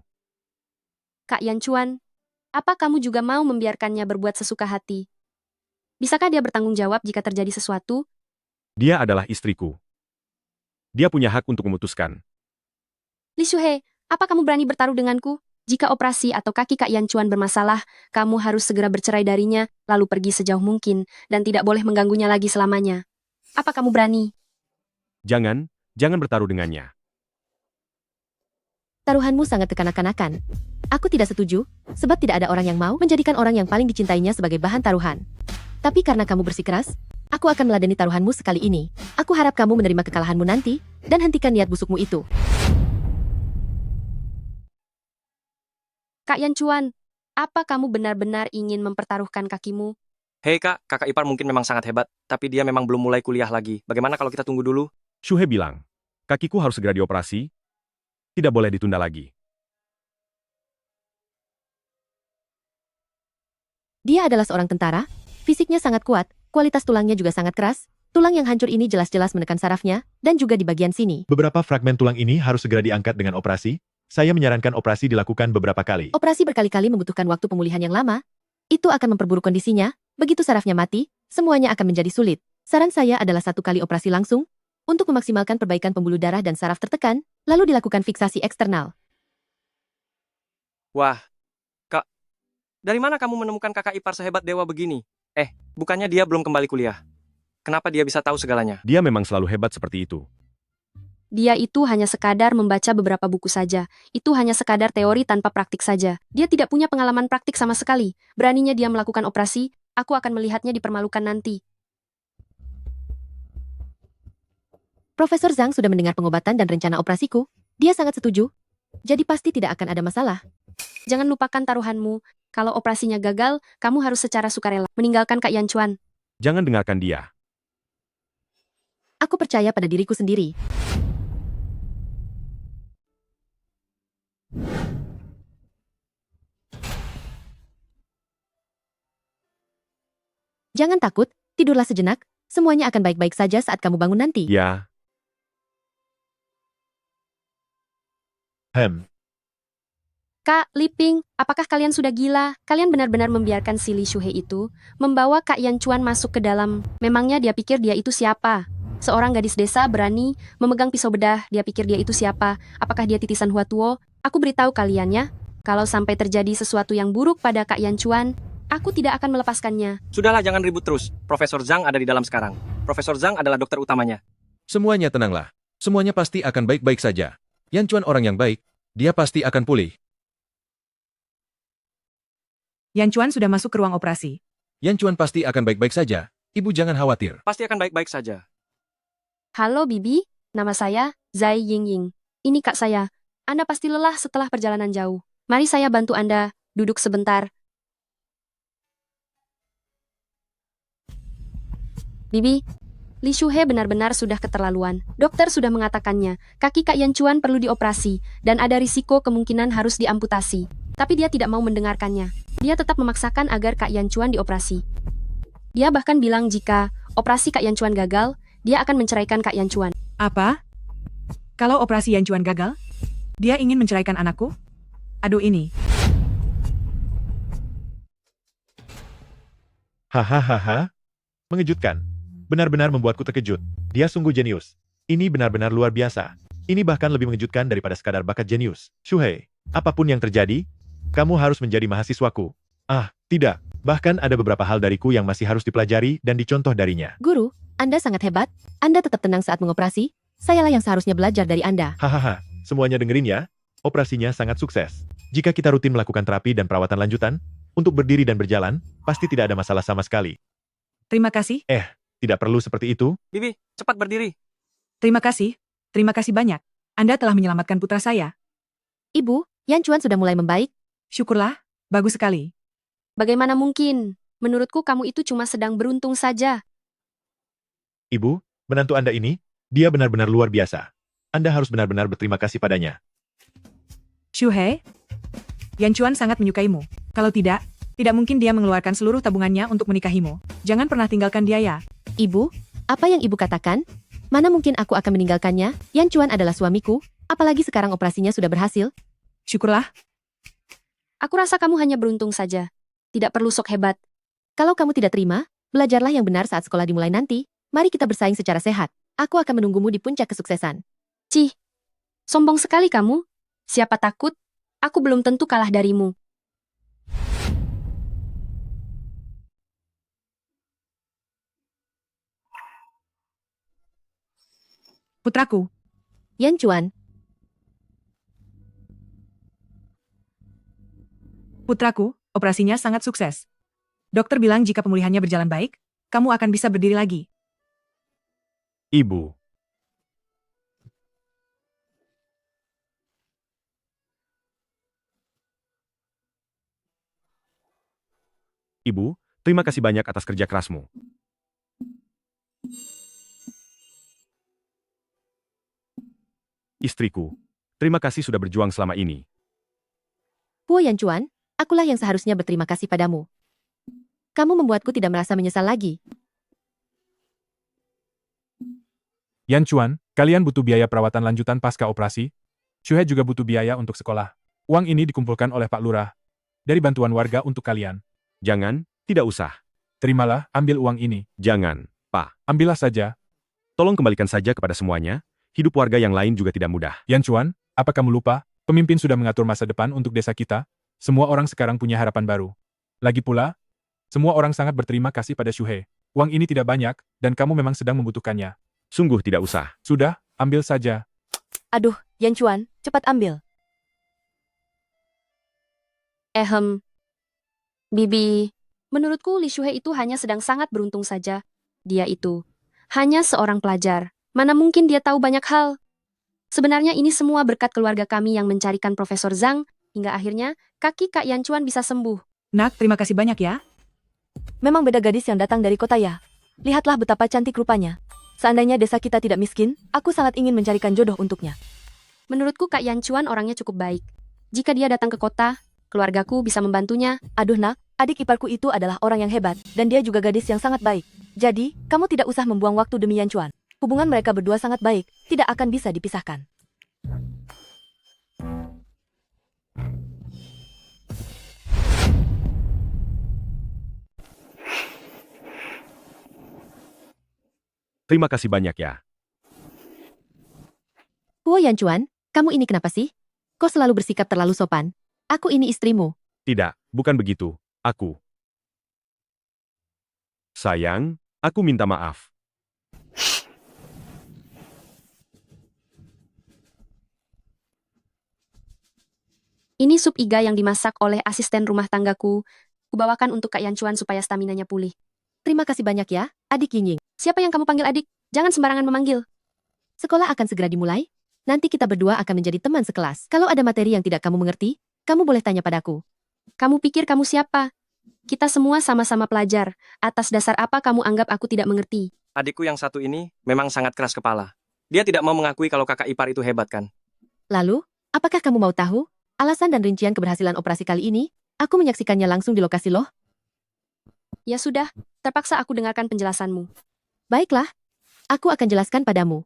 Kak Yan Chuan, apa kamu juga mau membiarkannya berbuat sesuka hati? Bisakah dia bertanggung jawab jika terjadi sesuatu? Dia adalah istriku. Dia punya hak untuk memutuskan. Li Shuhe, apa kamu berani bertaruh denganku? Jika operasi atau kaki Kak Yan Chuan bermasalah, kamu harus segera bercerai darinya, lalu pergi sejauh mungkin, dan tidak boleh mengganggunya lagi selamanya. Apa kamu berani? Jangan bertaruh dengannya. Taruhanmu sangat kekanak-kanakan. Aku tidak setuju, sebab tidak ada orang yang mau menjadikan orang yang paling dicintainya sebagai bahan taruhan. Tapi karena kamu bersikeras, aku akan meladeni taruhanmu sekali ini. Aku harap kamu menerima kekalahanmu nanti, dan hentikan niat busukmu itu. Kak Yan Chuan, apa kamu benar-benar ingin mempertaruhkan kakimu? Hei kak, kakak ipar mungkin memang sangat hebat, tapi dia memang belum mulai kuliah lagi. Bagaimana kalau kita tunggu dulu? Shuhe bilang, kakiku harus segera dioperasi, tidak boleh ditunda lagi. Dia adalah seorang tentara, fisiknya sangat kuat, kualitas tulangnya juga sangat keras, tulang yang hancur ini jelas-jelas menekan sarafnya, dan juga di bagian sini. Beberapa fragmen tulang ini harus segera diangkat dengan operasi. Saya menyarankan operasi dilakukan beberapa kali. Operasi berkali-kali membutuhkan waktu pemulihan yang lama. Itu akan memperburuk kondisinya, begitu sarafnya mati, semuanya akan menjadi sulit. Saran saya adalah 1 kali operasi langsung, untuk memaksimalkan perbaikan pembuluh darah dan saraf tertekan, lalu dilakukan fiksasi eksternal. Wah, kak, dari mana kamu menemukan kakak ipar sehebat dewa begini? Bukannya dia belum kembali kuliah? Kenapa dia bisa tahu segalanya? Dia memang selalu hebat seperti itu. Dia itu hanya sekadar membaca beberapa buku saja. Itu hanya sekadar teori tanpa praktik saja. Dia tidak punya pengalaman praktik sama sekali. Beraninya dia melakukan operasi, aku akan melihatnya dipermalukan nanti. Profesor Zhang sudah mendengar pengobatan dan rencana operasiku. Dia sangat setuju. Jadi pasti tidak akan ada masalah. Jangan lupakan taruhanmu. Kalau operasinya gagal, kamu harus secara sukarela meninggalkan Kak Yan Chuan. Jangan dengarkan dia. Aku percaya pada diriku sendiri. Jangan takut, tidurlah sejenak, semuanya akan baik-baik saja saat kamu bangun nanti. Ya. Kak, Li Ping, apakah kalian sudah gila? Kalian benar-benar membiarkan si Li Shuhe itu membawa Kak Yan Chuan masuk ke dalam. Memangnya dia pikir dia itu siapa? Seorang gadis desa berani memegang pisau bedah, dia pikir dia itu siapa? Apakah dia titisan Huatuo? Aku beritahu kalian ya, kalau sampai terjadi sesuatu yang buruk pada Kak Yan Chuan, aku tidak akan melepaskannya. Sudahlah, jangan ribut terus. Profesor Zhang ada di dalam sekarang. Profesor Zhang adalah dokter utamanya. Semuanya tenanglah. Semuanya pasti akan baik-baik saja. Yan Chuan orang yang baik, dia pasti akan pulih. Yan Chuan sudah masuk ke ruang operasi. Yan Chuan pasti akan baik-baik saja. Ibu jangan khawatir. Pasti akan baik-baik saja. Halo Bibi, nama saya Zai Yingying. Ini kak saya. Anda pasti lelah setelah perjalanan jauh. Mari saya bantu Anda, duduk sebentar. Bibi, Li Shuhe benar-benar sudah keterlaluan. Dokter sudah mengatakannya, kaki Kak Yan Chuan perlu dioperasi, dan ada risiko kemungkinan harus diamputasi. Tapi dia tidak mau mendengarkannya. Dia tetap memaksakan agar Kak Yan Chuan dioperasi. Dia bahkan bilang jika operasi Kak Yan Chuan gagal, dia akan menceraikan Kak Yan Chuan. Apa? Kalau operasi Yan Chuan gagal, dia ingin menceraikan anakku? Aduh ini. Hahaha. Mengejutkan. Benar-benar membuatku terkejut. Dia sungguh jenius. Ini benar-benar luar biasa. Ini bahkan lebih mengejutkan daripada sekadar bakat jenius. Shuhei, apapun yang terjadi, kamu harus menjadi mahasiswaku. Ah, tidak. Bahkan ada beberapa hal dariku yang masih harus dipelajari dan dicontoh darinya. Guru, Anda sangat hebat. Anda tetap tenang saat mengoperasi. Sayalah yang seharusnya belajar dari Anda. Hahaha, semuanya dengerin ya. Operasinya sangat sukses. Jika kita rutin melakukan terapi dan perawatan lanjutan, untuk berdiri dan berjalan, pasti tidak ada masalah sama sekali. Terima kasih. Tidak perlu seperti itu. Bibi, cepat berdiri. Terima kasih. Terima kasih banyak. Anda telah menyelamatkan putra saya. Ibu, Yan Chuan sudah mulai membaik. Syukurlah. Bagus sekali. Bagaimana mungkin? Menurutku kamu itu cuma sedang beruntung saja. Ibu, menantu Anda ini, dia benar-benar luar biasa. Anda harus benar-benar berterima kasih padanya. Shuhei, Yan Chuan sangat menyukaimu. Kalau tidak mungkin dia mengeluarkan seluruh tabungannya untuk menikahimu. Jangan pernah tinggalkan dia ya. Ibu, apa yang ibu katakan? Mana mungkin aku akan meninggalkannya? Yan Chuan adalah suamiku, apalagi sekarang operasinya sudah berhasil. Syukurlah. Aku rasa kamu hanya beruntung saja. Tidak perlu sok hebat. Kalau kamu tidak terima, belajarlah yang benar saat sekolah dimulai nanti. Mari kita bersaing secara sehat. Aku akan menunggumu di puncak kesuksesan. Cih, sombong sekali kamu. Siapa takut? Aku belum tentu kalah darimu. Putraku. Yan Chuan. Putraku, operasinya sangat sukses. Dokter bilang jika pemulihannya berjalan baik, kamu akan bisa berdiri lagi. Ibu. Ibu, terima kasih banyak atas kerja kerasmu. Istriku, terima kasih sudah berjuang selama ini. Puo Yan Chuan, akulah yang seharusnya berterima kasih padamu. Kamu membuatku tidak merasa menyesal lagi. Yan Chuan, kalian butuh biaya perawatan lanjutan pasca operasi? Shuhei juga butuh biaya untuk sekolah. Uang ini dikumpulkan oleh Pak Lurah. Dari bantuan warga untuk kalian. Jangan, tidak usah. Terimalah, ambil uang ini. Jangan, Pak. Ambillah saja. Tolong kembalikan saja kepada semuanya. Hidup warga yang lain juga tidak mudah. Yan Chuan, apa kamu lupa? Pemimpin sudah mengatur masa depan untuk desa kita. Semua orang sekarang punya harapan baru. Lagi pula, semua orang sangat berterima kasih pada Shuhei. Uang ini tidak banyak, dan kamu memang sedang membutuhkannya. Sungguh tidak usah. Sudah, ambil saja. Aduh, Yan Chuan, cepat ambil. Bibi, menurutku Li Shuhei itu hanya sedang sangat beruntung saja. Dia itu hanya seorang pelajar. Mana mungkin dia tahu banyak hal. Sebenarnya ini semua berkat keluarga kami yang mencarikan Profesor Zhang, hingga akhirnya kaki Kak Yan Chuan bisa sembuh. Nak, terima kasih banyak ya. Memang beda gadis yang datang dari kota ya. Lihatlah betapa cantik rupanya. Seandainya desa kita tidak miskin, aku sangat ingin mencarikan jodoh untuknya. Menurutku Kak Yan Chuan orangnya cukup baik. Jika dia datang ke kota, keluargaku bisa membantunya. Aduh nak, adik iparku itu adalah orang yang hebat, dan dia juga gadis yang sangat baik. Jadi, kamu tidak usah membuang waktu demi Yan Chuan. Hubungan mereka berdua sangat baik, tidak akan bisa dipisahkan. Terima kasih banyak ya. Puo Yan Chuan, kamu ini kenapa sih? Kok selalu bersikap terlalu sopan? Aku ini istrimu. Tidak, bukan begitu. Aku. Sayang, aku minta maaf. Ini sup iga yang dimasak oleh asisten rumah tanggaku. Kubawakan untuk Kak Yan Chuan supaya staminanya pulih. Terima kasih banyak ya, adik Ying Ying. Siapa yang kamu panggil adik? Jangan sembarangan memanggil. Sekolah akan segera dimulai. Nanti kita berdua akan menjadi teman sekelas. Kalau ada materi yang tidak kamu mengerti, kamu boleh tanya padaku. Kamu pikir kamu siapa? Kita semua sama-sama pelajar. Atas dasar apa kamu anggap aku tidak mengerti? Adikku yang satu ini memang sangat keras kepala. Dia tidak mau mengakui kalau kakak ipar itu hebat kan? Lalu, apakah kamu mau tahu alasan dan rincian keberhasilan operasi kali ini? Aku menyaksikannya langsung di lokasi loh. Ya sudah, terpaksa aku dengarkan penjelasanmu. Baiklah, aku akan jelaskan padamu.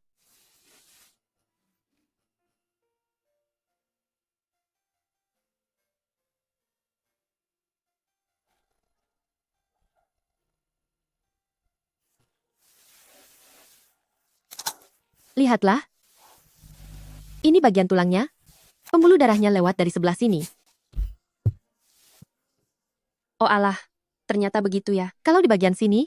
Lihatlah. Ini bagian tulangnya. Pembuluh darahnya lewat dari sebelah sini. Oh alah, ternyata begitu ya. Kalau di bagian sini,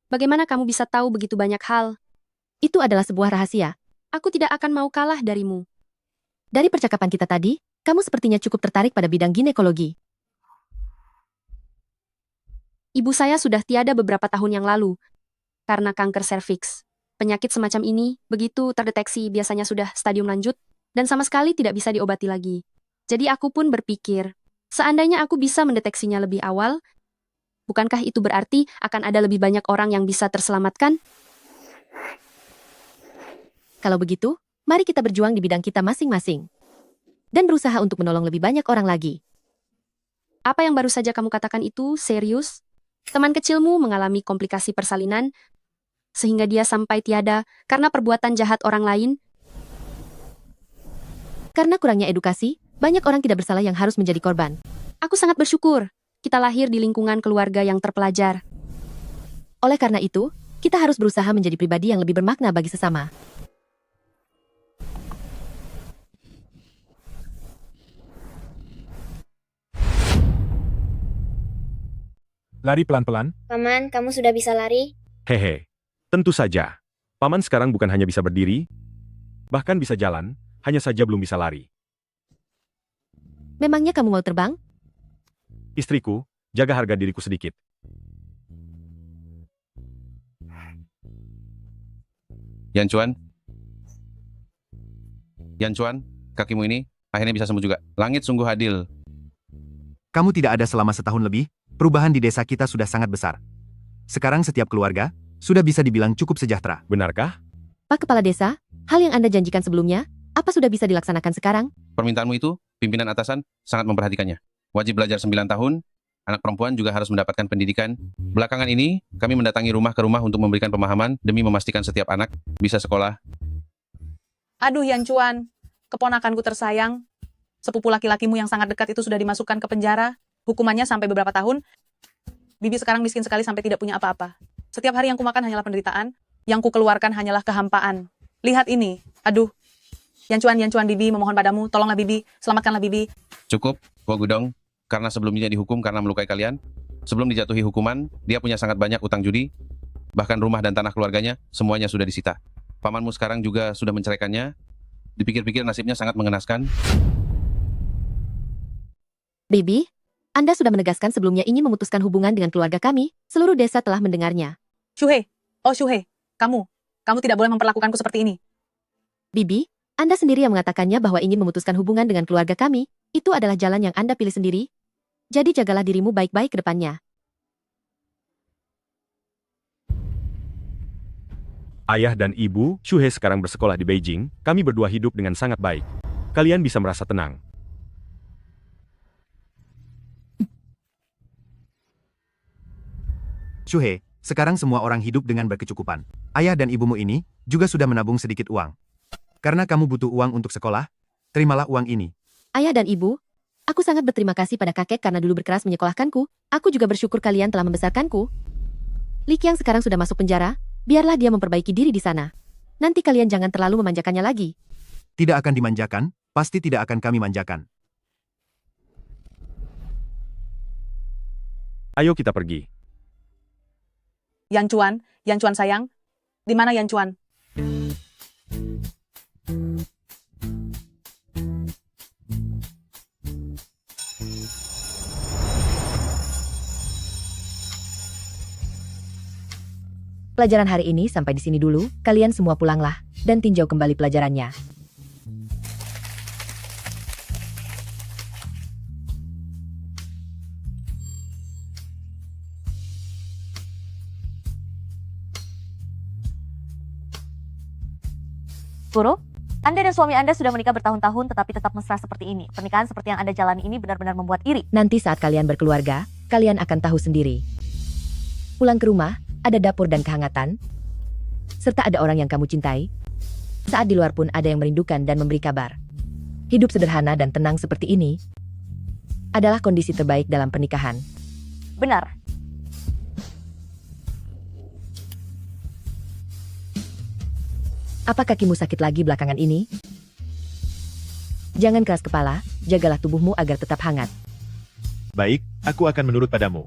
Bagaimana kamu bisa tahu begitu banyak hal? itu adalah sebuah rahasia. Aku tidak akan mau kalah darimu. Dari percakapan kita tadi, kamu sepertinya cukup tertarik pada bidang ginekologi. Ibu saya sudah tiada beberapa tahun yang lalu karena kanker serviks. Penyakit semacam ini, begitu terdeteksi biasanya sudah stadium lanjut dan sama sekali tidak bisa diobati lagi. Jadi aku pun berpikir, seandainya aku bisa mendeteksinya lebih awal, bukankah itu berarti akan ada lebih banyak orang yang bisa terselamatkan? Kalau begitu, mari kita berjuang di bidang kita masing-masing. Dan berusaha untuk menolong lebih banyak orang lagi. Apa yang baru saja kamu katakan itu serius? Teman kecilmu mengalami komplikasi persalinan, sehingga dia sampai tiada karena perbuatan jahat orang lain? Karena kurangnya edukasi, banyak orang tidak bersalah yang harus menjadi korban. Aku sangat bersyukur kita lahir di lingkungan keluarga yang terpelajar. Oleh karena itu, kita harus berusaha menjadi pribadi yang lebih bermakna bagi sesama. Lari pelan-pelan. Paman, kamu sudah bisa lari? Hehe. Tentu saja. Paman sekarang bukan hanya bisa berdiri, bahkan bisa jalan, hanya saja belum bisa lari. Memangnya kamu mau terbang? Istriku, jaga harga diriku sedikit. Yan Chuan? Yan Chuan, kakimu ini akhirnya bisa sembuh juga. Langit sungguh adil. Kamu tidak ada selama setahun lebih, perubahan di desa kita sudah sangat besar. Sekarang setiap keluarga sudah bisa dibilang cukup sejahtera. Benarkah? Pak Kepala Desa, hal yang Anda janjikan sebelumnya, apa sudah bisa dilaksanakan sekarang? Permintaanmu itu, pimpinan atasan sangat memperhatikannya. Wajib belajar 9 tahun, anak perempuan juga harus mendapatkan pendidikan. Belakangan ini, kami mendatangi rumah ke rumah untuk memberikan pemahaman demi memastikan setiap anak bisa sekolah. Aduh Yan Chuan, keponakanku tersayang. Sepupu laki-lakimu yang sangat dekat itu sudah dimasukkan ke penjara. Hukumannya sampai beberapa tahun. Bibi sekarang miskin sekali sampai tidak punya apa-apa. Setiap hari yang kumakan hanyalah penderitaan, yang kukeluarkan hanyalah kehampaan. Lihat ini, aduh. Yan Chuan, Bibi memohon padamu, tolonglah Bibi, selamatkanlah Bibi. Cukup, Go Gudong, karena sebelumnya dihukum karena melukai kalian. Sebelum dijatuhi hukuman, dia punya sangat banyak utang judi. Bahkan rumah dan tanah keluarganya, semuanya sudah disita. Pamanmu sekarang juga sudah menceraikannya. Dipikir-pikir nasibnya sangat mengenaskan. Bibi, Anda sudah menegaskan sebelumnya ingin memutuskan hubungan dengan keluarga kami, seluruh desa telah mendengarnya. Shuhei, oh Shuhei, kamu tidak boleh memperlakukanku seperti ini. Bibi, Anda sendiri yang mengatakannya bahwa ingin memutuskan hubungan dengan keluarga kami, itu adalah jalan yang Anda pilih sendiri. Jadi jagalah dirimu baik-baik ke depannya. Ayah dan ibu, Shuhei sekarang bersekolah di Beijing, kami berdua hidup dengan sangat baik. Kalian bisa merasa tenang. Shuhei, sekarang semua orang hidup dengan berkecukupan. Ayah dan ibumu ini juga sudah menabung sedikit uang. Karena kamu butuh uang untuk sekolah, terimalah uang ini. Ayah dan ibu, aku sangat berterima kasih pada kakek karena dulu berkeras menyekolahkanku. Aku juga bersyukur kalian telah membesarkanku. Li Qiang sekarang sudah masuk penjara, biarlah dia memperbaiki diri di sana. Nanti kalian jangan terlalu memanjakannya lagi. Tidak akan dimanjakan, pasti tidak akan kami manjakan. Ayo kita pergi. Yan Chuan sayang, di mana Yan Chuan? Pelajaran hari ini sampai di sini dulu, kalian semua pulanglah, dan tinjau kembali pelajarannya. Guru, Anda dan suami Anda sudah menikah bertahun-tahun tetapi tetap mesra seperti ini. Pernikahan seperti yang Anda jalani ini benar-benar membuat iri. Nanti saat kalian berkeluarga, kalian akan tahu sendiri. Pulang ke rumah, ada dapur dan kehangatan, serta ada orang yang kamu cintai. Saat di luar pun ada yang merindukan dan memberi kabar. Hidup sederhana dan tenang seperti ini adalah kondisi terbaik dalam pernikahan. Benar. Apa kakimu sakit lagi belakangan ini? Jangan keras kepala, jagalah tubuhmu agar tetap hangat. Baik, aku akan menurut padamu.